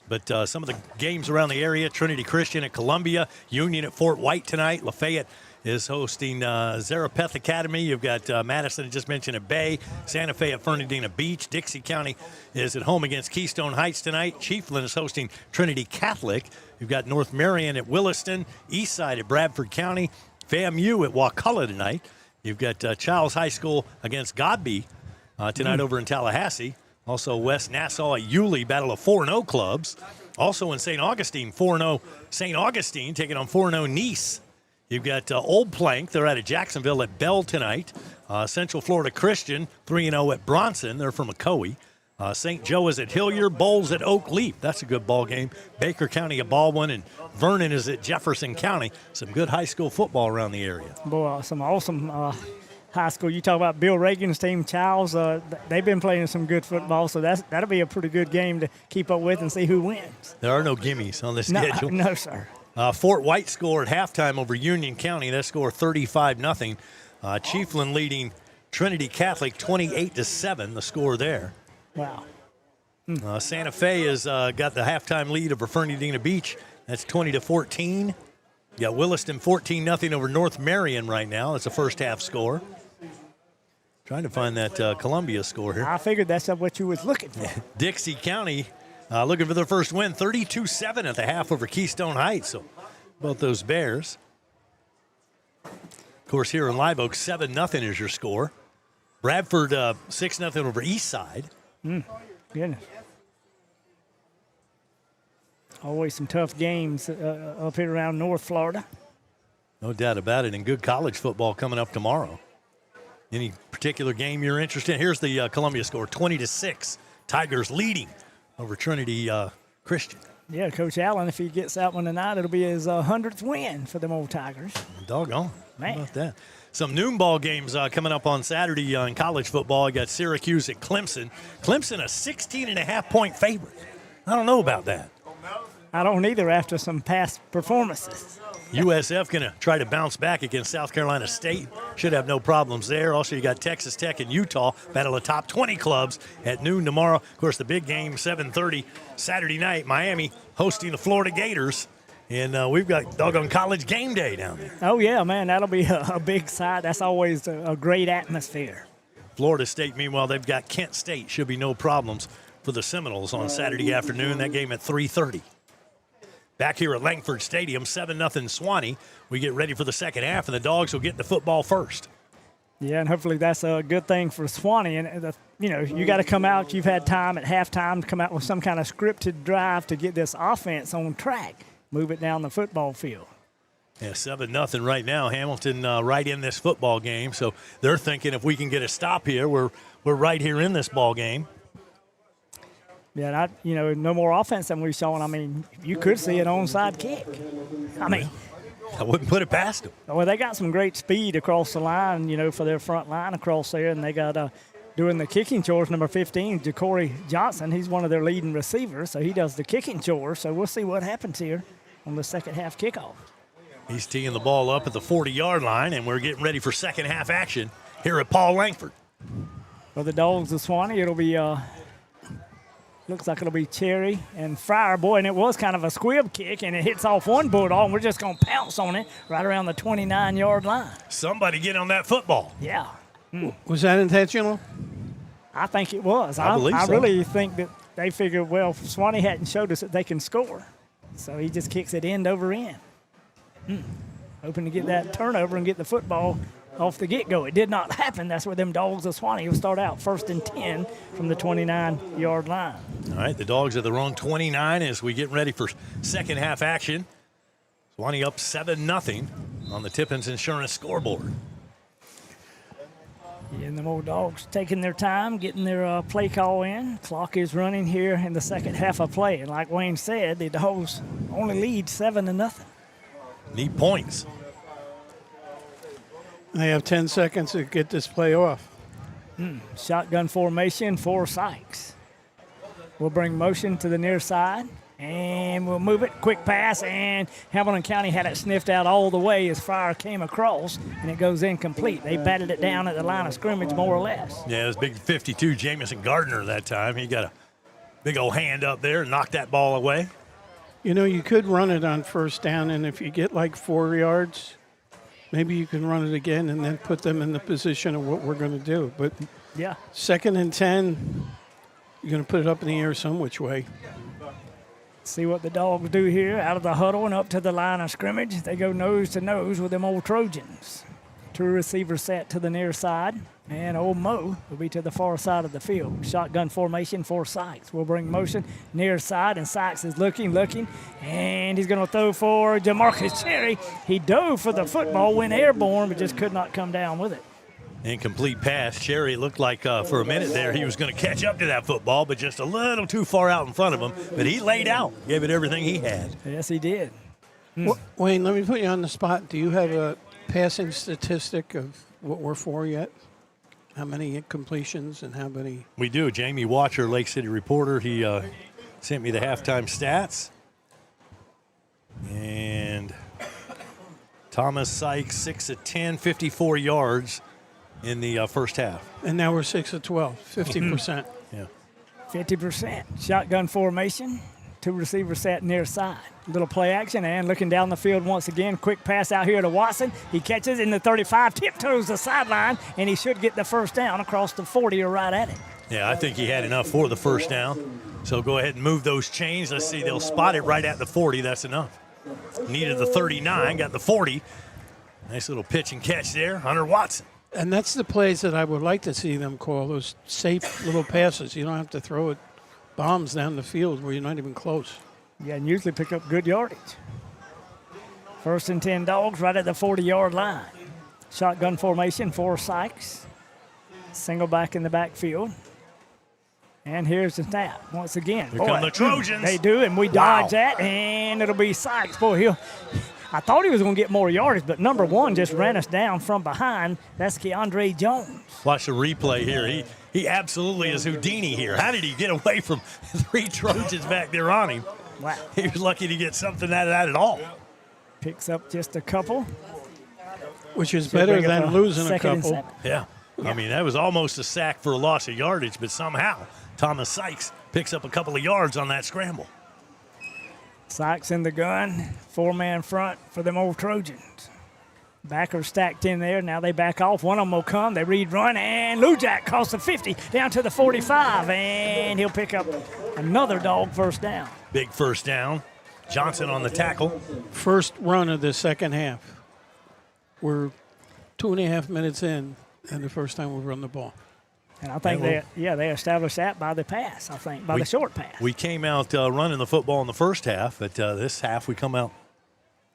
But some of the games around the area, Trinity Christian at Columbia, Union at Fort White tonight. Lafayette is hosting Zarephath Academy. You've got Madison, I just mentioned, at Bay. Santa Fe at Fernandina Beach. Dixie County is at home against Keystone Heights tonight. Chiefland is hosting Trinity Catholic. You've got North Marion at Williston. Eastside at Bradford County. FAMU at Wakulla tonight. You've got Childs High School against Godby tonight over in Tallahassee. Also West Nassau at Yulee, battle of 4-0 clubs. Also in St. Augustine, 4-0 St. Augustine taking on 4-0 Nice. You've got Old Plank. They're out of Jacksonville at Bell tonight. Central Florida Christian, 3-0 at Bronson. They're from Ocoee. St. Joe is at Hilliard. Bowles at Oak Leaf. That's a good ball game. Baker County at Baldwin, and Vernon is at Jefferson County. Some good high school football around the area. Boy, some awesome high school. You talk about Bill Reagan's team, Childs. They've been playing some good football, so that'll be a pretty good game to keep up with and see who wins. There are no gimmies on the schedule. No, sir. Fort White scored at halftime over Union County. That score 35-0. Chiefland leading Trinity Catholic 28-7. The score there. Wow. Santa Fe has got the halftime lead over Fernandina Beach. That's 20-14. You got Williston 14-0 over North Marion right now. That's the first half score. Trying to find that Columbia score here. I figured that's what you was looking for. Dixie County looking for their first win, 32-7 at the half over Keystone Heights. So both those Bears. Of course, here in Live Oak, 7-0 is your score. Bradford 6-0 over Eastside. Goodness. Always some tough games up here around North Florida. No doubt about it, and good college football coming up tomorrow. Any particular game you're interested in? Here's the Columbia score, 20-6. Tigers leading over Trinity Christian. Yeah, Coach Allen, if he gets that one tonight, it'll be his 100th win for them old Tigers. Doggone. Man. How about that? Some noon ball games coming up on Saturday in college football. You got Syracuse at Clemson. Clemson a 16.5-point favorite. I don't know about that. I don't either after some past performances. USF going to try to bounce back against South Carolina State. Should have no problems there. Also, you got Texas Tech and Utah, battle of top 20 clubs at noon tomorrow. Of course, the big game, 7:30 Saturday night, Miami hosting the Florida Gators. And we've got doggone college game day down there. Oh, yeah, man, that'll be a big side. That's always a great atmosphere. Florida State, meanwhile, they've got Kent State. Should be no problems for the Seminoles on Saturday afternoon. That game at 3:30. Back here at Langford Stadium, 7-0 Suwannee. We get ready for the second half, and the Dogs will get the football first. Yeah, and hopefully that's a good thing for Suwannee. And, you got to come out. You've had time at halftime to come out with some kind of scripted drive to get this offense on track, move it down the football field. Yeah, 7-0 right now. Hamilton right in this football game. So they're thinking if we can get a stop here, we're right here in this ball game. Yeah, no more offense than we saw. And I mean, you could see an onside kick. I mean, I wouldn't put it past them. Well, they got some great speed across the line, for their front line across there. And they got doing the kicking chores, number 15, Ja'Cory Johnson. He's one of their leading receivers, so he does the kicking chores. So we'll see what happens here on the second half kickoff. He's teeing the ball up at the 40-yard line, and we're getting ready for second half action here at Paul Langford. For the Dogs of Suwannee, it'll be looks like it'll be Cherry and Fryer. Boy, and it was kind of a squib kick, and it hits off one Bulldog, and we're just going to pounce on it right around the 29-yard line. Somebody get on that football. Yeah. Was that intentional? I think it was. I believe so. I really think that they figured, well, Suwannee hadn't showed us that they can score. So he just kicks it end over end. Hoping to get that turnover and get the football off the get-go. It did not happen. That's where them Dogs of Suwannee will start out 1st and 10 from the 29-yard line. All right, the Dogs are the wrong 29 as we get ready for second half action. Suwannee up 7-0 on the Tippins Insurance scoreboard. And the old Dogs taking their time, getting their play call in. Clock is running here in the second half of play. And like Wayne said, the Dogs only lead 7-0. Need points. They have 10 seconds to get this play off. Shotgun formation for Sykes. We'll bring motion to the near side, and we'll move it. Quick pass, and Hamilton County had it sniffed out all the way as Fryer came across, and it goes incomplete. They batted it down at the line of scrimmage more or less. Yeah, it was big 52 Jamison Gardner that time. He got a big old hand up there and knocked that ball away. You know, you could run it on first down, and if you get like 4 yards, maybe you can run it again and then put them in the position of what we're going to do. But yeah, 2nd and 10, you're going to put it up in the air some which way. See what the Dogs do here out of the huddle and up to the line of scrimmage. They go nose to nose with them old Trojans. 2 receivers set to the near side, and old Mo will be to the far side of the field. Shotgun formation for Sykes. We'll bring motion near side, and Sykes is looking, and he's going to throw for Jamarcus Cherry. He dove for the football, went airborne, but just could not come down with it. Incomplete pass. Cherry looked like for a minute there he was going to catch up to that football, but just a little too far out in front of him. But he laid out, gave it everything he had. Yes, he did. Wayne, let me put you on the spot. Do you have a passing statistic of what we're for yet? How many completions and how many? We do. Jamie Watcher, Lake City reporter, he sent me the halftime stats. And Thomas Sykes, 6 of 10, 54 yards in the first half. And now we're 6 of 12, 50%. Yeah. 50%. Shotgun formation. 2 receivers set near side. Little play action and looking down the field once again. Quick pass out here to Watson. He catches in the 35, tiptoes the sideline, and he should get the first down across the 40 or right at it. Yeah, I think he had enough for the first down. So go ahead and move those chains. Let's see, they'll spot it right at the 40. That's enough. Needed the 39, got the 40. Nice little pitch and catch there, Hunter Watson. And that's the plays that I would like to see them call, those safe little passes. You don't have to throw it bombs down the field where you're not even close. Yeah, and usually pick up good yardage. 1st and 10 Dogs right at the 40-yard line. Shotgun formation for Sykes. Single back in the backfield. And here's the snap once again. Here come the Trojans. They do, and we dodge that, and it'll be Sykes. Boy, I thought he was going to get more yardage, but number 1 just ran us down from behind. That's Keandre Jones. Watch the replay here. He absolutely is Houdini here. How did he get away from 3 Trojans back there on him? Wow. He was lucky to get something out of that at all. Picks up just a couple. Which is better than losing a couple. Yeah. I mean, that was almost a sack for a loss of yardage, but somehow Thomas Sykes picks up a couple of yards on that scramble. Sykes in the gun, 4-man front for them old Trojans. Backers stacked in there. Now they back off. One of them will come. They read run, and Lujak costs the 50 down to the 45, and he'll pick up another Dog first down. Big first down. Johnson on the tackle. First run of the second half. We're 2.5 minutes in, and the first time we run the ball. And I think they established that by the pass, I think, by the short pass. We came out running the football in the first half, but this half we come out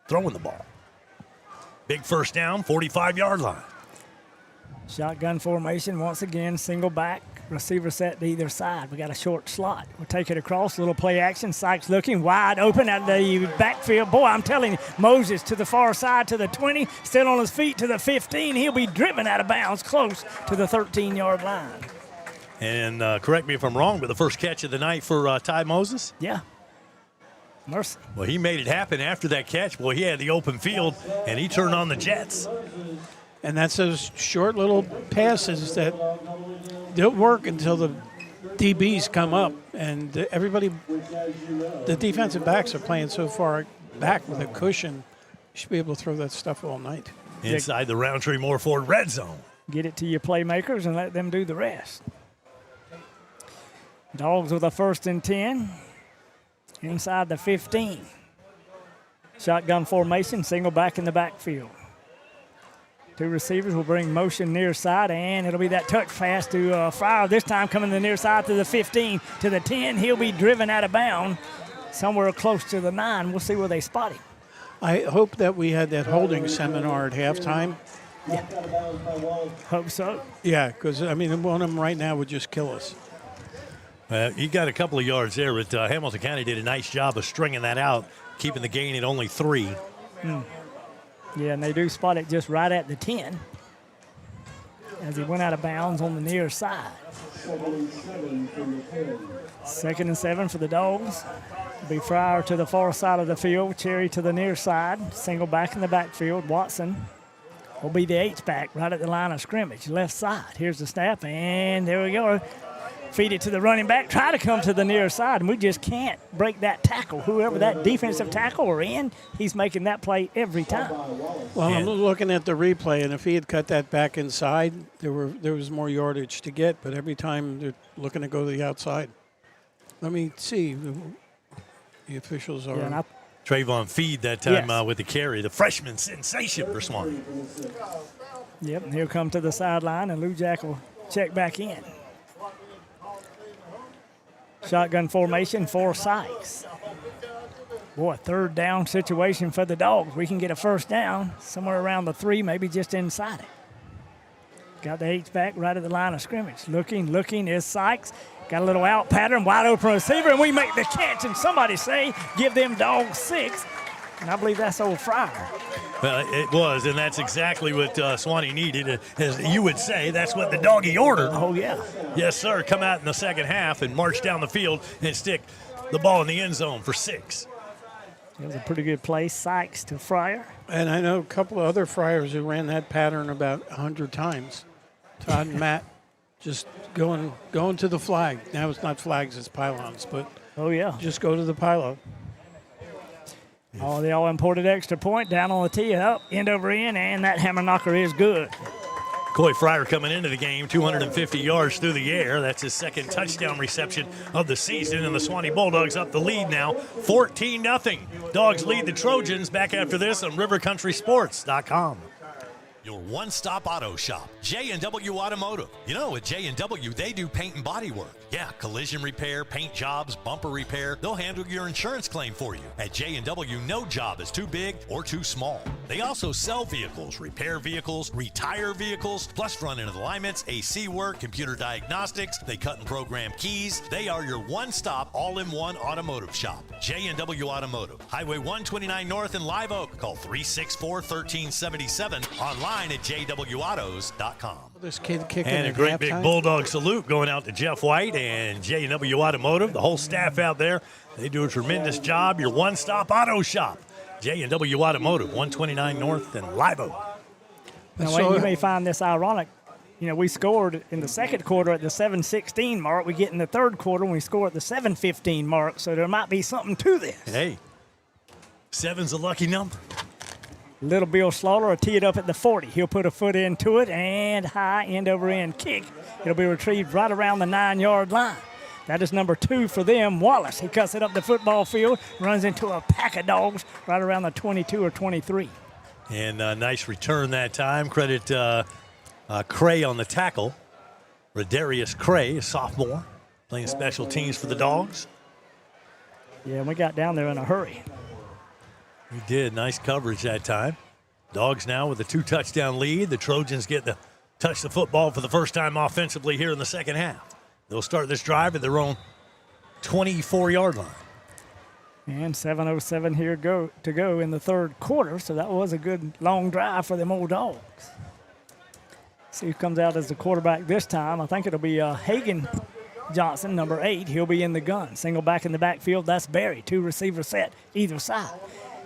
throwing the ball. Big first down, 45-yard line. Shotgun formation once again, single back, receiver set to either side. We got a short slot. We'll take it across, little play action. Sykes looking wide open out of the backfield. Boy, I'm telling you, Moses to the far side to the 20, still on his feet to the 15. He'll be driven out of bounds close to the 13-yard line. And correct me if I'm wrong, but the first catch of the night for Ty Moses? Yeah. Mercy. Well, he made it happen after that catch. Boy, he had the open field, and he turned on the Jets. And that's those short little passes that they'll work until the DBs come up. And everybody, the defensive backs are playing so far back with a cushion. You should be able to throw that stuff all night. Inside the Roundtree Moore Ford red zone. Get it to your playmakers and let them do the rest. Dogs with a 1st and 10. Inside the 15. Shotgun formation, single back in the backfield. Two receivers will bring motion near side, and it'll be that touch pass to Fryer. This time coming to the near side to the 15, to the 10. He'll be driven out of bounds somewhere close to the 9. We'll see where they spot him. I hope that we had that holding seminar at halftime. Yeah. Hope so. Yeah, because, I mean, one of them right now would just kill us. You got a couple of yards there, but Hamilton County did a nice job of stringing that out, keeping the gain at only 3. Yeah, and they do spot it just right at the 10 as he went out of bounds on the near side. 2nd and 7 for the Dogs. It'll be Fryer to the far side of the field, Cherry to the near side, single back in the backfield. Watson will be the H-back right at the line of scrimmage, left side. Here's the snap, and there we go. Feed it to the running back, try to come to the near side, and we just can't break that tackle. Whoever that defensive tackle or in, he's making that play every time. Well, I'm looking at the replay, and if he had cut that back inside, there was more yardage to get, but every time they're looking to go to the outside. Let me see. The officials are. Yeah, Trayvon Feed that time with the carry. The freshman sensation for Suwannee. Yep, and he'll come to the sideline, and Lou Jack will check back in. Shotgun formation for Sykes. Boy, 3rd down situation for the Dogs. We can get a 1st down somewhere around the 3, maybe just inside it. Got the H-back right at the line of scrimmage. Looking is Sykes. Got a little out pattern, wide open receiver, and we make the catch. And somebody say, give them Dogs 6. And I believe that's old Fryer. Well, it was, and that's exactly what Suwannee needed. As you would say, that's what the doggy ordered. Oh, yeah. Yes, sir. Come out in the second half and march down the field and stick the ball in the end zone for 6. It was a pretty good play. Sykes to Fryer. And I know a couple of other Fryers who ran that pattern about 100 times. Todd and Matt just going to the flag. Now it's not flags, it's pylons, but oh yeah, just go to the pylon. Oh, the all-imported extra point down on the tee, up, end over end, and that hammer knocker is good. Coy Fryer coming into the game, 250 yards through the air. That's his 2nd touchdown reception of the season, and the Suwannee Bulldogs up the lead now, 14-0. Dogs lead the Trojans. Back after this on rivercountrysports.com. Your one-stop auto shop, J&W Automotive. You know, at J&W, they do paint and body work. Yeah, collision repair, paint jobs, bumper repair. They'll handle your insurance claim for you. At J&W, no job is too big or too small. They also sell vehicles, repair vehicles, retire vehicles, plus front-end alignments, AC work, computer diagnostics. They cut and program keys. They are your one-stop, all-in-one automotive shop. J&W Automotive. Highway 129 North in Live Oak. Call 364-1377. Online at jwautos.com. This kid kicking and a at great halftime. big Bulldog salute going out to Jeff White and J&W Automotive, the whole staff out there. They do a tremendous job. Your one-stop auto shop, J&W Automotive, 129 North and Live Oak. Now, Wayne, you may find this ironic. You know, we scored in the 2nd quarter at the 7:16 mark. We get in the 3rd quarter and we score at the 7:15 mark. So there might be something to this. Hey, 7's a lucky number. Little Bill Slaughter will tee it up at the 40. He'll put a foot into it and high end over end kick. It'll be retrieved right around the 9-yard line. That is number 2 for them, Wallace. He cuts it up the football field, runs into a pack of dogs right around the 22 or 23. And a nice return that time. Credit Cray on the tackle. Rodarius Cray, a sophomore, playing special teams for the Dogs. Yeah, we got down there in a hurry. We did. Nice coverage that time. Dogs now with a 2-touchdown lead. The Trojans get to touch the football for the first time offensively here in the second half. They'll start this drive at their own 24-yard line. And 7:07 here to go in the 3rd quarter, so that was a good long drive for them old Dogs. See who comes out as the quarterback this time. I think it'll be Hagan Johnson, number 8. He'll be in the gun. Single back in the backfield. That's Barry. 2 receivers set either side.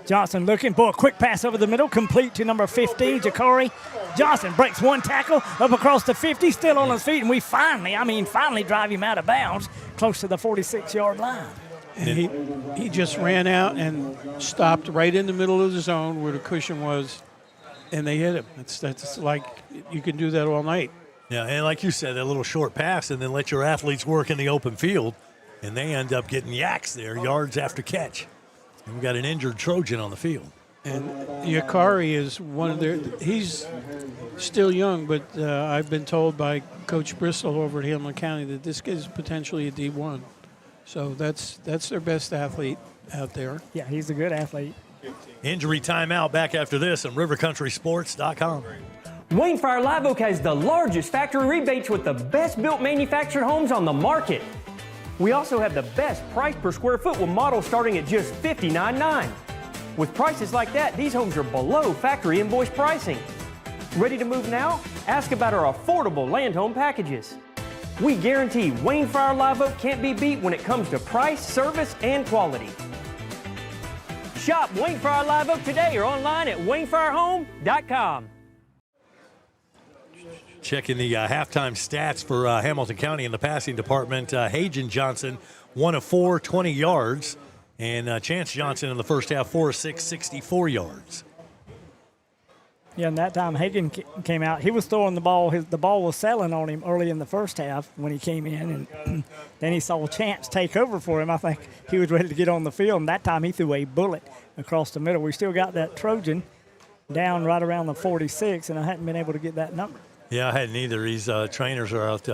Johnson looking for a quick pass over the middle, complete to number 15, Ja'Cory Johnson. Breaks one tackle up across the 50, still on his feet, and we finally drive him out of bounds close to the 46-yard line. And he just ran out and stopped right in the middle of the zone where the cushion was, and they hit him. That's like you can do that all night. Yeah, and like you said, that little short pass and then let your athletes work in the open field, and they end up getting yaks there, yards after catch. And we got an injured Trojan on the field. And Yakari is one of their – he's still young, but I've been told by Coach Bristol over at Hamilton County that this kid is potentially a D1. So that's their best athlete out there. Yeah, he's a good athlete. Injury timeout back after this on rivercountrysports.com. Wayne Fryer Live Oak has the largest factory rebates with the best built manufactured homes on the market. We also have the best price per square foot with models starting at just $59.9. With prices like that, these homes are below factory invoice pricing. Ready to move now? Ask about our affordable land home packages. We guarantee Wayne Fryer Live Oak can't be beat when it comes to price, service, and quality. Shop Wayne Fryer Live Oak today or online at WayneFryerHome.com. Checking the halftime stats for Hamilton County in the passing department. Hagen Johnson, 1 of 4, 20 yards. And Chance Johnson in the first half, 4 of 6, 64 yards. Yeah, and that time Hagen came out. He was throwing the ball. The ball was settling on him early in the first half when he came in. And then he saw Chance take over for him. I think he was ready to get on the field. And that time he threw a bullet across the middle. We still got that Trojan down right around the 46, and I hadn't been able to get that number. Yeah, I hadn't either. These trainers are out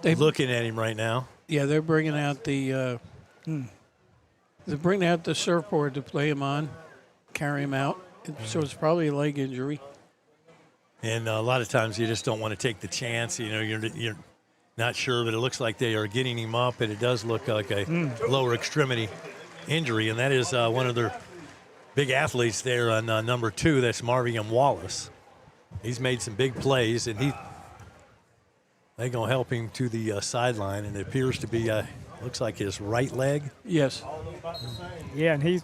looking at him right now. Yeah, they're bringing out the surfboard to play him on, carry him out. So it's probably a leg injury. And a lot of times you just don't want to take the chance. You know, you're not sure, but it looks like they are getting him up, and it does look like a lower extremity injury. And that is one of their big athletes there on number 2. That's Marvian Wallace. He's made some big plays, and they're going to help him to the sideline, and it appears to be looks like his right leg. Yes. Yeah, and he,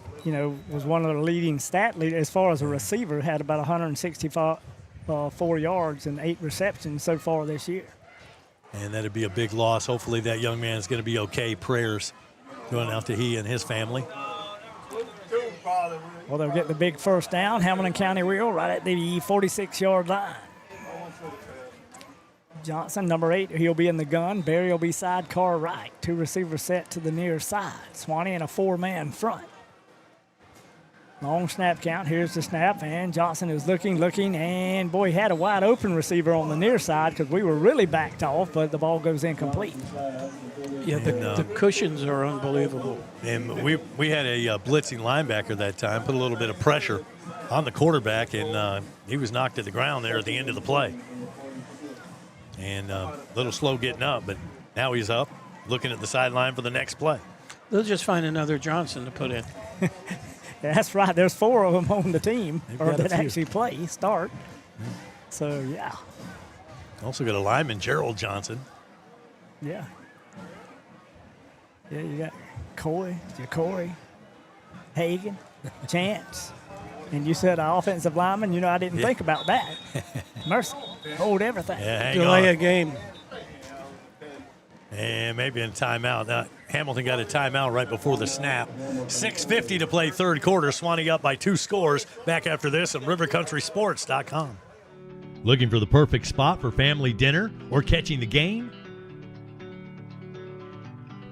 was one of the leading stat leaders as far as a receiver. Had about 164 yards and 8 receptions so far this year. And that'd be a big loss. Hopefully that young man is going to be okay. Prayers going out to he and his family. Well, they'll get the big first down. Hamilton County Wheel right at the 46-yard line. Johnson, number 8, he'll be in the gun. Barry will be sidecar right. 2 receivers set to the near side. Suwannee in a 4-man front. Long snap count. Here's the snap, and Johnson is looking, and boy, he had a wide open receiver on the near side because we were really backed off, but the ball goes incomplete. Yeah, the cushions are unbelievable. And we had a blitzing linebacker that time, put a little bit of pressure on the quarterback, and he was knocked to the ground there at the end of the play. And a little slow getting up, but now he's up, looking at the sideline for the next play. They'll just find another Johnson to put in. That's right. There's 4 of them on the team that actually start. So, yeah. Also got a lineman, Gerald Johnson. Yeah. Yeah, you got Corey, Hagen, Chance. And you said offensive lineman. I didn't think about that. Mercy. Hold everything. Yeah, delay a game. And maybe in timeout. Now, Hamilton got a timeout right before the snap. 6:50 to play third quarter. Suwannee up by 2 scores. Back after this on rivercountrysports.com. Looking for the perfect spot for family dinner or catching the game?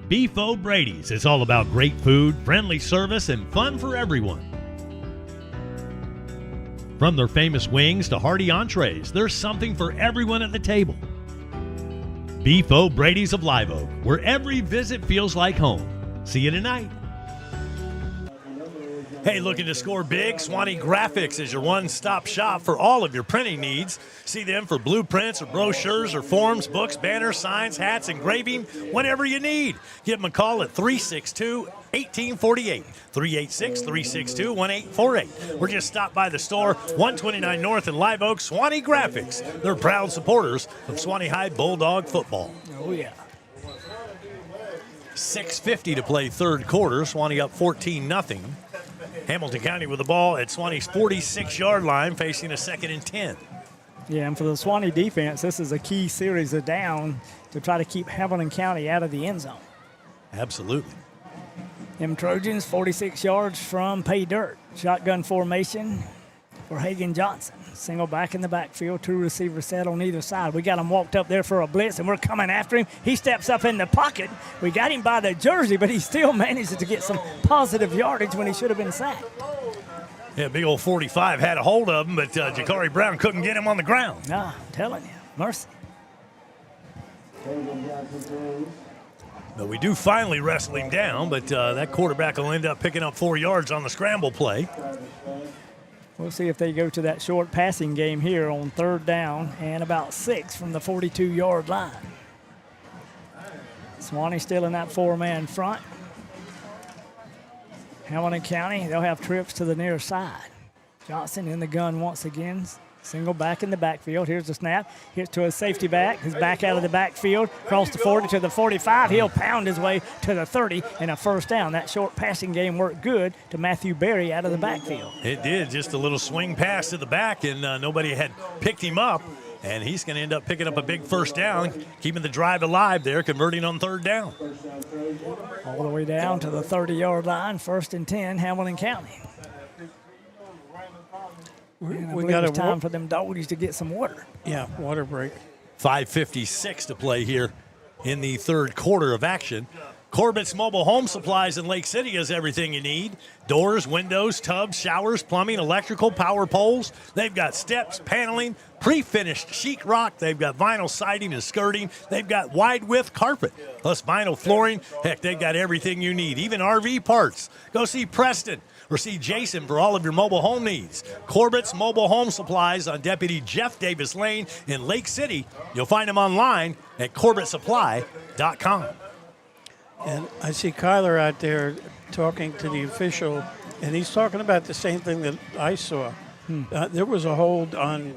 Beef O'Brady's is all about great food, friendly service, and fun for everyone. From their famous wings to hearty entrees, there's something for everyone at the table. Beef O'Brady's of Live Oak, where every visit feels like home. See you tonight. Hey, looking to score big? Suwannee Graphics is your one-stop shop for all of your printing needs. See them for blueprints or brochures or forms, books, banners, signs, hats, engraving, whatever you need. Give them a call at 362-1848, 386-362-1848. Or just stop by the store, 129 North in Live Oak, Suwannee Graphics. They're proud supporters of Suwannee High Bulldog football. Oh, yeah. 6:50 to play third quarter. Suwannee up 14-0. Hamilton County with the ball at Suwannee's 46-yard line, facing a 2nd and 10. Yeah, and for the Suwannee defense, this is a key series of down to try to keep Hamilton County out of the end zone. Absolutely. Them Trojans, 46 yards from pay dirt. Shotgun formation. for Hagan Johnson. Single back in the backfield, 2 receivers set on either side. We got him walked up there for a blitz, and we're coming after him. He steps up in the pocket. We got him by the jersey, but he still manages to get some positive yardage when he should have been sacked. Yeah, big old 45 had a hold of him, but Jakari Brown couldn't get him on the ground. Nah, I'm telling you, mercy. But we do finally wrestle him down, but that quarterback will end up picking up 4 yards on the scramble play. We'll see if they go to that short passing game here on 3rd down and about 6 from the 42-yard line. Suwannee still in that 4-man front. Hamilton County, they'll have trips to the near side. Johnson in the gun once again. Single back in the backfield. Here's the snap. Here's to a safety back. He's back out of the backfield. Across the 40 to the 45. He'll pound his way to the 30 and a first down. That short passing game worked good to Matthew Berry out of the backfield. It did. Just a little swing pass to the back, and nobody had picked him up. And he's going to end up picking up a big first down, keeping the drive alive there, converting on 3rd down. All the way down to the 30-yard line. 1st and 10, Hamilton County. We got a time for them doggies to get some water. Yeah, water break. 5:56 to play here in the 3rd quarter of action. Corbett's Mobile Home Supplies in Lake City has everything you need. Doors, windows, tubs, showers, plumbing, electrical, power poles. They've got steps, paneling, pre-finished sheetrock. They've got vinyl siding and skirting. They've got wide-width carpet, plus vinyl flooring. Heck, they've got everything you need, even RV parts. Go see Preston or see Jason for all of your mobile home needs. Corbett's Mobile Home Supplies on Deputy Jeff Davis Lane in Lake City. You'll find them online at CorbettSupply.com. And I see Kyler out there talking to the official, and he's talking about the same thing that I saw. There was a hold on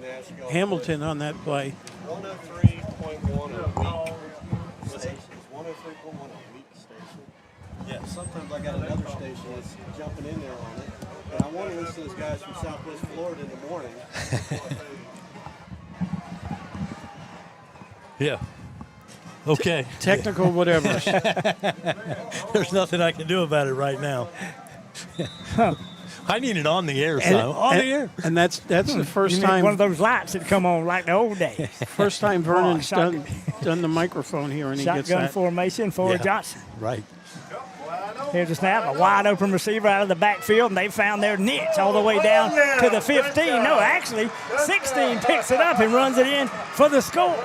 Hamilton on that play. 103.1 a week station. 103.1 a week station. Yeah, sometimes I got another station that's jumping in there on it. And I want to listen to those guys from Southwest Florida in the morning. Yeah. Okay. Technical whatever. There's nothing I can do about it right now. I need it on the air, son. On the air. And that's the first You time. need one of those lights that come on like the old days. First time Vernon's done the microphone here, and he gets Shotgun that. formation for Johnson. Right. Here's a snap, a wide open receiver out of the backfield, and they found their niche all the way down to the 15. No, actually, 16 picks it up and runs it in for the score.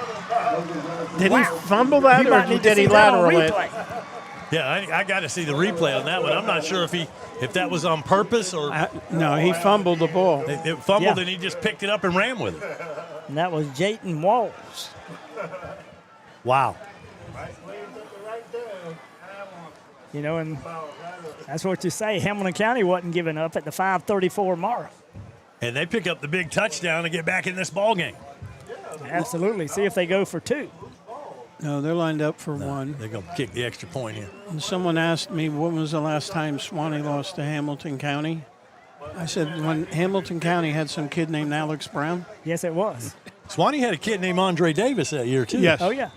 Did he fumble that, or did he lateral it? Yeah, I got to see the replay on that one. I'm not sure if that was on purpose or. No, he fumbled the ball. It fumbled, and he just picked it up and ran with it. And that was Jayton Walls. Wow. You know, and that's what you say. Hamilton County wasn't giving up at the 5:34 mark. And they pick up the big touchdown to get back in this ball game. Absolutely. See if they go for 2. No, they're lined up for 1. They're going to kick the extra point here. And someone asked me, when was the last time Suwannee lost to Hamilton County? I said, when Hamilton County had some kid named Alex Brown. Yes, it was. Suwannee had a kid named Andre Davis that year, too. Yes. Oh, yeah.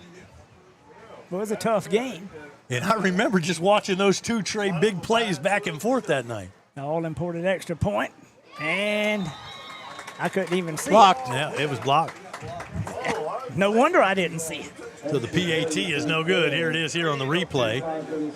It was a tough game. And I remember just watching those two trade big plays back and forth that night. The all-important extra point, and I couldn't even see blocked. it. Yeah, it was blocked. No wonder I didn't see it. So the PAT is no good. Here it is here on the replay.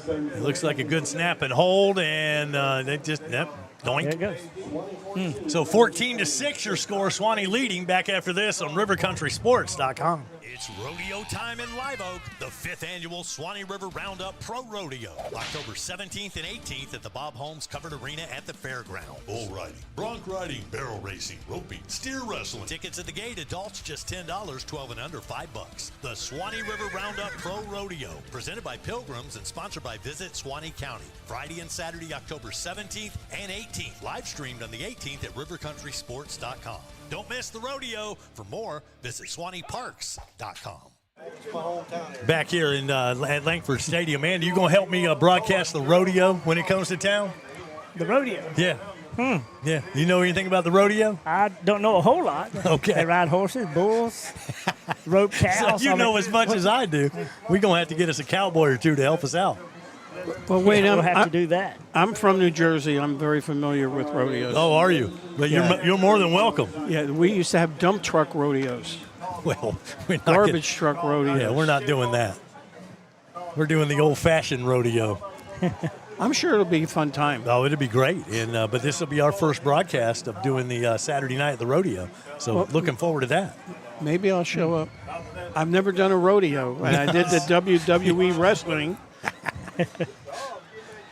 It looks like a good snap and hold, and they just, doink. There it goes. So 14-6 your score. Suwannee leading. Back after this on rivercountrysports.com. It's rodeo time in Live Oak, the 5th annual Suwannee River Roundup Pro Rodeo, October 17th and 18th at the Bob Holmes Covered Arena at the fairground. Bull riding, bronc riding, barrel racing, roping, steer wrestling. Tickets at the gate, adults just $10, 12 and under $5. The Suwannee River Roundup Pro Rodeo, presented by Pilgrims and sponsored by Visit Suwannee County. Friday and Saturday, October 17th and 18th. Live streamed on the 18th at rivercountrysports.com. Don't miss the rodeo. For more, visit SuwanneeParks.com. Back here in at Langford Stadium. Andy, you going to help me broadcast the rodeo when it comes to town? The rodeo? Yeah. Yeah. You know anything about the rodeo? I don't know a whole lot. Okay. They ride horses, bulls, rope cows. So you know as much as I do. We're going to have to get us a cowboy or two to help us out. Well, wait, we'll have to do that. I'm from New Jersey. I'm very familiar with rodeos. Oh, are you? Well, you're more than welcome. Yeah, we used to have dump truck rodeos. Well, we're not garbage truck rodeos. Yeah, we're not doing that. We're doing the old-fashioned rodeo. I'm sure it'll be a fun time. Oh, it'll be great. And but this will be our first broadcast of doing the Saturday night at the rodeo. So looking forward to that. Maybe I'll show up. I've never done a rodeo, and I did the WWE wrestling.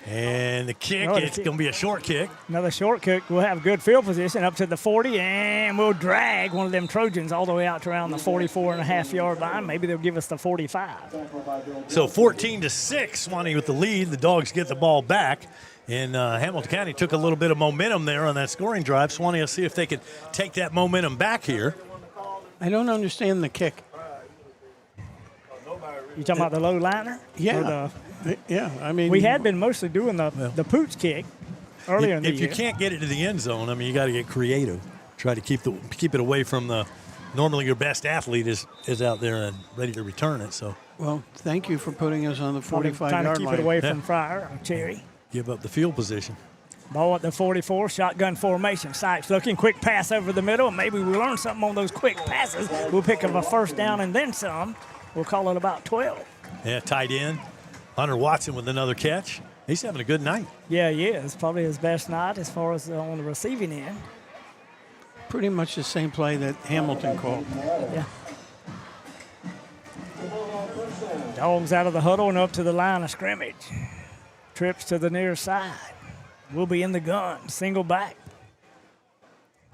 And the kick, it's going to be a short kick. Another short kick. We'll have good field position up to the 40, and we'll drag one of them Trojans all the way out to around the 44.5-yard line. Maybe they'll give us the 45. So 14-6, Suwannee with the lead. The Dogs get the ball back. And Hamilton County took a little bit of momentum there on that scoring drive. Suwannee will see if they can take that momentum back here. I don't understand the kick. You talking about the low liner? Yeah. Yeah, I mean, we had been mostly doing the pooch kick earlier in the year. If you can't get it to the end zone, I mean, you got to get creative. Try to keep it away from the. Normally, your best athlete is out there and ready to return it. So. Well, thank you for putting us on the 45-yard line. Trying to keep it away from Fryer or Cherry. Give up the field position. Ball at the 44, shotgun formation. Sykes looking, quick pass over the middle. Maybe we learn something on those quick passes. We'll pick up a first down and then some. We'll call it about 12. Yeah, tight end. Hunter Watson with another catch. He's having a good night. Yeah, he is. Probably his best night as far as on the receiving end. Pretty much the same play that Hamilton called. Yeah. Dogs out of the huddle and up to the line of scrimmage. Trips to the near side. We'll be in the gun. Single back.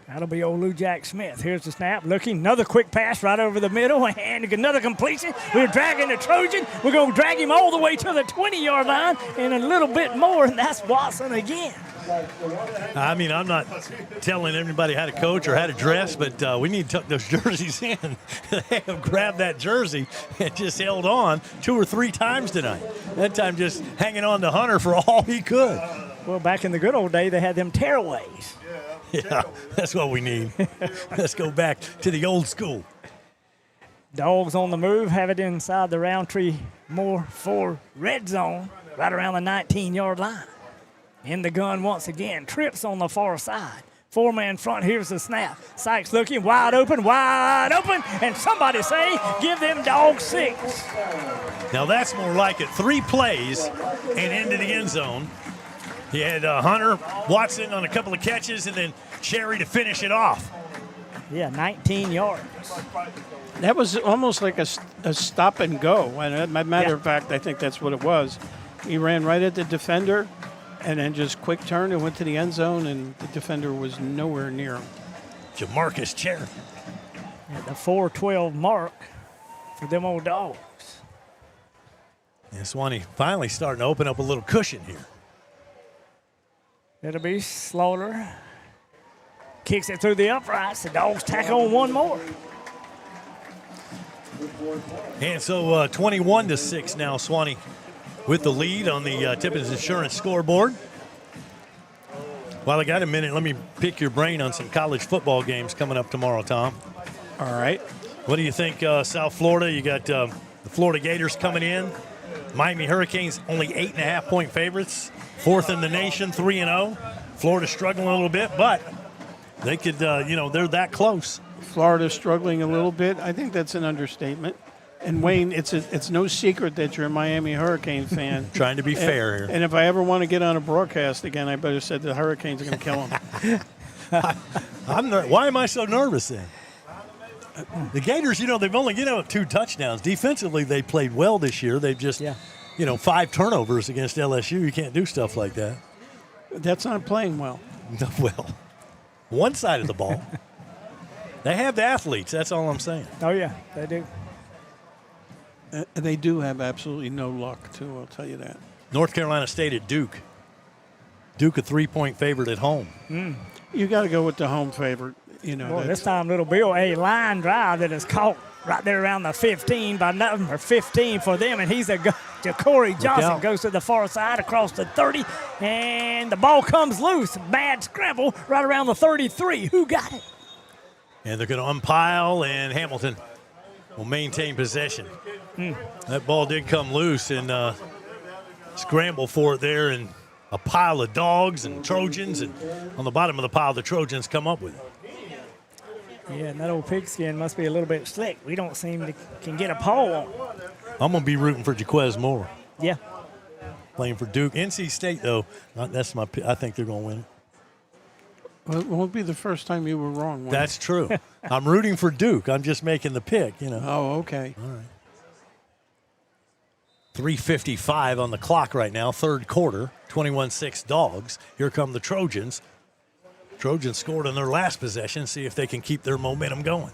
That'll be old Lou Jack Smith. Here's the snap. Looking. Another quick pass right over the middle. And another completion. We're dragging the Trojan. We're going to drag him all the way to the 20-yard line and a little bit more, and that's Watson again. I mean, I'm not telling everybody how to coach or how to dress, but we need to tuck those jerseys in. They have grabbed that jersey and just held on 2 or 3 times tonight. That time just hanging on to Hunter for all he could. Well, back in the good old day, they had them tearaways. Yeah, that's what we need. Let's go back to the old school. Dogs on the move, have it inside the Roundtree Moore 4 red zone, right around the 19-yard line. In the gun once again, trips on the far side. 4-man front, here's the snap. Sykes looking, wide open, and somebody say, give them Dogs 6. Now that's more like it. 3 plays and into the end zone. He had Hunter Watson on a couple of catches and then Cherry to finish it off. Yeah, 19 yards. That was almost like a stop and go. And as a matter of fact, I think that's what it was. He ran right at the defender and then just quick turn and went to the end zone, and the defender was nowhere near him. Jamarcus Cherry. At the 4-12 mark for them old Dogs. And Suwannee finally starting to open up a little cushion here. It'll be Slaughter. Kicks it through the uprights. The Dogs tack on one more. And so 21-6 now, Suwannee with the lead on the Tippins Insurance scoreboard. While I got a minute, let me pick your brain on some college football games coming up tomorrow, Tom. All right. What do you think, South Florida? You got the Florida Gators coming in. Miami Hurricanes only 8.5-point favorites. 4th in the nation, 3-0. Florida struggling a little bit, but they could, they're that close. Florida struggling a little bit. I think that's an understatement. And Wayne, it's no secret that you're a Miami Hurricane fan. Trying to be fair here. And if I ever want to get on a broadcast again, I better say the Hurricanes are going to kill them. Why am I so nervous then? The Gators, they've only given up 2 touchdowns. Defensively, they played well this year. They've just, 5 turnovers against LSU. You can't do stuff like that. That's not playing well. Well, one side of the ball. They have the athletes. That's all I'm saying. Oh, yeah, they do. They do have absolutely no luck, too, I'll tell you that. North Carolina State at Duke. Duke a 3-point favorite at home. You got to go with the home favorite. This time, little Bill, a line drive that is caught right there around the 15 by number 15 for them, and he's Corey Johnson goes to the far side across the 30, and the ball comes loose. Bad scramble right around the 33. Who got it? And they're going to umpile, and Hamilton will maintain possession. That ball did come loose, and scramble for it there, and a pile of dogs and Trojans, and on the bottom of the pile, the Trojans come up with it. Yeah, and that old pigskin must be a little bit slick. We don't seem to can get a paw on. I'm going to be rooting for Jaquez Moore. Yeah. Playing for Duke. NC State, though, that's my. I think they're going to win it. Well, it won't be the first time you were wrong. That's true. I'm rooting for Duke. I'm just making the pick, you know. Oh, okay. All right. 3:55 on the clock right now, third quarter, 21-6 Dogs. Here come the Trojans. Trojans scored on their last possession. See if they can keep their momentum going.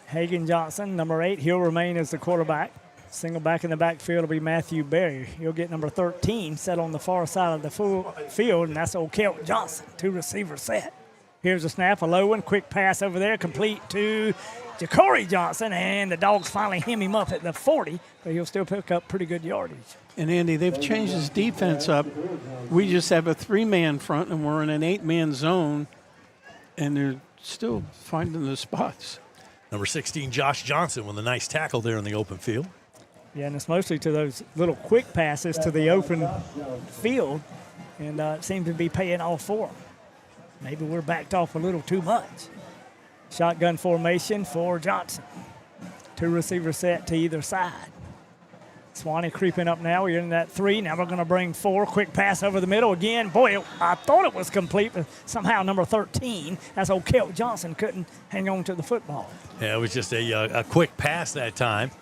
Hagen Johnson, number 8, he'll remain as the quarterback. Single back in the backfield will be Matthew Berry. He'll get number 13 set on the far side of the full field, and that's old Kelt Johnson, 2 receiver set. Here's a snap, a low one, quick pass over there, complete to Ja'Cory Johnson, and the Dogs finally hem him up at the 40, but he'll still pick up pretty good yardage. And, Andy, they've changed his defense up. We just have a 3-man front, and we're in an 8-man zone, and they're still finding the spots. Number 16, Josh Johnson, with a nice tackle there in the open field. Yeah, and it's mostly to those little quick passes to the open field, and it seems to be paying off for them. Maybe we're backed off a little too much. Shotgun formation for Johnson. 2 receivers set to either side. Suwannee creeping up now. We're in that 3. Now we're going to bring 4. Quick pass over the middle again. Boy, I thought it was complete, but somehow number 13, that's old Kelt Johnson, couldn't hang on to the football. Yeah, it was just a quick pass that time,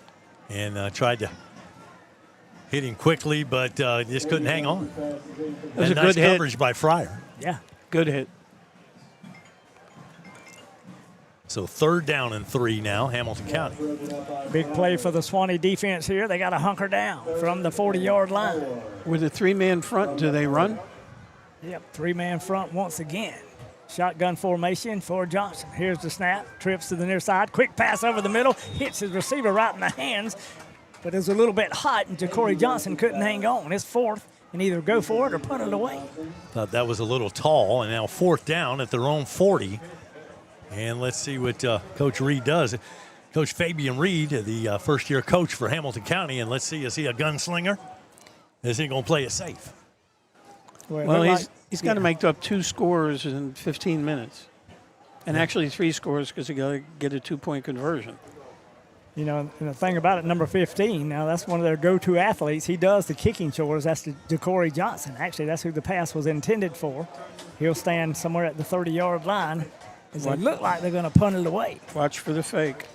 and tried to hit him quickly, but just couldn't hang on. It was and a nice good hit. coverage by Fryer. Yeah. Good hit. So 3rd down and 3 now, Hamilton County. Big play for the Suwannee defense here. They got to hunker down from the 40-yard line. With a 3-man front, do they run? Yep, 3-man front once again. Shotgun formation for Johnson. Here's the snap. Trips to the near side. Quick pass over the middle. Hits his receiver right in the hands. But it was a little bit hot, and Ja'Cory Johnson couldn't hang on. It's 4th, and either go for it or punt it away. Thought that was a little tall, and now 4th down at their own 40. And let's see what Coach Reed does. Coach Fabian Reed, the first-year coach for Hamilton County, and let's see, is he a gunslinger? Is he going to play it safe? Well, he's got to make up 2 scores in 15 minutes. And actually 3 scores because he got to get a 2-point conversion. You know, and the thing about it, number 15, now that's one of their go-to athletes. He does the kicking chores. That's Ja'Cory Johnson. Actually, that's who the pass was intended for. He'll stand somewhere at the 30-yard line as they look like they're going to punt it away. Watch for the fake.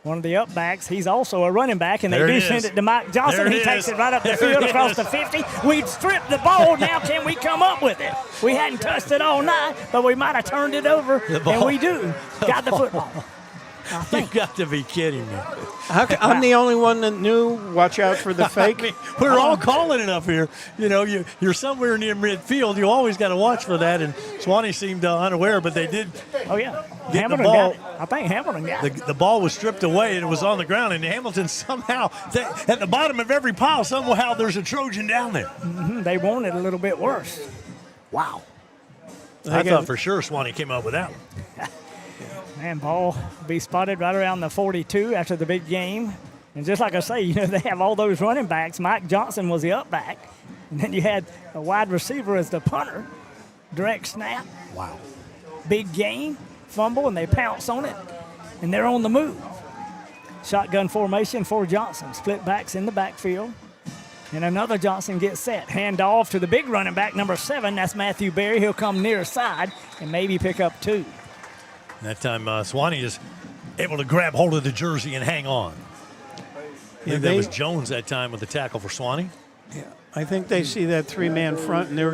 One of the up backs, he's also a running back, and they There do it send is. it to Mike Johnson. There He it takes is. it right up the There field it across is. the 50. We'd stripped the ball. Now can we come up with it? We hadn't touched it all night, but we might have turned it over, and we do. Got the football. You got to be kidding me. I'm the only one that knew. Watch out for the fake. I mean, we're all calling it up here. You know, you're somewhere near midfield. You always got to watch for that. And Suwannee seemed unaware, but they did. Oh, yeah. Get Hamilton the ball. got it. I think Hamilton got it. The ball was stripped away and it was on the ground. And Hamilton somehow, at the bottom of every pile, somehow there's a Trojan down there. Mm-hmm. They want it a little bit worse. Wow. I thought for sure Suwannee came up with that one. Man, ball be spotted right around the 42 after the big game. And just like I say, you know, they have all those running backs. Mike Johnson was the up back. And then you had a wide receiver as the punter. Direct snap. Wow. Big game. Fumble, and they pounce on it. And they're on the move. Shotgun formation for Johnson. Split backs in the backfield. And another Johnson gets set. Hand off to the big running back, number 7. That's Matthew Berry. He'll come near side and maybe pick up 2. That time, Suwannee is able to grab hold of the jersey and hang on. I think that was Jones that time with the tackle for Suwannee. Yeah, I think they see that 3-man front, and they're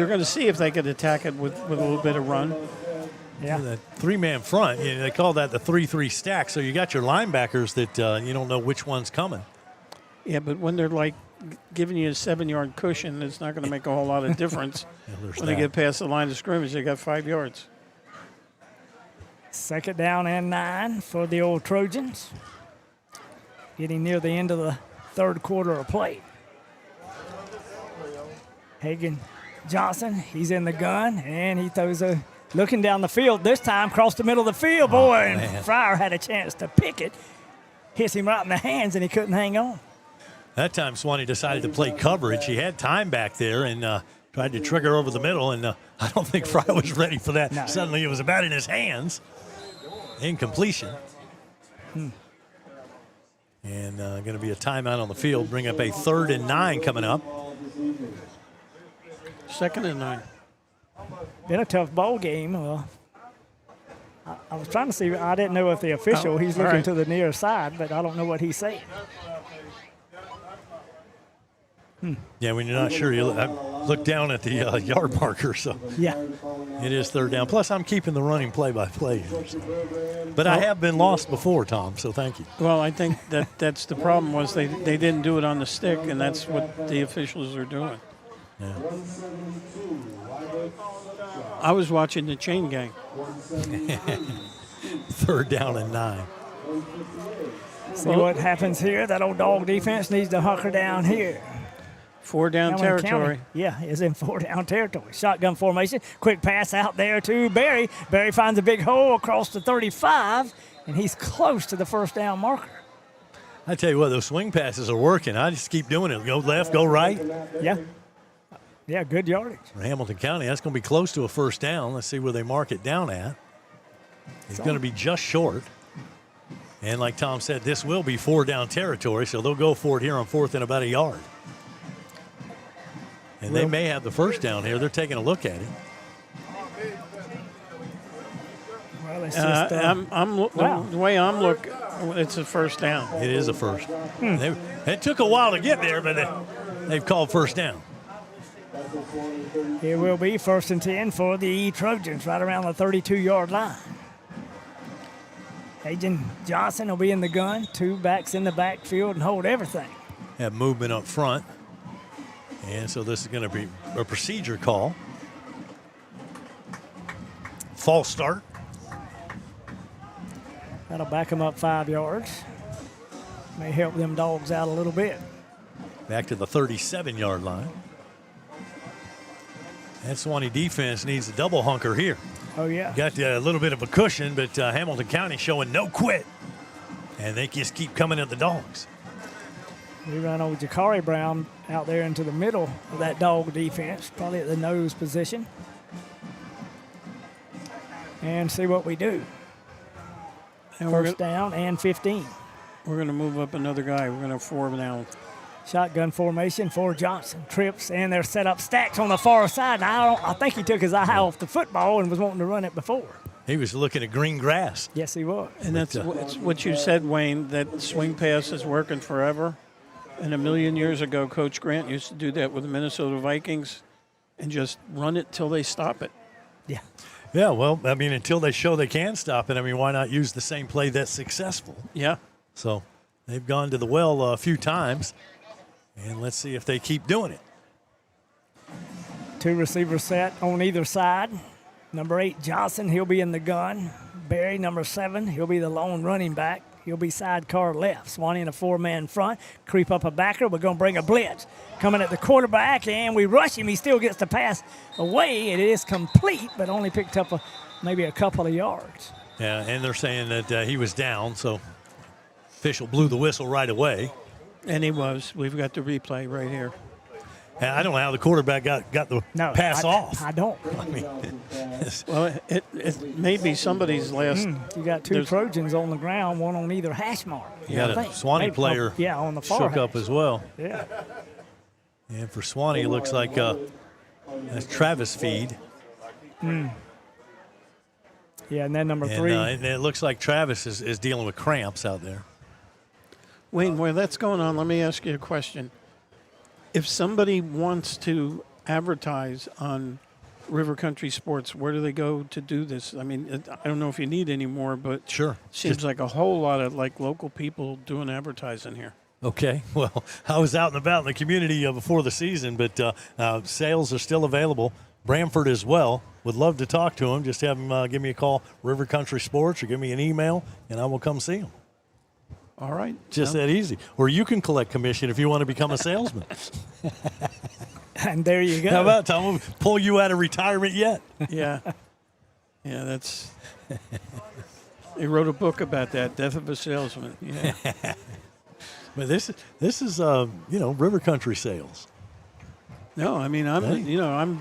gonna see if they could attack it with a little bit of run. Yeah, that 3-man front. You know, they call that the 3-3 stack. So you got your linebackers that you don't know which one's coming. Yeah, but when they're like giving you a 7-yard cushion, it's not going to make a whole lot of difference. When they get past the line of scrimmage, they got 5 yards. 2nd down and 9 for the old Trojans. Getting near the end of the 3rd quarter of play. Hagen Johnson, he's in the gun, and he throws looking down the field this time, across the middle of the field. Boy, and Fryer had a chance to pick it. Hits him right in the hands, and he couldn't hang on. That time Suwannee decided to play coverage. He had time back there and tried to trigger over the middle, and I don't think Fry was ready for that. No. Suddenly it was about in his hands. Incompletion. And going to be a timeout on the field. Bring up a 3rd and 9 coming up. 2nd and 9. Been a tough ball game. I was trying to see. I didn't know if the official, he's looking to the near side, but I don't know what he's saying. Yeah, when you're not sure, you look down at the yard marker. So yeah, it is 3rd down. Plus, I'm keeping the running play-by-play here. So. But I have been lost before, Tom, so thank you. Well, I think that's the problem was they didn't do it on the stick, and that's what the officials are doing. Yeah. I was watching the chain gang. 3rd down and 9. See what happens here. That old dog defense needs to hunker down here. 4 down Hamilton territory. County, yeah, is in 4 down territory. Shotgun formation. Quick pass out there to Barry. Barry finds a big hole across the 35, and he's close to the 1st down marker. I tell you what, those swing passes are working. I just keep doing it. Go left, go right. Yeah. Yeah, good yardage. For Hamilton County, that's going to be close to a 1st down. Let's see where they mark it down at. It's going to be just short. And like Tom said, this will be 4 down territory, so they'll go for it here on 4th and about a yard. And they may have the 1st down here. They're taking a look at it. Well, it's just, the way I'm looking, it's a 1st down. It is a 1st. It took a while to get there, but they've called 1st down. It will be 1st and 10 for the Trojans right around the 32-yard line. Agent Johnson will be in the gun. 2 backs in the backfield and hold everything. Have movement up front. And so this is going to be a procedure call. False start. That'll back them up 5 yards. May help them dogs out a little bit. Back to the 37-yard line. That Suwannee defense needs a double hunker here. Oh, yeah. Got a little bit of a cushion, but Hamilton County showing no quit. And they just keep coming at the dogs. We run old Jakari Brown out there into the middle of that dog defense, probably at the nose position. And see what we do. And 1st down and 15. We're going to move up another guy. We're going to have 4 now. Shotgun formation for Johnson. Trips, and they're set up stacks on the far side. I think he took his eye off the football and was wanting to run it before. He was looking at green grass. Yes, he was. And that's what you said, Wayne, that swing pass is working forever. And a million years ago, Coach Grant used to do that with the Minnesota Vikings and just run it till they stop it. Yeah. Yeah, well, I mean, until they show they can stop it, I mean, why not use the same play that's successful? Yeah. So they've gone to the well a few times, and let's see if they keep doing it. 2 receivers set on either side. Number 8, Johnson, he'll be in the gun. Barry, number 7, he'll be the lone running back. He'll be sidecar left. Suwannee in a 4-man front. Creep up a backer. We're going to bring a blitz. Coming at the quarterback, and we rush him. He still gets the pass away. It is complete, but only picked up maybe a couple of yards. Yeah, and they're saying that he was down, so official blew the whistle right away. And he was. We've got the replay right here. And I don't know how the quarterback got the pass off. I don't. I mean, well, it may be somebody's last. You got 2 Trojans on the ground, one on either hash mark. You got a Suwannee player on the far shook hash. up as well. Yeah. And for Suwannee, it looks like that's Travis Feed. Yeah, and then number 3. And it looks like Travis is dealing with cramps out there. Wayne, while that's going on, let me ask you a question. If somebody wants to advertise on River Country Sports, where do they go to do this? I mean, I don't know if you need any more, but sure, seems like a whole lot of local people doing advertising here. Okay, well, I was out and about in the community before the season, but sales are still available. Bramford as well. Would love to talk to him. Just have him give me a call, River Country Sports, or give me an email, and I will come see him. All right. Just that easy. Or you can collect commission if you want to become a salesman. And there you go. How about, Tom? We'll pull you out of retirement yet? Yeah. Yeah, that's – they wrote a book about that, Death of a Salesman. Yeah. But this is river country sales. No, I mean I'm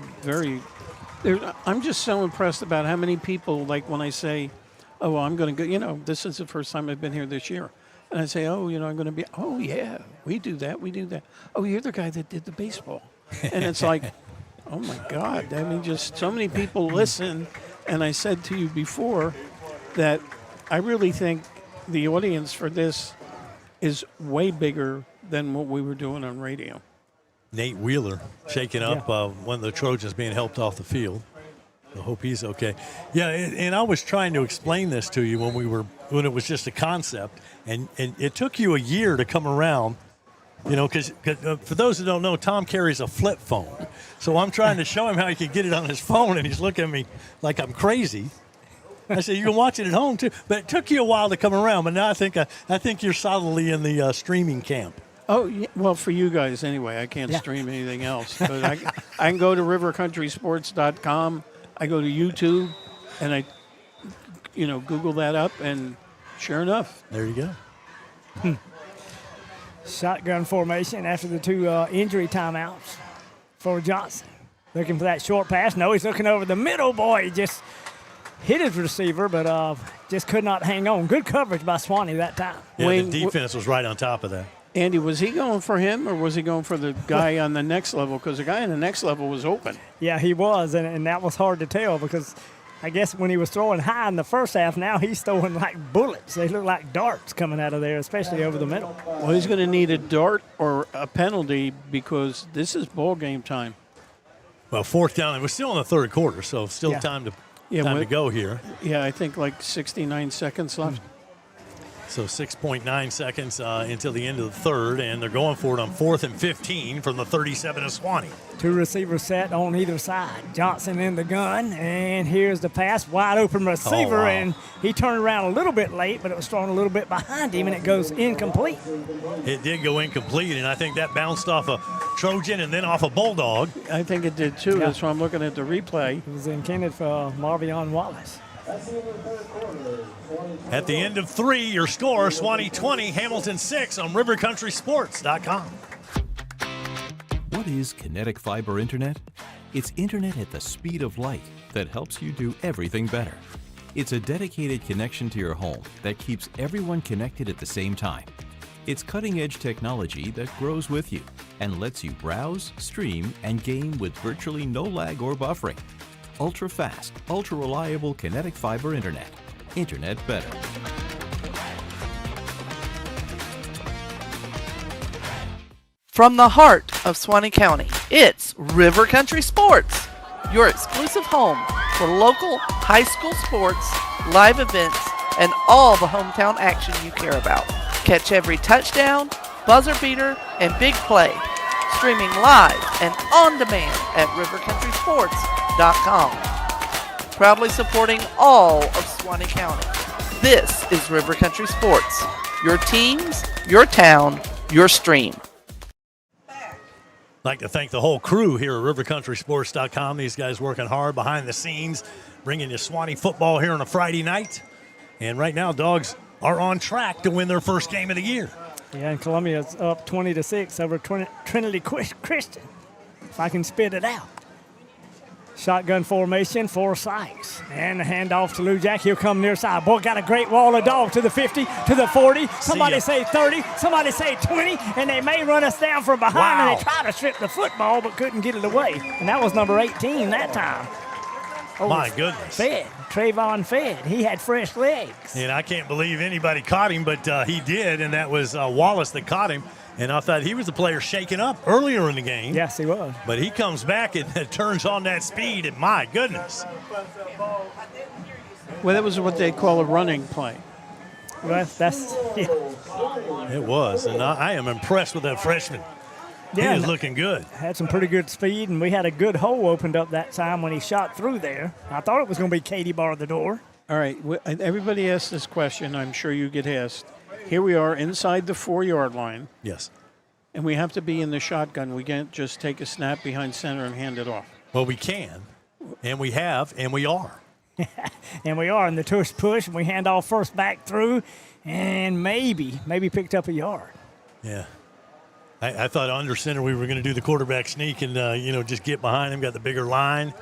just so impressed about how many people, like when I say, oh, well, I'm going to go, this is the first time I've been here this year. And I say, oh, I'm going to be, oh, yeah, we do that. Oh, you're the guy that did the baseball. And it's like, oh, my God. I mean, just so many people listen. And I said to you before that I really think the audience for this is way bigger than what we were doing on radio. Nate Wheeler shaking up one of the Trojans being helped off the field. I hope he's okay. Yeah, and I was trying to explain this to you when it was just a concept, and it took you a year to come around, because for those who don't know, Tom carries a flip phone. So I'm trying to show him how he can get it on his phone, and he's looking at me like I'm crazy. I said, you can watch it at home too, but it took you a while to come around. But now I think you're solidly in the streaming camp. Oh, yeah. Well, for you guys anyway. I can't stream anything else. But I can go to rivercountrysports.com. I go to YouTube, and I, Google that up, and sure enough. There you go. Shotgun formation after the two injury timeouts for Johnson. Looking for that short pass. No, he's looking over the middle. Boy, he just hit his receiver, but just could not hang on. Good coverage by Suwannee that time. Yeah, the defense was right on top of that. Andy, was he going for him, or was he going for the guy on the next level? Because the guy on the next level was open. Yeah, he was, and that was hard to tell because I guess when he was throwing high in the first half, now he's throwing like bullets. They look like darts coming out of there, especially over the middle. Well, he's going to need a dart or a penalty because this is ball game time. Well, fourth down. It was still in the third quarter, so still time to go here. Yeah, I think like 69 seconds left. So 6.9 seconds until the end of the third, and they're going for it on 4th and 15 from the 37 of Suwannee. Two receivers set on either side. Johnson in the gun, and here's the pass. Wide open receiver, and he turned around a little bit late, but it was thrown a little bit behind him, and it goes incomplete. It did go incomplete, and I think that bounced off a Trojan and then off a Bulldog. I think it did too. That's why I'm looking at the replay. It was intended for Marvion Wallace. At the end of 3, your score, Suwannee 20, Hamilton 6 on rivercountrysports.com. What is kinetic fiber internet? It's internet at the speed of light that helps you do everything better. It's a dedicated connection to your home that keeps everyone connected at the same time. It's cutting-edge technology that grows with you and lets you browse, stream, and game with virtually no lag or buffering. Ultra-fast, ultra-reliable kinetic fiber internet. Internet better. From the heart of Suwannee County, it's River Country Sports, your exclusive home for local high school sports, live events, and all the hometown action you care about. Catch every touchdown, buzzer beater, and big play, streaming live and on demand at rivercountrysports.com. Proudly supporting all of Suwannee County. This is River Country Sports, your teams, your town, your stream. I'd like to thank the whole crew here at rivercountrysports.com. These guys working hard behind the scenes, bringing you Suwannee football here on a Friday night. And right now, Dogs are on track to win their first game of the year. Yeah, and Columbia's up 20-6 over Trinity Christian. If I can spit it out. Shotgun formation for Sykes. And the handoff to Lou Jack. He'll come near side. Boy, got a great wall of dog to the 50, to the 40. Somebody say 30, somebody say 20, and they may run us down from behind, and they try to strip the football but couldn't get it away. And that was number 18 that time. Oh, my goodness. Fed. Trayvon Fed. He had fresh legs. And I can't believe anybody caught him, but he did, and that was Wallace that caught him. And I thought he was the player shaken up earlier in the game. Yes, he was. But he comes back and turns on that speed, and my goodness. Well, that was what they call a running play. Well, yeah. It was, and I am impressed with that freshman. Yeah, he is looking good. Had some pretty good speed, and we had a good hole opened up that time when he shot through there. I thought it was going to be Katie bar the door. All right, everybody asks this question. I'm sure you get asked. Here we are inside the 4-yard line. Yes. And we have to be in the shotgun. We can't just take a snap behind center and hand it off. Well, we can, and we have, and we are. And we are in the tush push, and we hand off first back through, and maybe picked up a yard. Yeah. I thought under center we were going to do the quarterback sneak and, just get behind him, got the bigger line.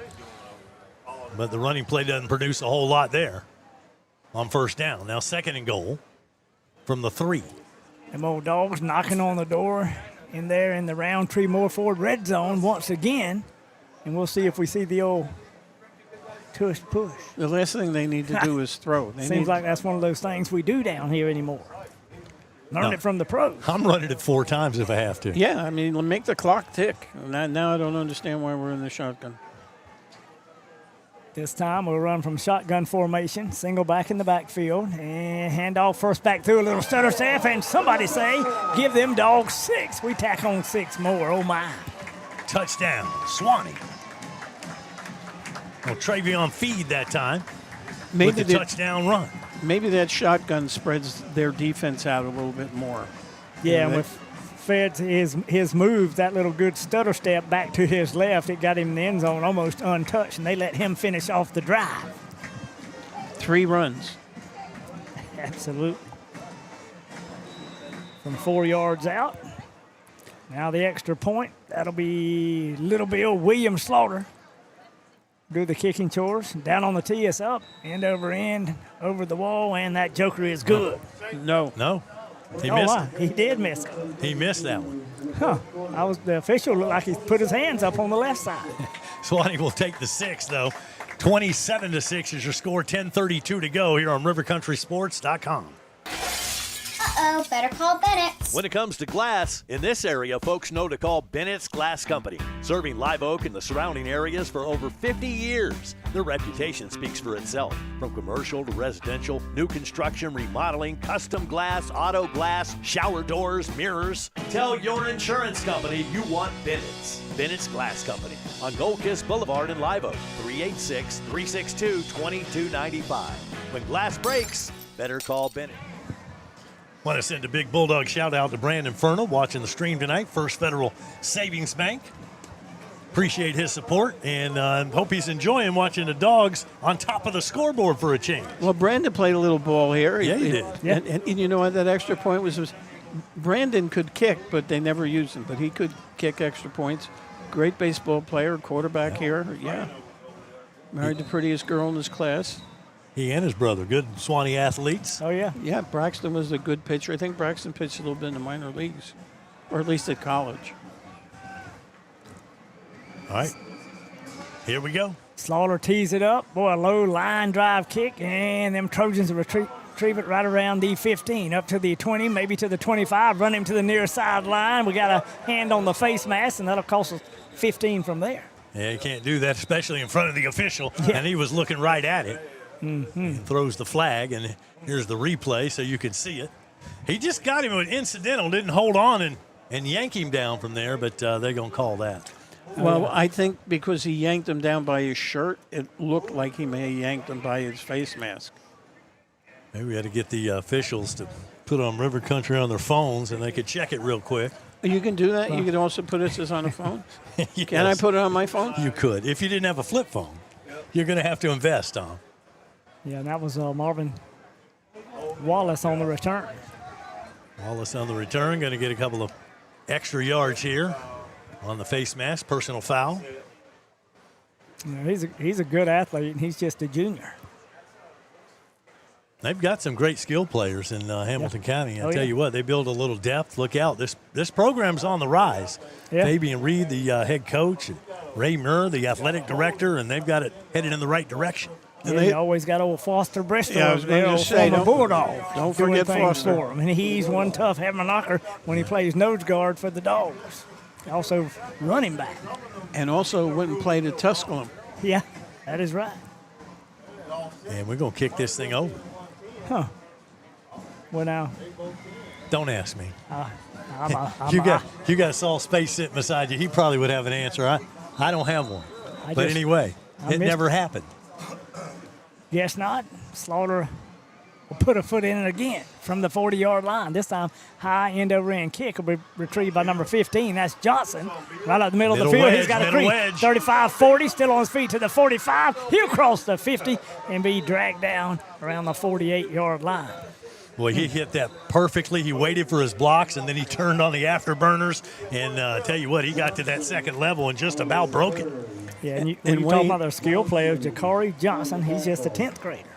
But the running play doesn't produce a whole lot there on first down. Now 2nd and goal from the 3. Them old dogs knocking on the door in there in the Roundtree Moore Ford red zone once again. And we'll see if we see the old tush push. The last thing they need to do is throw. Seems like that's one of those things we do down here anymore. Learn it from the pros. I'm running it 4 times if I have to. Yeah, I mean, make the clock tick. Now I don't understand why we're in the shotgun. This time we'll run from shotgun formation, single back in the backfield, and hand off first back through a little stutter step, and somebody say, give them dogs 6. We tack on 6 more. Oh, my. Touchdown, Suwannee. Well, Travion feed that time with the touchdown run. Maybe that shotgun spreads their defense out a little bit more. Yeah, and with Fed's his move, that little good stutter step back to his left, it got him in the end zone almost untouched, and they let him finish off the drive. 3 runs. Absolutely. From 4 yards out. Now the extra point. That'll be Little Bill William Slaughter. Do the kicking chores. Down on the tee, it's up. End over end, over the wall, and that joker is good. No. He missed it. He did miss it. He missed that one. Huh. The official looked like he put his hands up on the left side. Suwannee will take the 6, though. 27-6 is your score. 10:32 to go here on rivercountrysports.com. Uh-oh, better call Bennett. When it comes to glass, in this area, folks know to call Bennett's Glass Company. Serving Live Oak and the surrounding areas for over 50 years. Their reputation speaks for itself. From commercial to residential, new construction, remodeling, custom glass, auto glass, shower doors, mirrors. Tell your insurance company you want Bennett's. Bennett's Glass Company on Gold Kiss Boulevard in Live Oak. 386-362-2295. When glass breaks, better call Bennett. Want to send a big Bulldog shout-out to Brandon Fernald watching the stream tonight, First Federal Savings Bank. Appreciate his support, and hope he's enjoying watching the Dogs on top of the scoreboard for a change. Well, Brandon played a little ball here. Yeah, he did. Yeah. And you know what that extra point was Brandon could kick, but they never used him. But he could kick extra points. Great baseball player, quarterback here. Yeah. Married the prettiest girl in his class. He and his brother, good Suwannee athletes. Oh, yeah. Yeah, Braxton was a good pitcher. I think Braxton pitched a little bit in the minor leagues, or at least at college. All right, here we go. Slaughter tees it up. Boy, a low line drive kick, and them Trojans retrieve it right around the 15, up to the 20, maybe to the 25, run him to the near sideline. We got a hand on the face mask, and that'll cost us 15 from there. Yeah, you can't do that, especially in front of the official, and he was looking right at it. Mm-hmm. Throws the flag, and here's the replay so you can see it. He just got him with incidental, didn't hold on and yank him down from there, but they're going to call that. Well, I think because he yanked him down by his shirt, it looked like he may have yanked him by his face mask. Maybe we had to get the officials to put on River Country on their phones, and they could check it real quick. You can do that? You can also put this on a phone? Yes. Can I put it on my phone? You could. If you didn't have a flip phone, you're going to have to invest, Tom. Yeah, and that was Marvin Wallace on the return. Wallace on the return, going to get a couple of extra yards here on the face mask, personal foul. You know, he's a good athlete, and he's just a junior. They've got some great skill players in Hamilton County. I'll tell you what, they build a little depth. Look out. This program's on the rise. Yeah. Fabian Reed, the head coach, and Ray Murr, the athletic director, and they've got it headed in the right direction. And they always got old Foster Bristol, I was going to say, former Bulldog. Don't forget Foster. For him. And he's one tough hammer knocker when he plays nose guard for the Dogs. Also running back. And also went and played at Tusculum. Yeah, that is right. And we're going to kick this thing over. Huh. Well, now. Don't ask me. You you got Saul Space sitting beside you. He probably would have an answer. I don't have one. But anyway, it never happened. Guess not. Slaughter will put a foot in it again from the 40-yard line. This time, high end-over-end kick will be retrieved by number 15. That's Johnson. Right up the middle of the field. Wedge, he's got a creep. 35-40, still on his feet to the 45. He'll cross the 50 and be dragged down around the 48-yard line. Boy, he hit that perfectly. He waited for his blocks, and then he turned on the afterburners. And tell you what, he got to that second level and just about broke it. Yeah, and when you talk about their skill players, Ja'Cory Johnson, he's just a 10th grader.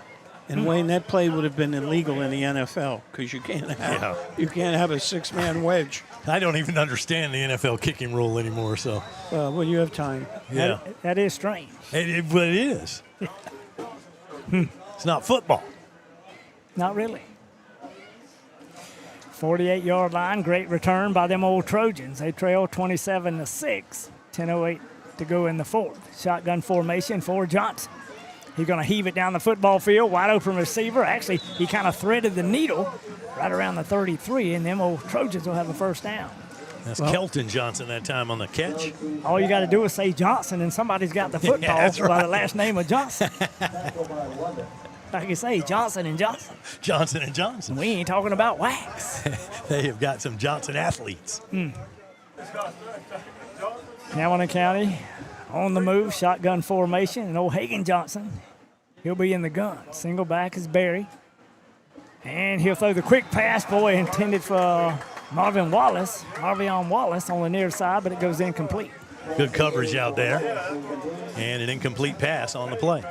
And Wayne, that play would have been illegal in the NFL because you can't have a six-man wedge. I don't even understand the NFL kicking rule anymore. So, well, you have time. Yeah, that is strange. But it is. It's not football. Not really. 48-yard line, great return by them old Trojans. They trail 27-6. 10:08 to go in the fourth. Shotgun formation for Johnson. He's going to heave it down the football field. Wide open receiver. Actually, he kind of threaded the needle right around the 33, and them old Trojans will have a first down. That's Kelton Johnson that time on the catch. All you got to do is say Johnson, and somebody's got the football by the last name of Johnson. Like you say, Johnson and Johnson. Johnson and Johnson. We ain't talking about wax. They have got some Johnson athletes. Hamilton County on the move, shotgun formation, and old Hagan Johnson, he'll be in the gun. Single back is Barry. And he'll throw the quick pass, boy, intended for Marvion Wallace on the near side, but it goes incomplete. Good coverage out there. And an incomplete pass on the play.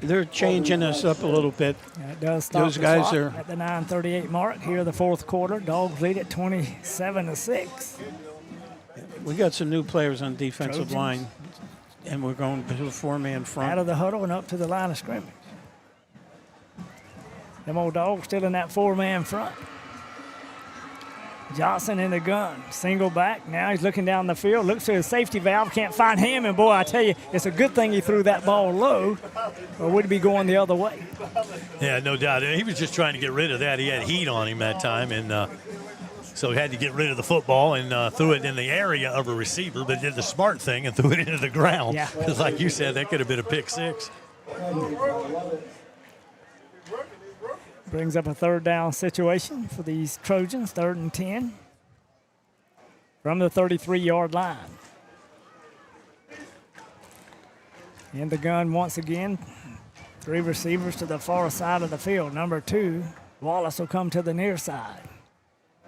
They're changing us up a little bit. It does stop Those guys are at the 9:38 mark here, the fourth quarter. Dogs lead at 27-6. We got some new players on defensive line, and we're going to a four-man front. Out of the huddle and up to the line of scrimmage. Them old Dogs still in that four-man front. Johnson in the gun, single back. Now he's looking down the field, looks to his safety valve, can't find him. And boy, I tell you, it's a good thing he threw that ball low, or would he be going the other way? Yeah, no doubt. He was just trying to get rid of that. He had heat on him that time, and so he had to get rid of the football and threw it in the area of a receiver, but did the smart thing and threw it into the ground. Yeah. Because like you said, that could have been a pick six. Brings up a third down situation for these Trojans, 3rd and 10 from the 33-yard line. In the gun once again, 3 receivers to the far side of the field. Number 2, Wallace will come to the near side.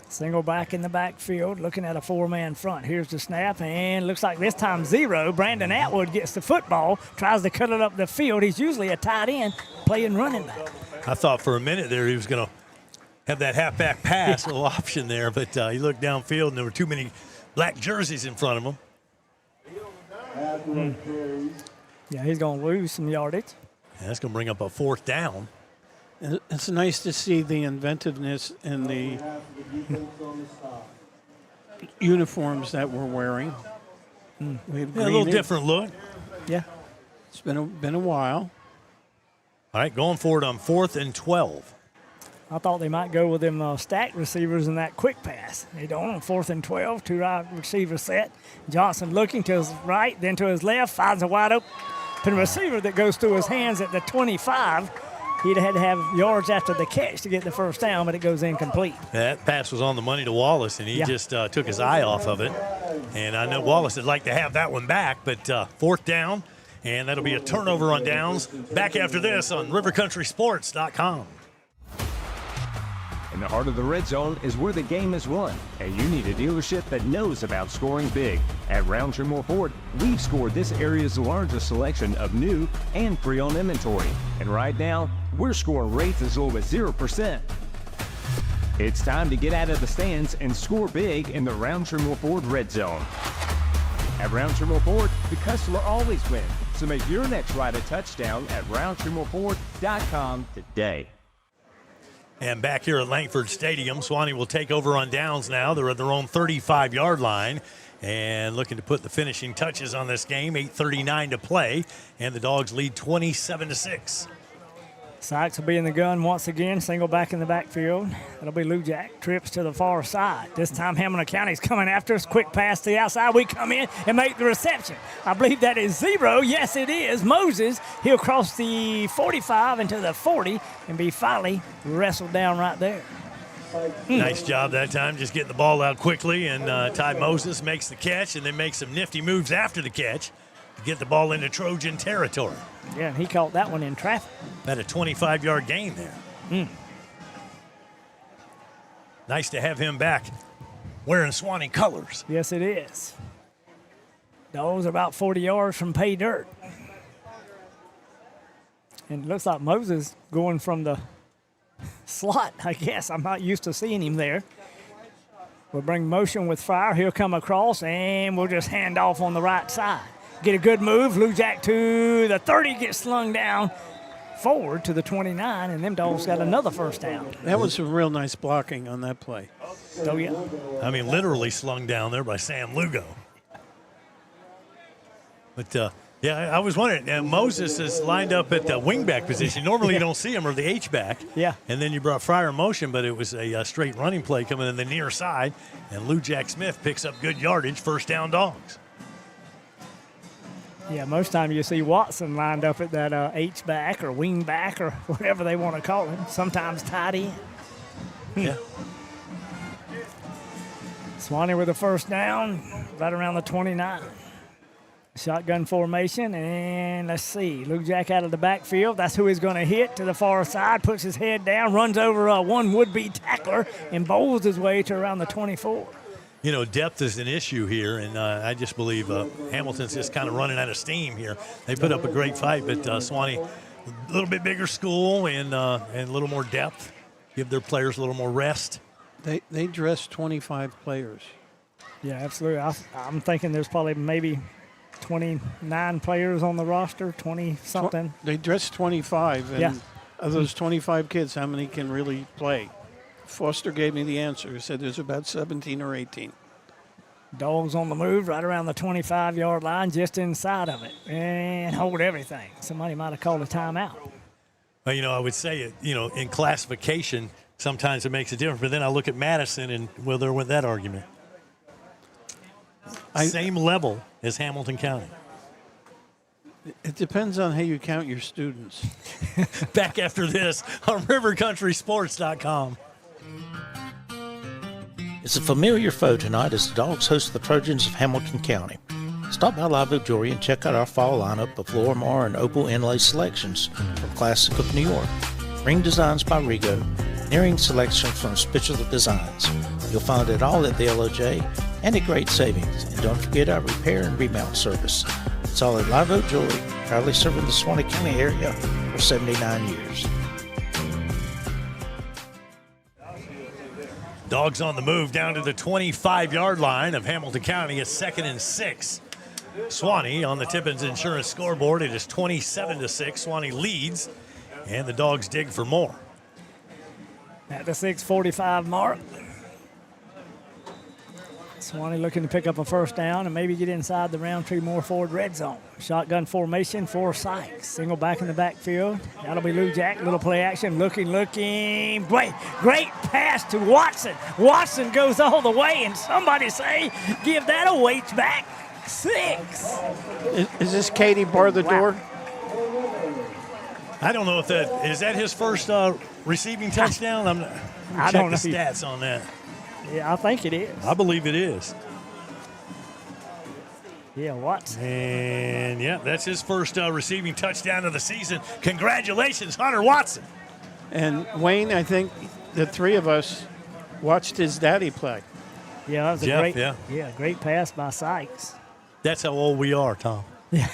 Single back in the backfield, looking at a 4-man front. Here's the snap, and looks like this time 0. Brandon Atwood gets the football, tries to cut it up the field. He's usually a tight end playing running back. I thought for a minute there he was going to have that halfback pass little option there, but he looked downfield and there were too many black jerseys in front of him. Yeah, he's going to lose some yardage. Yeah, that's going to bring up a 4th down. It's nice to see the inventiveness in the uniforms that we're wearing. We have a little different look. Yeah. It's been a while. All right, going forward on 4th and 12. I thought they might go with them stacked receivers in that quick pass. They don't on 4th and 12, 2 wide receiver set. Johnson looking to his right, then to his left, finds a wide open receiver that goes through his hands at the 25. He'd had to have yards after the catch to get the first down, but it goes incomplete. That pass was on the money to Wallace, and he just took his eye off of it. And I know Wallace would like to have that one back, but 4th down. And that'll be a turnover on downs. Back after this on rivercountrysports.com. In the heart of the red zone is where the game is won, and you need a dealership that knows about scoring big. At Roundtree Moore Ford, we've scored this area's largest selection of new and pre-owned inventory. And right now, we're scoring rates as low as 0%. It's time to get out of the stands and score big in the Roundtree Moore Ford red zone. At Roundtree Moore Ford, the customer always wins. So make your next ride a touchdown at RoundtreeMoreFord.com today. And back here at Langford Stadium, Suwannee will take over on downs now. They're at their own 35-yard line and looking to put the finishing touches on this game. 8:39 to play, and the Dogs lead 27-6. Sykes will be in the gun once again, single back in the backfield. That'll be Lou Jack. Trips to the far side. This time Hamilton County's coming after us. Quick pass to the outside. We come in and make the reception. I believe that is 0. Yes, it is. Moses, he'll cross the 45 into the 40 and be finally wrestled down right there. Nice job that time, just getting the ball out quickly, and Ty Moses makes the catch and then makes some nifty moves after the catch to get the ball into Trojan territory. Yeah, and he caught that one in traffic. Had a 25-yard gain there. Nice to have him back wearing Suwannee colors. Yes, it is. Dogs are about 40 yards from pay dirt. And it looks like Moses going from the slot, I guess. I'm not used to seeing him there. We'll bring motion with Fryer. He'll come across, and we'll just hand off on the right side. Get a good move. Lou Jack to the 30, gets slung down forward to the 29, and them Dogs got another first down. That was some real nice blocking on that play. Oh, yeah. I mean, literally slung down there by Sam Lugo. But, yeah, I was wondering, Moses is lined up at the wingback position. Normally you don't see him, or the H-back. Yeah. And then you brought Fryer in motion, but it was a straight running play coming in the near side, and Lou Jack Smith picks up good yardage, first down Dogs. Yeah, most time you see Watson lined up at that H-back or wing-back or whatever they want to call him, sometimes tight end. Yeah. Suwannee with a first down, right around the 29. Shotgun formation, and let's see. Lou Jack out of the backfield. That's who he's going to hit to the far side. Puts his head down, runs over one would-be tackler, and bowls his way to around the 24. You know, depth is an issue here, and I just believe Hamilton's just kind of running out of steam here. They put up a great fight, but Suwannee, a little bit bigger school and a little more depth, give their players a little more rest. They dressed 25 players. Yeah, absolutely. I'm thinking there's probably maybe 29 players on the roster, 20-something. They dressed 25, and yeah. Of those 25 kids, how many can really play? Foster gave me the answer. He said there's about 17 or 18. Dogs on the move right around the 25-yard line, just inside of it, and hold everything. Somebody might have called a timeout. Well, you know, I would say, in classification, sometimes it makes a difference. But then I look at Madison, and well, there went that argument. Same level as Hamilton County. It depends on how you count your students. Back after this on rivercountrysports.com. It's a familiar foe tonight as the Dogs host the Trojans of Hamilton County. Stop by Live Oak Jewelry and check out our fall lineup of Lorimar and Opal inlay selections from Classic of New York, ring designs by Rigo, earring selection from Spitzer Designs. You'll find it all at the LOJ and at great savings. And don't forget our repair and remount service. It's all at Live Oak Jewelry, proudly serving the Suwannee County area for 79 years. Dogs on the move down to the 25-yard line of Hamilton County. It's 2nd and 6. Suwannee on the Tippins Insurance scoreboard. It is 27-6. Suwannee leads, and the Dogs dig for more. At the 6:45 mark, Suwannee looking to pick up a first down and maybe get inside the Roundtree Moore Ford red zone. Shotgun formation for Sykes. Single back in the backfield. That'll be Lou Jack. Little play action. Looking. Great pass to Watson. Watson goes all the way, and somebody say, give that a weight back. 6. Is this Katie bar the door? I don't know if is that his first receiving touchdown? I don't know the stats on that. Yeah, I think it is. I believe it is. Yeah, Watson. And, yeah, that's his first receiving touchdown of the season. Congratulations, Hunter Watson. And Wayne, I think the three of us watched his daddy play. Yeah, that was Jeff, great pass by Sykes. That's how old we are, Tom. Yeah,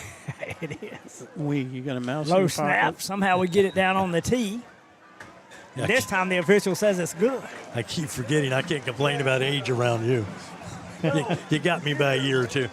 it is. You got a mouse in Low your snap. pocket? Somehow we get it down on the tee. Yeah, This time the official says it's good. I keep forgetting I can't complain about age around you. You got me by a year or two.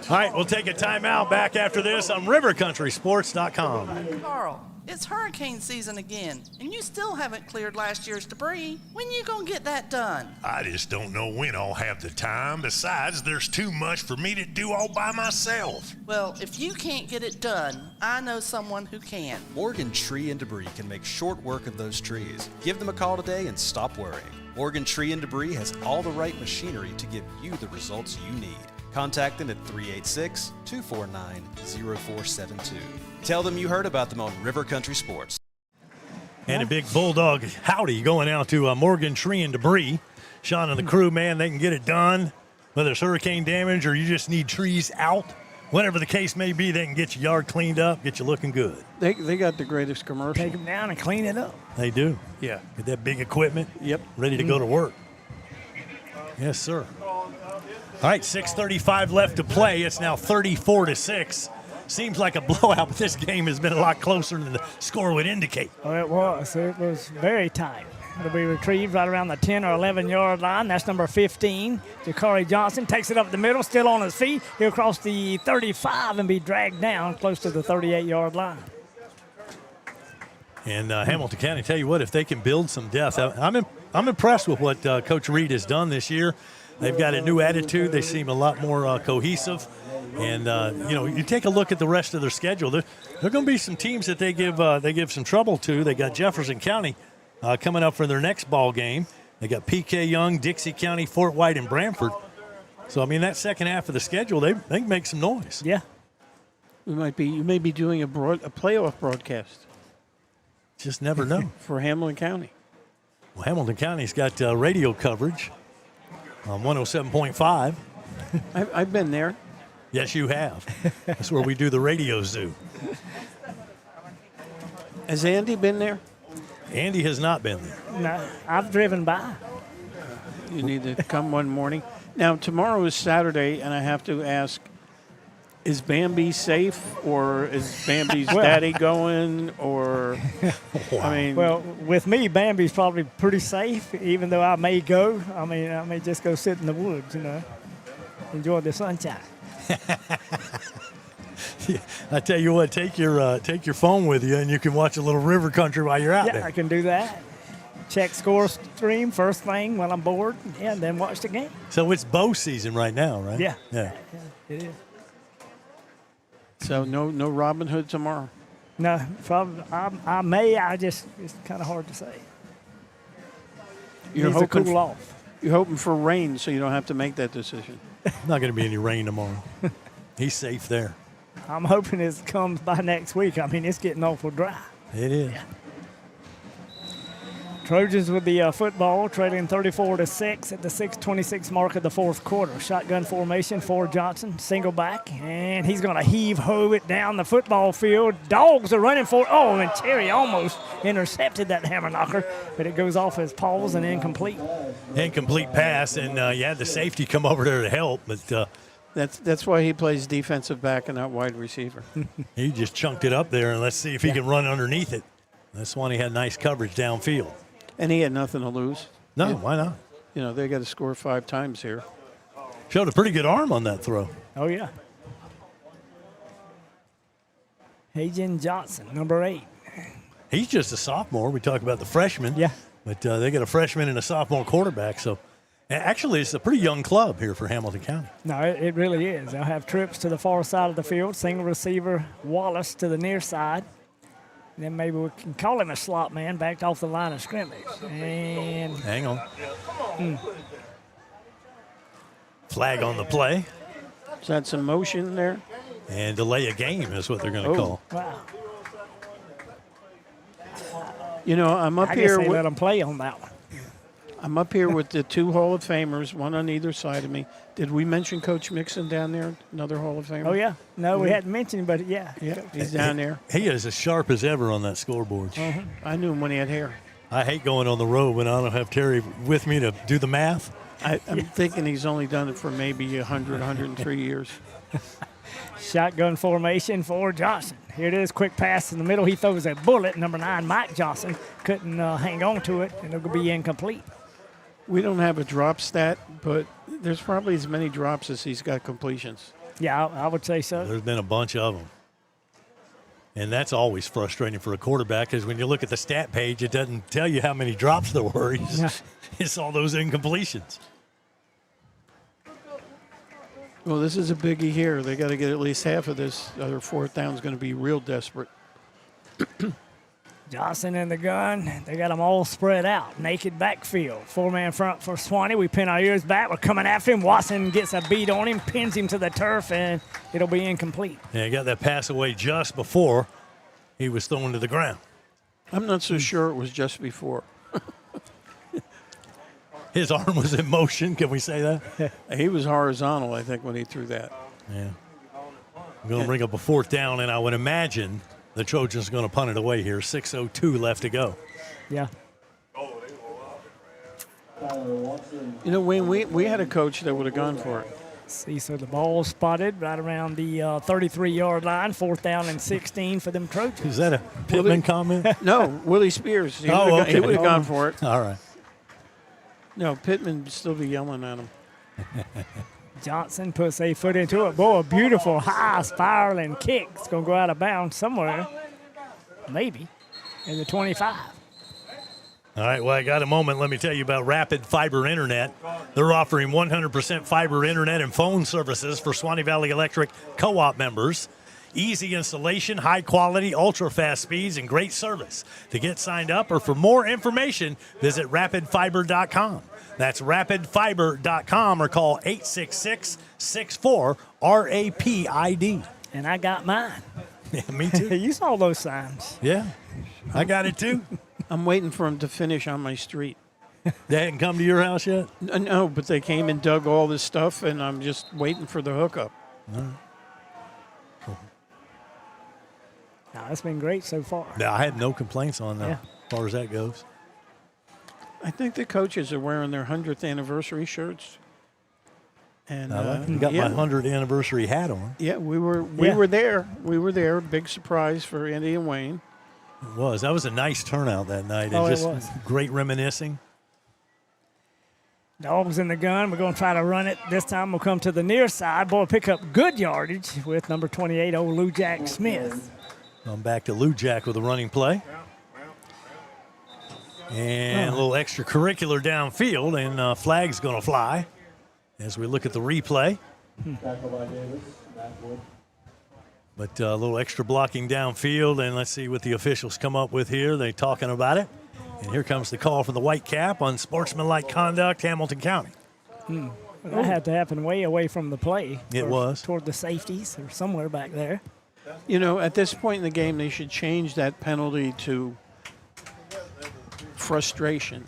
All right, we'll take a timeout. Back after this on rivercountrysports.com. Carl, it's hurricane season again, and you still haven't cleared last year's debris. When you gonna get that done? I just don't know when I'll have the time. Besides, there's too much for me to do all by myself. Well, if you can't get it done, I know someone who can. Morgan Tree and Debris can make short work of those trees. Give them a call today and stop worrying. Morgan Tree and Debris has all the right machinery to give you the results you need. Contact them at 386-249-0472. Tell them you heard about them on River Country Sports. And a big Bulldog howdy going out to Morgan Tree and Debris. Sean and the crew, man, they can get it done. Whether it's hurricane damage or you just need trees out, whatever the case may be, they can get your yard cleaned up, get you looking good. They got the greatest commercial. Take them down and clean it up. They do. Yeah. Get that big equipment. Yep. Ready to go to work. Yes, sir. All right, 6:35 left to play. It's now 34-6. Seems like a blowout, but this game has been a lot closer than the score would indicate. Oh, it was. It was very tight. It'll be retrieved right around the 10 or 11-yard line. That's number 15. Ja'Cory Johnson takes it up the middle, still on his feet. He'll cross the 35 and be dragged down close to the 38-yard line. And Hamilton County, tell you what, if they can build some depth, I'm impressed with what Coach Reed has done this year. They've got a new attitude. They seem a lot more cohesive. And, you take a look at the rest of their schedule. There are going to be some teams that they give some trouble to. They got Jefferson County coming up for their next ball game. They got PK Young, Dixie County, Fort White, and Brantford. So, that second half of the schedule, they can make some noise. Yeah. You may be doing a playoff broadcast. Just never know. For Hamilton County. Well, Hamilton County's got radio coverage on 107.5. I've been there. Yes, you have. That's where we do the radio zoo. Has Andy been there? Andy has not been there. No, I've driven by. You need to come one morning. Now, tomorrow is Saturday, and I have to ask, is Bambi safe, or is Bambi's daddy going, or, Well, with me, Bambi's probably pretty safe, even though I may go. I may just go sit in the woods, enjoy the sunshine. Yeah, I tell you what, take your phone with you, and you can watch a little river country while you're out there. Yeah, I can do that. Check score stream first thing when I'm bored, and then watch the game. So it's bow season right now, right? Yeah. Yeah. It is. So no Robin Hood tomorrow? No, probably. I may. It's kind of hard to say. You're Needs to hoping cool off. You're hoping for rain, so you don't have to make that decision. Not going to be any rain tomorrow. He's safe there. I'm hoping it comes by next week. It's getting awful dry. It is. Yeah. Trojans with the football, trailing 34-6 at the 6:26 mark of the fourth quarter. Shotgun formation for Johnson, single back, and he's going to heave-ho it down the football field. Dogs are running for it. Oh, and Terry almost intercepted that hammer knocker, but it goes off his paws and incomplete. Incomplete pass, and you had the safety come over there to help, but that's why he plays defensive back and not wide receiver. He just chunked it up there, and let's see if he can run underneath it. That's one he had nice coverage downfield. And he had nothing to lose. No, why not? They got to score 5 times here. Showed a pretty good arm on that throw. Oh, yeah. Hagen Johnson, number 8. He's just a sophomore. We talk about the freshman. Yeah. But they got a freshman and a sophomore quarterback. So, actually, it's a pretty young club here for Hamilton County. No, it really is. They'll have trips to the far side of the field. Single receiver Wallace to the near side. Then maybe we can call him a slot man, backed off the line of scrimmage. And hang on. Flag on the play. Is that some motion there? And delay a game is what they're going to call. Wow. I'm up I here. guess they let them play on that one. I'm up here with the 2 Hall of Famers, one on either side of me. Did we mention Coach Mixon down there, another Hall of Famer? Oh, yeah. No, we hadn't mentioned him, but yeah. He's down there. He is as sharp as ever on that scoreboard. I knew him when he had hair. I hate going on the road when I don't have Terry with me to do the math. I'm thinking he's only done it for maybe 100, 103 years. Shotgun formation for Johnson. Here it is, quick pass in the middle. He throws a bullet. Number 9, Mike Johnson, couldn't hang on to it, and it'll be incomplete. We don't have a drop stat, but there's probably as many drops as he's got completions. Yeah, I would say so. There's been a bunch of them. And that's always frustrating for a quarterback because when you look at the stat page, it doesn't tell you how many drops there were. It's all those incompletions. Well, this is a biggie here. They got to get at least half of this. Other 4th down is going to be real desperate. Johnson in the gun. They got them all spread out. Naked backfield. 4-man front for Suwannee. We pin our ears back. We're coming after him. Watson gets a beat on him, pins him to the turf, and it'll be incomplete. Yeah, he got that pass away just before he was thrown to the ground. I'm not so sure it was just before. His arm was in motion. Can we say that? He was horizontal, I think, when he threw that. Yeah. Going to bring up a 4th down, and I would imagine the Trojans are going to punt it away here. 6:02 left to go. Yeah. You know, Wayne, we had a coach that would have gone for it. See, so the ball spotted right around the 33-yard line, 4th down and 16 for them Trojans. Is that a Pittman comment? No, Willie Spears. He okay. would have gone for it. All right. No, Pittman would still be yelling at him. Johnson puts a foot into it. Boy, a beautiful high spiraling kick. It's going to go out of bounds somewhere, maybe, in the 25. All right, well, I got a moment. Let me tell you about Rapid Fiber Internet. They're offering 100% fiber internet and phone services for Suwannee Valley Electric co-op members. Easy installation, high quality, ultra-fast speeds, and great service. To get signed up or for more information, visit rapidfiber.com. That's rapidfiber.com or call 866-64-RAPID. And I got mine. Yeah, me too. You saw those signs. Yeah, I got it too. I'm waiting for them to finish on my street. They hadn't come to your house yet? No, but they came and dug all this stuff, and I'm just waiting for the hookup. All right. No, it's been great so far. Yeah, I had no complaints on that as far as that goes. I think the coaches are wearing their 100th anniversary shirts. And I got my 100th anniversary hat on. Yeah, we were there. We were there. Big surprise for Andy and Wayne. It was. That was a nice turnout that night. Oh, it was. Great reminiscing. Dogs in the gun. We're going to try to run it. This time we'll come to the near side. Boy, pick up good yardage with number 28, old Lou Jack Smith. I'm back to Lou Jack with a running play. And a little extracurricular downfield, and flag's going to fly as we look at the replay. But a little extra blocking downfield, and let's see what the officials come up with here. They're talking about it. And here comes the call for the white cap on sportsmanlike conduct, Hamilton County. That had to happen way away from the play. It was. Toward the safeties or somewhere back there. You know, at this point in the game, they should change that penalty to frustration.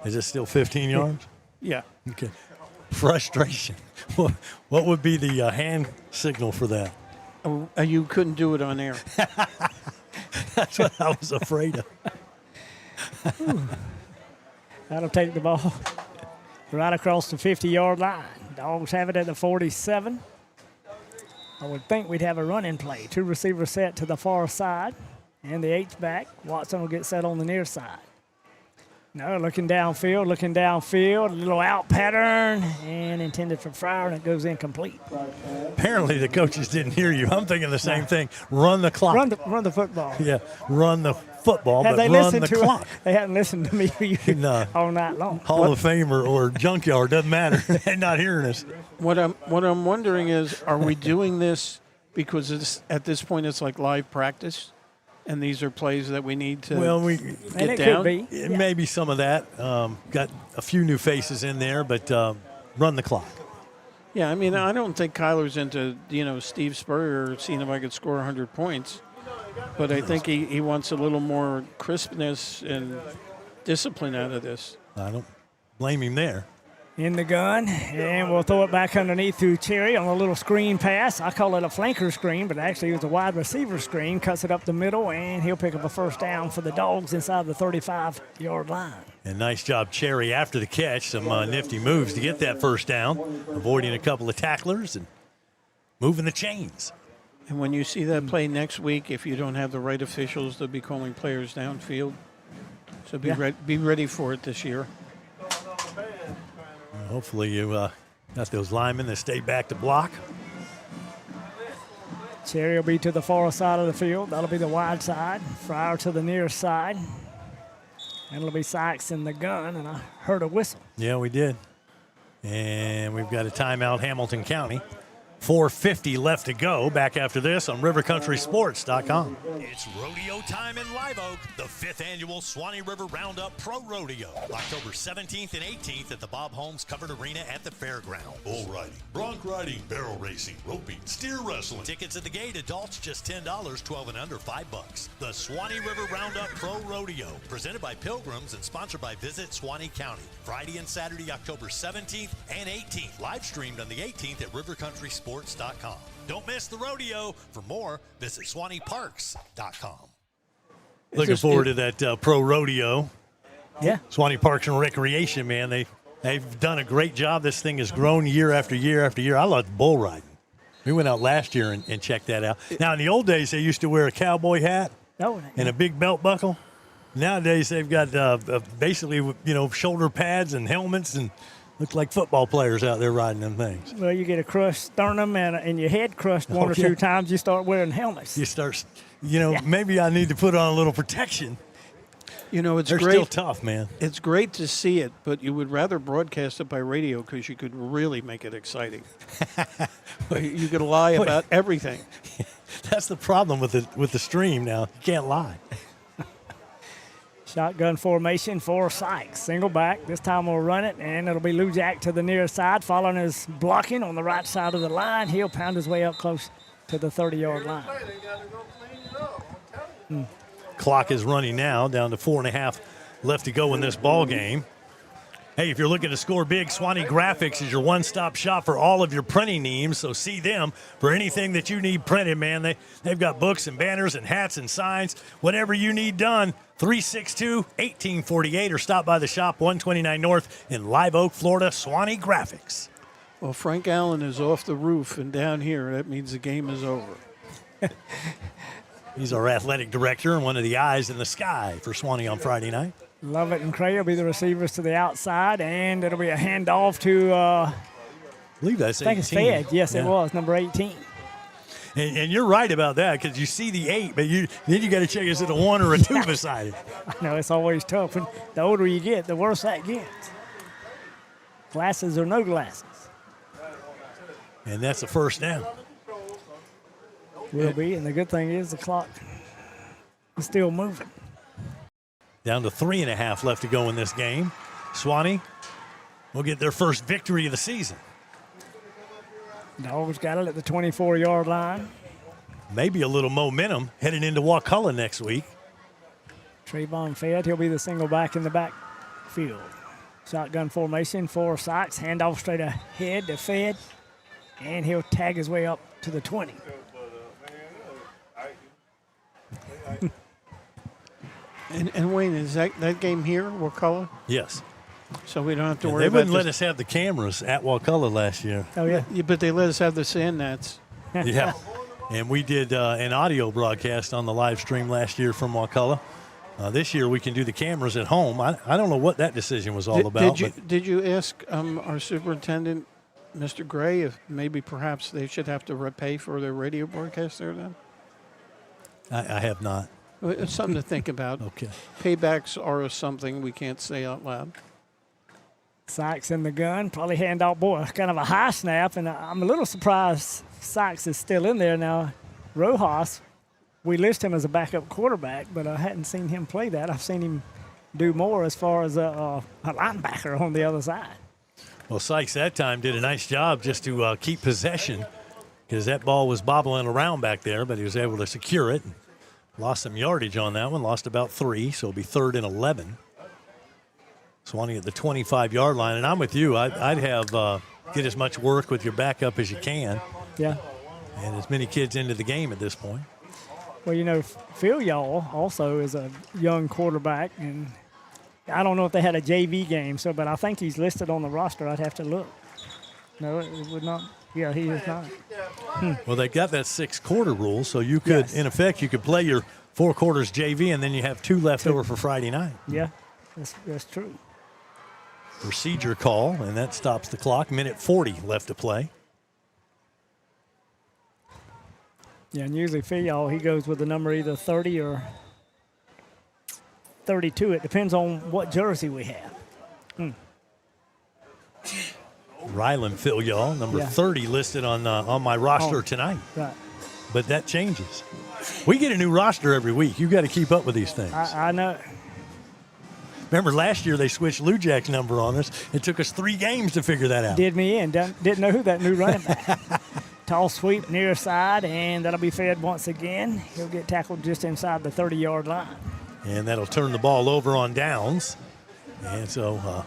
Is it still 15 yards? Yeah. Okay. Frustration. What would be the hand signal for that? You couldn't do it on air. That's what I was afraid of. That'll take the ball right across the 50-yard line. Dogs have it at the 47. I would think we'd have a running play. 2 receivers set to the far side, and the H-back. Watson will get set on the near side. No, looking downfield, a little out pattern, and intended for Fryer, and it goes incomplete. Apparently the coaches didn't hear you. I'm thinking the same thing. Run the clock. Run the football. Yeah, run the football, Have but they run listened the to clock. They haven't listened to me No. all night long. Hall of Famer or junkyard, doesn't matter. They're not hearing us. What I'm wondering is, are we doing this because at this point it's like live practice? And these are plays that we need to get down? Could be. It may be some of that. Got a few new faces in there, but run the clock. Yeah, I mean, I don't think Kyler's into, Steve Spurrier seeing if I could score 100 points. But I think he wants a little more crispness and discipline out of this. I don't blame him there. In the gun, and we'll throw it back underneath to Cherry on a little screen pass. I call it a flanker screen, but actually it was a wide receiver screen. Cuts it up the middle, and he'll pick up a first down for the Dogs inside the 35-yard line. And nice job, Cherry, after the catch. Some nifty moves to get that first down, avoiding a couple of tacklers and moving the chains. And when you see that play next week, if you don't have the right officials, they'll be calling players downfield. So be ready for it this year. Hopefully you got those linemen that stay back to block. Cherry will be to the far side of the field. That'll be the wide side. Fryer to the near side. And it'll be Sykes in the gun, and I heard a whistle. Yeah, we did. And we've got a timeout, Hamilton County. 4:50 left to go. Back after this on rivercountrysports.com. It's rodeo time in Live Oak, the 5th annual Suwannee River Roundup Pro Rodeo, October 17th and 18th at the Bob Holmes Covered Arena at the fairground. Bull riding, bronc riding, barrel racing, roping, steer wrestling. Tickets at the gate, adults just $10, 12 and under $5. The Suwannee River Roundup Pro Rodeo, presented by Pilgrims and sponsored by Visit Suwannee County. Friday and Saturday, October 17th and 18th. Live streamed on the 18th at rivercountrysports.com. SwaneeSports.com. Don't miss the rodeo. For more, visit SwaneeParks.com. Looking forward to that pro rodeo. Yeah. Suwannee Parks and Recreation, man, they've done a great job. This thing has grown year after year after year. I love bull riding. We went out last year and checked that out. Now, in the old days, they used to wear a cowboy hat and a big belt buckle. Nowadays, they've got basically, shoulder pads and helmets and look like football players out there riding them things. Well, you get a crushed sternum and your head crushed one or two times, you start wearing helmets. You start, maybe I need to put on a little protection. It's They're great. still tough, man. It's great to see it, but you would rather broadcast it by radio because you could really make it exciting. You could lie about everything. That's the problem with the stream now. You can't lie. Shotgun formation for Sykes. Single back. This time we'll run it, and it'll be Lou Jack to the near side, following his blocking on the right side of the line. He'll pound his way up close to the 30-yard line. Clock is running now, down to 4.5 left to go in this ball game. Hey, if you're looking to score big, Suwannee Graphics is your one-stop shop for all of your printing needs. So see them for anything that you need printed, man. They've got books and banners and hats and signs, whatever you need done. 362-1848 or stop by the shop 129 North in Live Oak, Florida. Suwannee Graphics. Well, Frank Allen is off the roof and down here. That means the game is over. He's our athletic director and one of the eyes in the sky for Suwannee on Friday night. Lovett and Cray will be the receivers to the outside, and it'll be a handoff to, I believe that's 18. think it's Fed. Yes, it was, number 18. And you're right about that because you see the 8, but then you got to check is it a 1 or a 2 beside it. I know, it's always tough. And the older you get, the worse that gets. Glasses or no glasses. And that's a first down. Will be, and the good thing is the clock is still moving. Down to 3.5 left to go in this game. Suwannee will get their first victory of the season. Dogs got it at the 24-yard line. Maybe a little momentum heading into Wakulla next week. Trayvon Fed, he'll be the single back in the backfield. Shotgun formation for Sykes. Handoff straight ahead to Fed, and he'll tag his way up to the 20. And Wayne, is that game here, Wakulla? Yes. So we don't have to worry they about wouldn't let us have the cameras at Wakulla last year. Oh, yeah. But they let us have the sand nets. Yeah. And we did an audio broadcast on the live stream last year from Wakulla. This year we can do the cameras at home. I don't know what that decision was all about. Did you ask our superintendent, Mr. Gray, if maybe perhaps they should have to pay for their radio broadcast there then? I have not. It's something to think about. Okay. Paybacks are something we can't say out loud. Sykes in the gun, probably hand out, boy, kind of a high snap, and I'm a little surprised Sykes is still in there now. Rojas, we list him as a backup quarterback, but I hadn't seen him play that. I've seen him do more as far as a linebacker on the other side. Well, Sykes that time did a nice job just to keep possession because that ball was bobbling around back there, but he was able to secure it. Lost some yardage on that one, lost about 3, so it'll be 3rd and 11. Suwannee at the 25-yard line, and I'm with you. I'd have get as much work with your backup as you can. Yeah. And as many kids into the game at this point. Well, Phil Y'all also is a young quarterback, and I don't know if they had a JV game, but I think he's listed on the roster. I'd have to look. No, it would not. Yeah, he is not. Well, they got that 6-quarter rule, so you could, in effect, you could play your 4 quarters JV, and then you have 2 left over for Friday night. Yeah, that's true. Procedure call, and that stops the clock. 1:40 left to play. Yeah, and usually Phil, he goes with the number either 30 or 32. It depends on what jersey we have. Ryland Phil, number 30 listed on my roster tonight. Right. But that changes. We get a new roster every week. You got to keep up with these things. I know. Remember last year they switched Lou Jack's number on us. It took us 3 games to figure that out. Did me in. Didn't know who that new running back. Tall sweep near side, and that'll be Fed once again. He'll get tackled just inside the 30-yard line. And that'll turn the ball over on downs. And so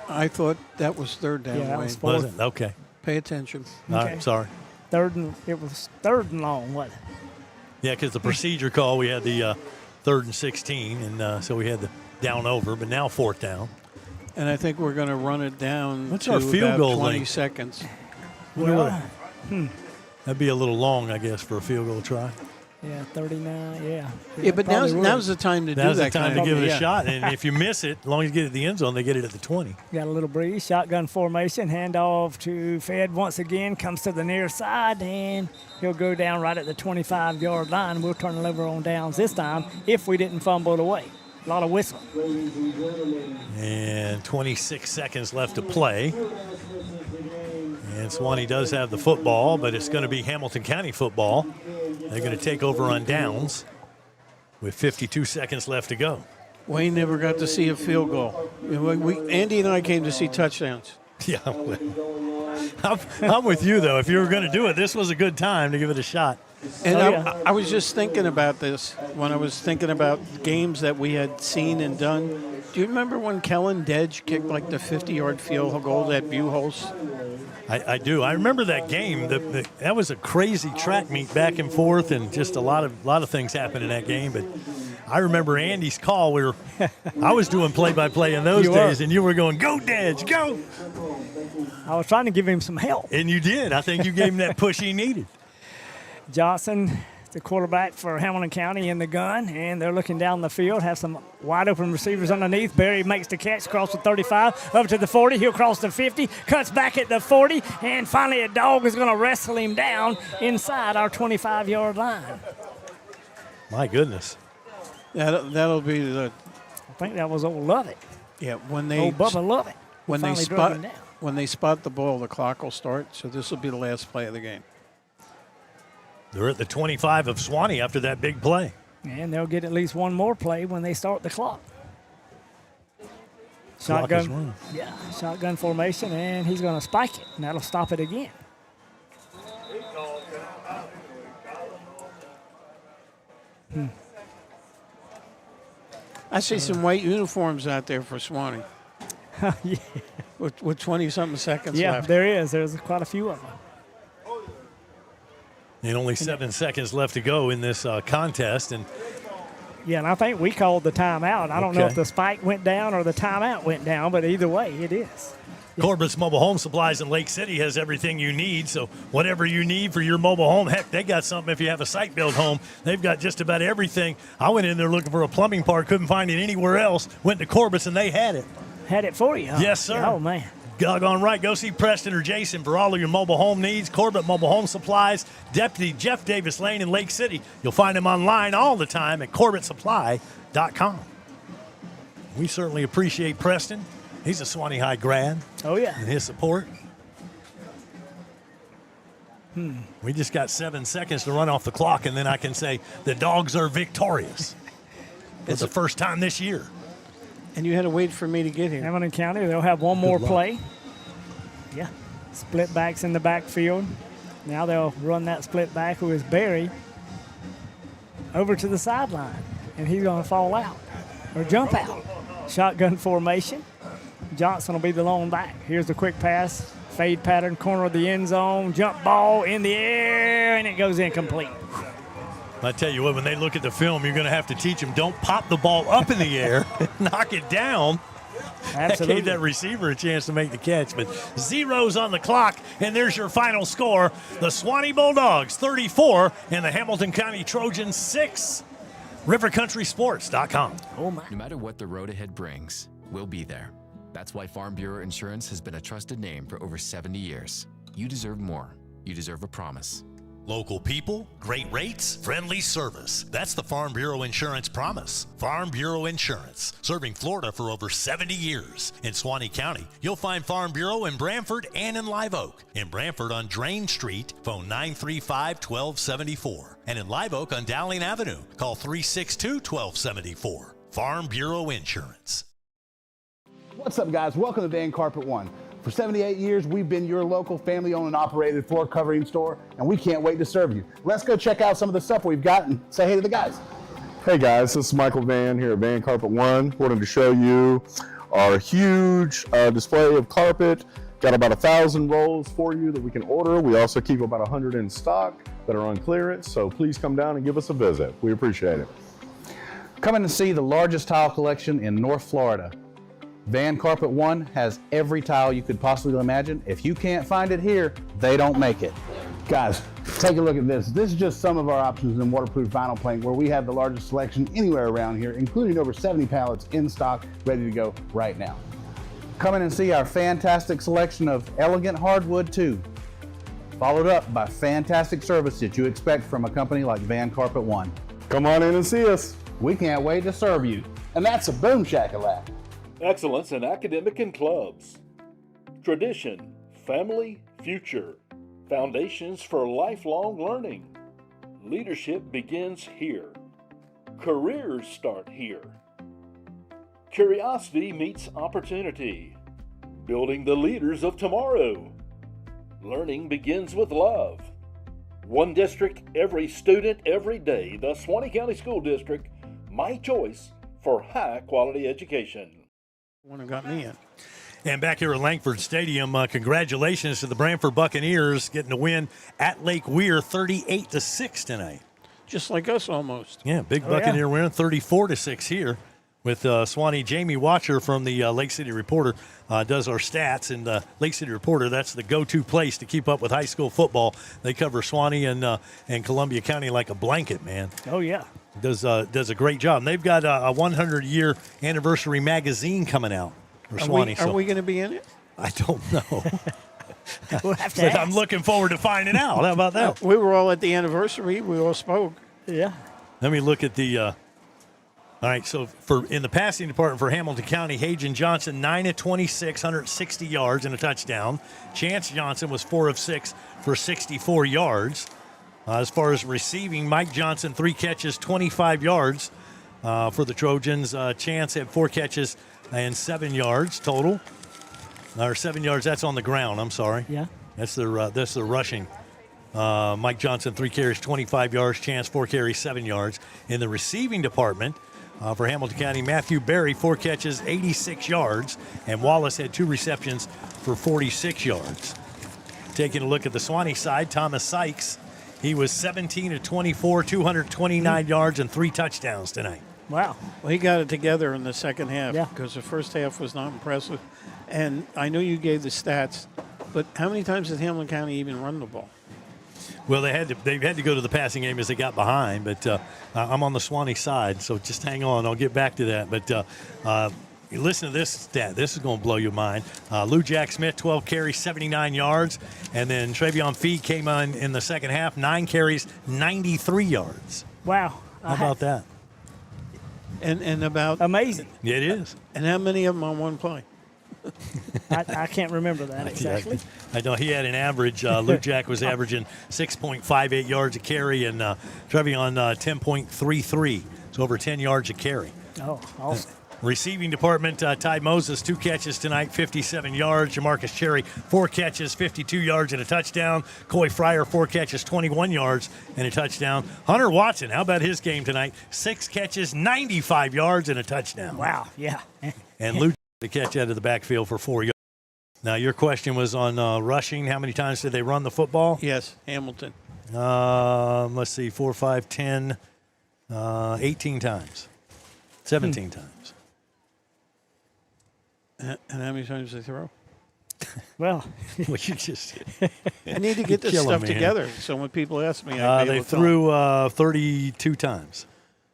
I thought that was 3rd down. Yeah, that Wayne. was 4th. Was it? Okay. Pay attention. I'm sorry. It was third and long, wasn't it? Yeah, because the procedure call, we had the 3rd and 16, and so we had the down over, but now 4th down. And I think we're going to run it down What's to our field about goal 20 length? seconds. That'd be a little long, I guess, for a field goal try. Yeah, 39, yeah. Yeah, but now's the time to do that. Now's the time to give it a yeah. shot, and if you miss it, as long as you get it at the end zone, they get it at the 20. Got a little breeze, shotgun formation, handoff to Fed once again, comes to the near side, and he'll go down right at the 25-yard line. We'll turn it over on downs this time if we didn't fumble it away. A lot of whistling. And 26 seconds left to play. And Suwannee does have the football, but it's going to be Hamilton County football. They're going to take over on downs with 52 seconds left to go. Wayne never got to see a field goal. Andy and I came to see touchdowns. Yeah, I'm with you, though. If you were going to do it, this was a good time to give it a shot. And I was just thinking about this when I was thinking about games that we had seen and done. Do you remember when Kellen Dedge kicked like the 50-yard field goal at Buchholz? I do. I remember that game. That was a crazy track meet back and forth, and just a lot of things happened in that game. But I remember Andy's call. I was doing play-by-play in those days, and you were going, "Go, Dedge, go!" I was trying to give him some help. And you did. I think you gave him that push he needed. Johnson, the quarterback for Hamilton County, in the gun, and they're looking down the field, have some wide open receivers underneath. Barry makes the catch, across the 35, up to the 40. He'll cross the 50, cuts back at the 40, and finally a dog is going to wrestle him down inside our 25-yard line. My goodness. That'll be the. I think that was old Lovett. Yeah, when they. Old Bubba Lovett. When they spot the ball, the clock will start. So this will be the last play of the game. They're at the 25 of Suwannee after that big play. And they'll get at least one more play when they start the clock. Shotgun, shotgun formation, and he's going to spike it, and that'll stop it again. I see some white uniforms out there for Suwannee. Yeah. With 20-something seconds yeah, left. there is. There's quite a few of them. And only 7 seconds left to go in this contest. And I think we called the timeout. I don't know if the spike went down or the timeout went down, but either way, it is. Corbett's Mobile Home Supplies in Lake City has everything you need. So whatever you need for your mobile home, heck, they got something if you have a site-built home. They've got just about everything. I went in there looking for a plumbing part, couldn't find it anywhere else. Went to Corbett's, and they had it. Had it for you, huh? Yes, sir. Oh, man. Doggone right. Go see Preston or Jason for all of your mobile home needs. Corbett Mobile Home Supplies, Deputy Jeff Davis Lane in Lake City. You'll find him online all the time at CorbettSupply.com. We certainly appreciate Preston. He's a Suwannee High grad. Oh, yeah. And his support. We just got 7 seconds to run off the clock, and then I can say the Dogs are victorious. It's the first time this year. And you had to wait for me to get here. Hamilton County, they'll have one more play. Yeah. Split backs in the backfield. Now they'll run that split back who is Barry over to the sideline. And he's going to fall out or jump out. Shotgun formation. Johnson will be the lone back. Here's the quick pass. Fade pattern, corner of the end zone. Jump ball in the air, and it goes incomplete. I tell you what, when they look at the film, you're going to have to teach them, don't pop the ball up in the air, knock it down. Absolutely. That gave that receiver a chance to make the catch. But zeros on the clock, and there's your final score. The Suwannee Bulldogs 34 and the Hamilton County Trojans 6. RiverCountrySports.com. Oh, my. No matter what the road ahead brings, we'll be there. That's why Farm Bureau Insurance has been a trusted name for over 70 years. You deserve more. You deserve a promise. Local people, great rates, friendly service. That's the Farm Bureau Insurance promise. Farm Bureau Insurance, serving Florida for over 70 years. In Suwannee County, you'll find Farm Bureau in Brantford and in Live Oak. In Brantford on Drain Street, phone 935-1274. And in Live Oak on Dowling Avenue, call 362-1274. Farm Bureau Insurance. What's up, guys? Welcome to Dan Carpet One. For 78 years, we've been your local family-owned and operated floor covering store, and we can't wait to serve you. Let's go check out some of the stuff we've got and say hey to the guys. Hey guys, this is Michael Van here at Van Carpet One. Wanted to show you our huge display of carpet. Got about 1,000 rolls for you that we can order. We also keep about 100 in stock that are on clearance, so please come down and give us a visit. We appreciate it. Come in and see the largest tile collection in North Florida. Van Carpet One has every tile you could possibly imagine. If you can't find it here, they don't make it. Guys, take a look at this. This is just some of our options in waterproof vinyl plank, where we have the largest selection anywhere around here, including over 70 pallets in stock, ready to go right now. Come in and see our fantastic selection of elegant hardwood too, followed up by fantastic service that you expect from a company like Van Carpet One. Come on in and see us. We can't wait to serve you. And that's a boom shakalaka. Excellence in academic and clubs. Tradition, family, future. Foundations for lifelong learning. Leadership begins here. Careers start here. Curiosity meets opportunity. Building the leaders of tomorrow. Learning begins with love. One district, every student, every day. The Suwannee County School District, my choice for high quality education. One who got me in. And back here at Langford Stadium, congratulations to the Brantford Buccaneers getting the win at Lake Weir 38-6 tonight. Just like us almost. Yeah, big Buccaneer win 34-6 here. With Suwannee, Jamie Watcher from the Lake City Reporter does our stats. And the Lake City Reporter, that's the go-to place to keep up with high school football. They cover Suwannee and Columbia County like a blanket, man. Oh, yeah. Does a great job. And they've got a 100-year anniversary magazine coming out for Suwannee. Are we going to be in it? I don't know. We'll have to But ask. I'm looking forward to finding out. How about that? We were all at the anniversary. We all spoke. Yeah. Let me look at the all right, so in the passing department for Hamilton County, Hajan Johnson, 9 of 26, 160 yards and a touchdown. Chance Johnson was 4 of 6 for 64 yards. As far as receiving, Mike Johnson, 3 catches, 25 yards for the Trojans. Chance had 4 catches and 7 yards total. Or 7 yards, that's on the ground, I'm sorry. Yeah. That's their rushing. Mike Johnson, 3 carries, 25 yards. Chance, 4 carries, 7 yards. In the receiving department, for Hamilton County, Matthew Berry, 4 catches, 86 yards, and Wallace had 2 receptions for 46 yards. Taking a look at the Suwannee side, Thomas Sykes, he was 17 of 24, 229 yards, and 3 touchdowns tonight. Wow. Well, he got it together in the second half Yeah. because the first half was not impressive. And I know you gave the stats, but how many times did Hamilton County even run the ball? Well, they had to go to the passing game as they got behind, but I'm on the Suwannee side, so just hang on. I'll get back to that. But listen to this stat. This is going to blow your mind. Lou Jack Smith, 12 carries, 79 yards, and then Travion Fee came on in the second half, 9 carries, 93 yards. Wow. How about that? And about amazing. Yeah, it is. And how many of them on one play? I can't remember that exactly. I know he had an average. Luke Jack was averaging 6.58 yards a carry, and Trevion 10.33, so over 10 yards a carry. Oh, awesome. Receiving department, Ty Moses, 2 catches tonight, 57 yards. Jamarcus Cherry, 4 catches, 52 yards and a touchdown. Coy Fryer, 4 catches, 21 yards and a touchdown. Hunter Watson, how about his game tonight? 6 catches, 95 yards and a touchdown. Wow, yeah. And Luke the catch out of the backfield for 4 yards. Now, your question was on rushing. How many times did they run the football? Yes, Hamilton. Let's see, 4, 5, 10, 18 times. 17 times. And how many times did they throw? Well, you just I need to get this stuff together. So when people ask me, they threw 32 times.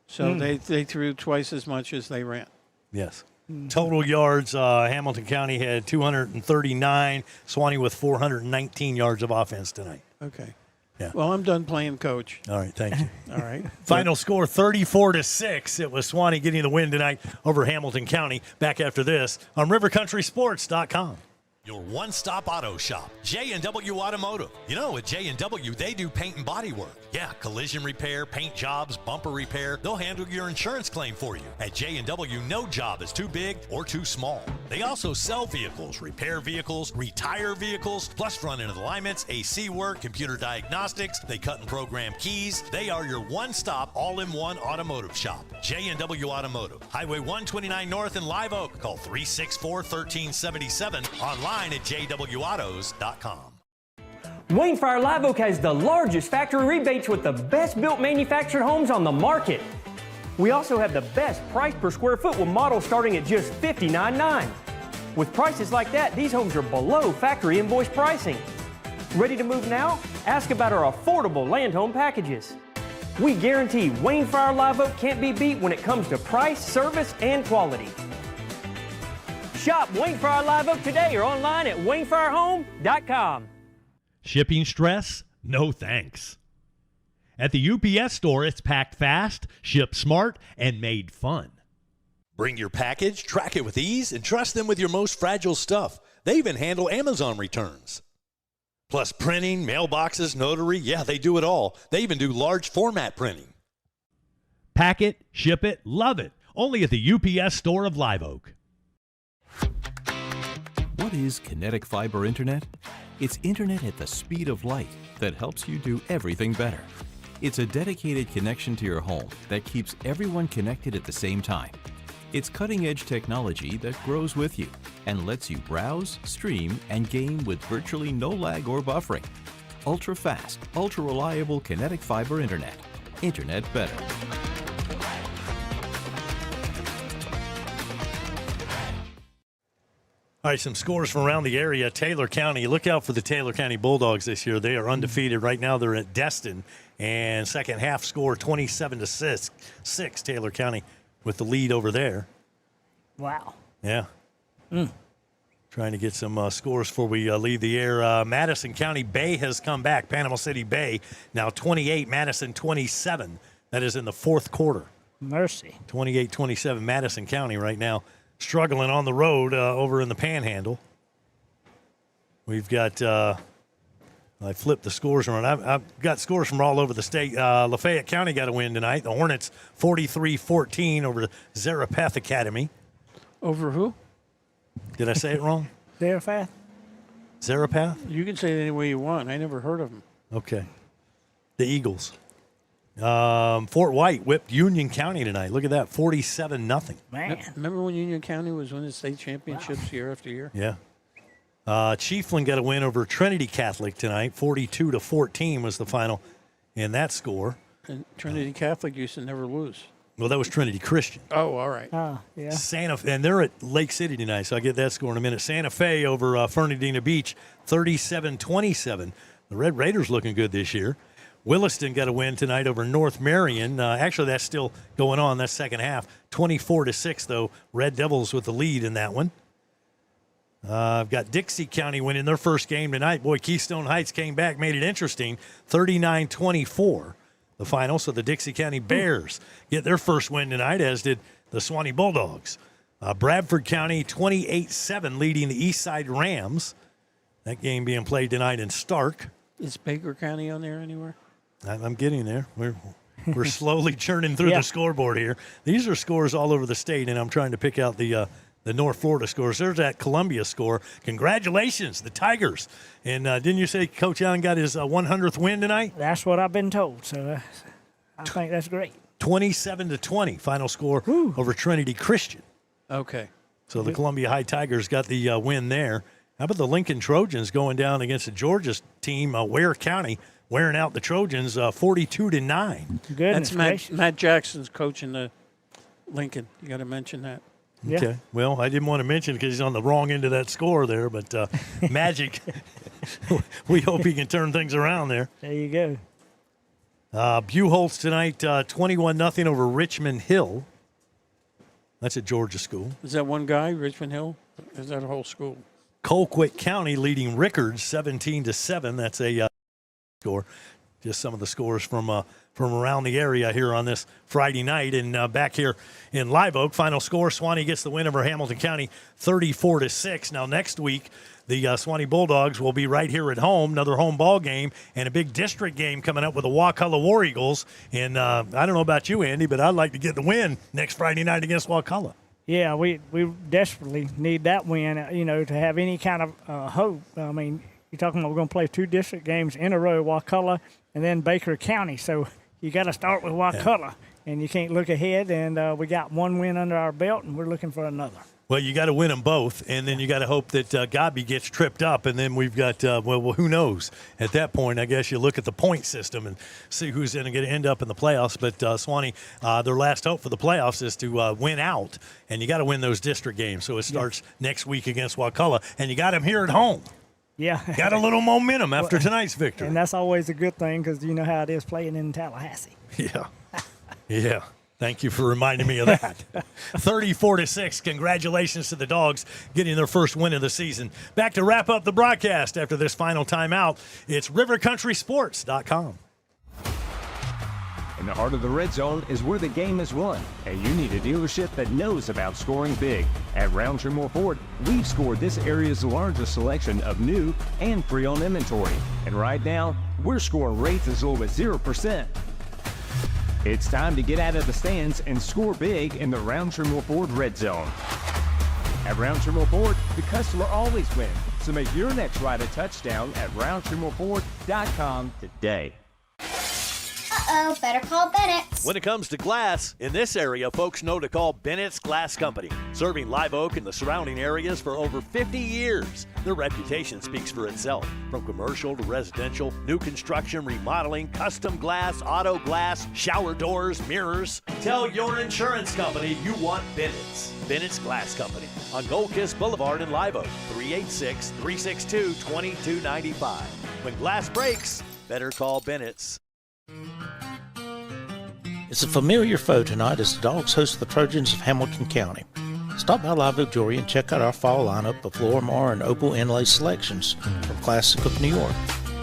So they threw twice as much as they ran. Yes. Total yards, Hamilton County had 239. Suwannee with 419 yards of offense tonight. Okay. Yeah. Well, I'm done playing coach. All right, thank you. All right. Final score 34-6. It was Suwannee getting the win tonight over Hamilton County. Back after this on rivercountrysports.com. Your one-stop auto shop, J&W Automotive. You know, at J&W, they do paint and body work. Yeah, collision repair, paint jobs, bumper repair. They'll handle your insurance claim for you. At J&W, no job is too big or too small. They also sell vehicles, repair vehicles, retire vehicles, plus front-end alignments, AC work, computer diagnostics. They cut and program keys. They are your one-stop, all-in-one automotive shop. J&W Automotive, Highway 129 North in Live Oak. Call 364-1377. Online at jwautos.com. Wayne Fryer Live Oak has the largest factory rebates with the best built manufactured homes on the market. We also have the best price per square foot with models starting at just $59.9. With prices like that, these homes are below factory invoice pricing. Ready to move now? Ask about our affordable land home packages. We guarantee Wayne Fryer Live Oak can't be beat when it comes to price, service, and quality. Shop Wayne Fryer Live Oak today or online at WayneFryerHome.com. Shipping stress? No thanks. At the UPS store, it's packed fast, shipped smart, and made fun. Bring your package, track it with ease, and trust them with your most fragile stuff. They even handle Amazon returns. Plus printing, mailboxes, notary, yeah, they do it all. They even do large format printing. Pack it, ship it, love it. Only at the UPS store of Live Oak. What is kinetic fiber internet? It's internet at the speed of light that helps you do everything better. It's a dedicated connection to your home that keeps everyone connected at the same time. It's cutting-edge technology that grows with you and lets you browse, stream, and game with virtually no lag or buffering. Ultra-fast, ultra-reliable kinetic fiber internet. Internet better. All right, some scores from around the area. Taylor County, look out for the Taylor County Bulldogs this year. They are undefeated. Right now they're at Destin. And second half score 27-6. Taylor County with the lead over there. Wow. Yeah. Trying to get some scores before we leave the air. Madison County Bay has come back. Panama City Bay now 28, Madison 27. That is in the fourth quarter. Mercy. 28-27 Madison County right now. Struggling on the road over in the Panhandle. We've got, I flipped the scores around. I've got scores from all over the state. Lafayette County got a win tonight. The Hornets 43-14 over the Zarephath Academy. Over who? Did I say it wrong? Zarephath? Zarephath? You can say it any way you want. I never heard of them. Okay. The Eagles. Fort White whipped Union County tonight. Look at that, 47-0. Man. Remember when Union County was winning state championships year after year? Yeah. Chiefland got a win over Trinity Catholic tonight. 42-14 was the final in that score. And Trinity Catholic used to never lose. Well, that was Trinity Christian. Oh, all right. Yeah. Santa Fe, and they're at Lake City tonight, so I'll get that score in a minute. Santa Fe over Fernandina Beach, 37-27. The Red Raiders looking good this year. Williston got a win tonight over North Marion. Actually, that's still going on. That's second half. 24-6, though. Red Devils with the lead in that one. I've got Dixie County winning their first game tonight. Boy, Keystone Heights came back, made it interesting. 39-24, the final. So the Dixie County Bears get their first win tonight, as did the Suwannee Bulldogs. Bradford County 28-7 leading the Eastside Rams. That game being played tonight in Stark. Is Baker County on there anywhere? I'm getting there. We're slowly churning through the scoreboard here. These are scores all over the state, and I'm trying to pick out the North Florida scores. There's that Columbia score. Congratulations, the Tigers. And didn't you say Coach Allen got his 100th win tonight? That's what I've been told, so I think that's great. 27-20, final score over Trinity Christian. Okay. So the Columbia High Tigers got the win there. How about the Lincoln Trojans going down against the Georgia team, Ware County, wearing out the Trojans 42-9. That's Matt Jackson's coaching the Lincoln. You got to mention that. Yeah. Okay. Well, I didn't want to mention it because he's on the wrong end of that score there, but Magic, we hope he can turn things around there. There you go. Buchholz tonight, 21-0 over Richmond Hill. That's a Georgia school. Is that one guy, Richmond Hill? Is that a whole school? Colquitt County leading Rickards 17-7. That's a score. Just some of the scores from around the area here on this Friday night. And back here in Live Oak, final score, Suwannee gets the win over Hamilton County 34-6. Now next week, the Suwannee Bulldogs will be right here at home, another home ball game, and a big district game coming up with the Wakulla War Eagles. And I don't know about you, Andy, but I'd like to get the win next Friday night against Wakulla. Yeah, we desperately need that win, to have any kind of hope. I mean, you're talking about we're going to play 2 district games in a row, Wakulla and then Baker County. So you got to start with Wakulla, and you can't look ahead. And we got 1 win under our belt, and we're looking for another. Well, you got to win them both, and then you got to hope that Godby gets tripped up, and then we've got, who knows? At that point, I guess you look at the point system and see who's going to end up in the playoffs. But Suwannee, their last hope for the playoffs is to win out, and you got to win those district games. So it starts next week against Wakulla, and you got them here at home. Yeah. Got a little momentum after tonight's victory. And that's always a good thing because you know how it is playing in Tallahassee. Yeah. Yeah. Thank you for reminding me of that. 34-6. Congratulations to the Dogs getting their first win of the season. Back to wrap up the broadcast after this final timeout. It's rivercountrysports.com. In the heart of the red zone is where the game is won, and you need a dealership that knows about scoring big. At Roundtree Moore Ford, we've scored this area's largest selection of new and pre-owned inventory. And right now, we're scoring rates as low as 0%. It's time to get out of the stands and score big in the Roundtree Moore Ford red zone. At Roundtree Moore Ford, the customer always wins. So make your next ride a touchdown at RoundtreeMoreFord.com today. Uh-oh, better call Bennett. When it comes to glass, in this area, folks know to call Bennett's Glass Company. Serving Live Oak and the surrounding areas for over 50 years. Their reputation speaks for itself. From commercial to residential, new construction, remodeling, custom glass, auto glass, shower doors, mirrors. Tell your insurance company you want Bennett's. Bennett's Glass Company on Gold Kiss Boulevard in Live Oak, 386-362-2295. When glass breaks, better call Bennett's. It's a familiar foe tonight as the Dogs host the Trojans of Hamilton County. Stop by Live Oak Jewelry and check out our fall lineup of Florimar and Opal inlay selections from Classic of New York,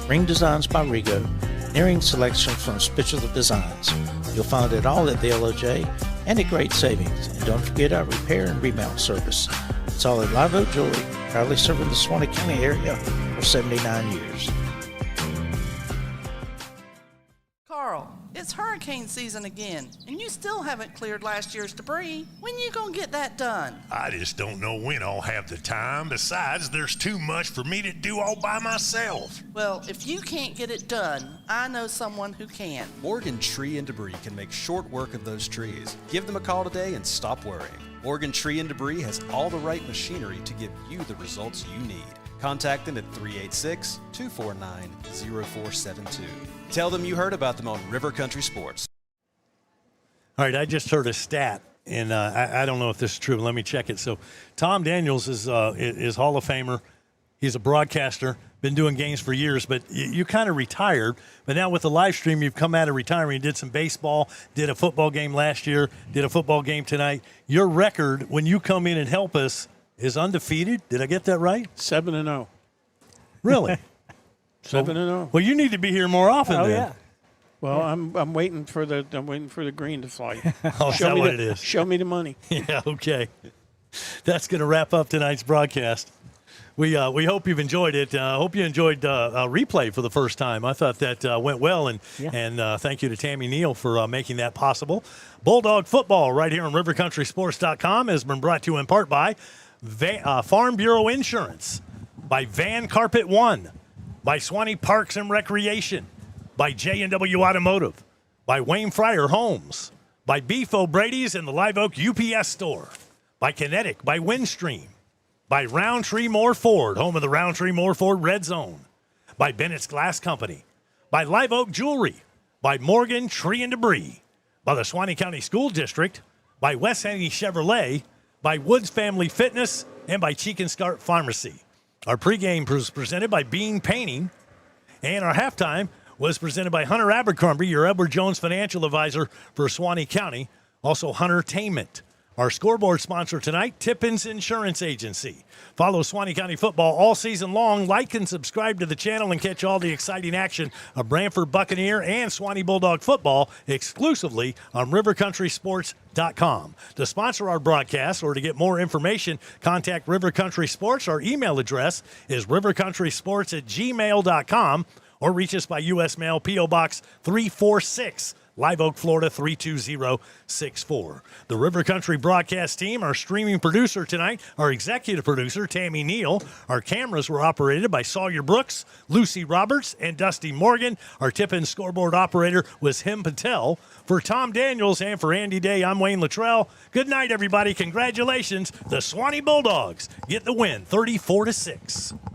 ring designs by Rigo, and earring selections from Spitzer Designs. You'll find it all at the LOJ and at great savings. And don't forget our repair and remount service. It's all at Live Oak Jewelry, proudly serving the Suwannee County area for 79 years. Carl, it's hurricane season again, and you still haven't cleared last year's debris. When you gonna get that done? I just don't know when I'll have the time. Besides, there's too much for me to do all by myself. Well, if you can't get it done, I know someone who can. Morgan Tree and Debris can make short work of those trees. Give them a call today and stop worrying. Morgan Tree and Debris has all the right machinery to give you the results you need. Contact them at 386-249-0472. Tell them you heard about them on River Country Sports. All right, I just heard a stat, and I don't know if this is true. Let me check it. So Tom Daniels is Hall of Famer. He's a broadcaster, been doing games for years, but you kind of retired. But now with the live stream, you've come out of retirement. You did some baseball, did a football game last year, did a football game tonight. Your record, when you come in and help us, is undefeated. Did I get that right? 7-0. Really? 7-0. Well, you need to be here more often. Oh, then. yeah. Well, I'm waiting for the green to fly. Oh, is that what it is? Show me the money. Yeah, okay. That's going to wrap up tonight's broadcast. We hope you've enjoyed it. Hope you enjoyed a replay for the first time. I thought that went well, and thank you to Tammy Neal for making that possible. Bulldog football right here on rivercountrysports.com has been brought to you in part by Farm Bureau Insurance, by Van Carpet One, by Suwannee Parks and Recreation, by J&W Automotive, by Wayne Fryer Homes, by Beef O'Brady's and the Live Oak UPS store, by Kinetic, by Windstream, by Roundtree Moore Ford, home of the Roundtree Moore Ford Red Zone, by Bennett's Glass Company, by Live Oak Jewelry, by Morgan Tree and Debris, by the Suwannee County School District, by West Henry Chevrolet, by Woods Family Fitness, and by Cheek and Scarp Pharmacy. Our pregame was presented by Bean Painting, and our halftime was presented by Hunter Abercrombie, your Edward Jones financial advisor for Suwannee County, also Huntertainment. Our scoreboard sponsor tonight, Tippins Insurance Agency. Follow Suwannee County football all season long. Like and subscribe to the channel and catch all the exciting action of Brantford Buccaneer and Suwannee Bulldog football exclusively on rivercountrysports.com. To sponsor our broadcast or to get more information, contact River Country Sports. Our email address is rivercountrysports@gmail.com or reach us by U.S. Mail, P.O. Box 346, Live Oak, Florida 32064. The River Country broadcast team, our streaming producer tonight, our executive producer, Tammy Neal. Our cameras were operated by Sawyer Brooks, Lucy Roberts, and Dusty Morgan. Our tip-in scoreboard operator was Him Patel. For Tom Daniels and for Andy Day, I'm Wayne Luttrell. Good night, everybody. Congratulations. The Suwannee Bulldogs get the win, 34-6.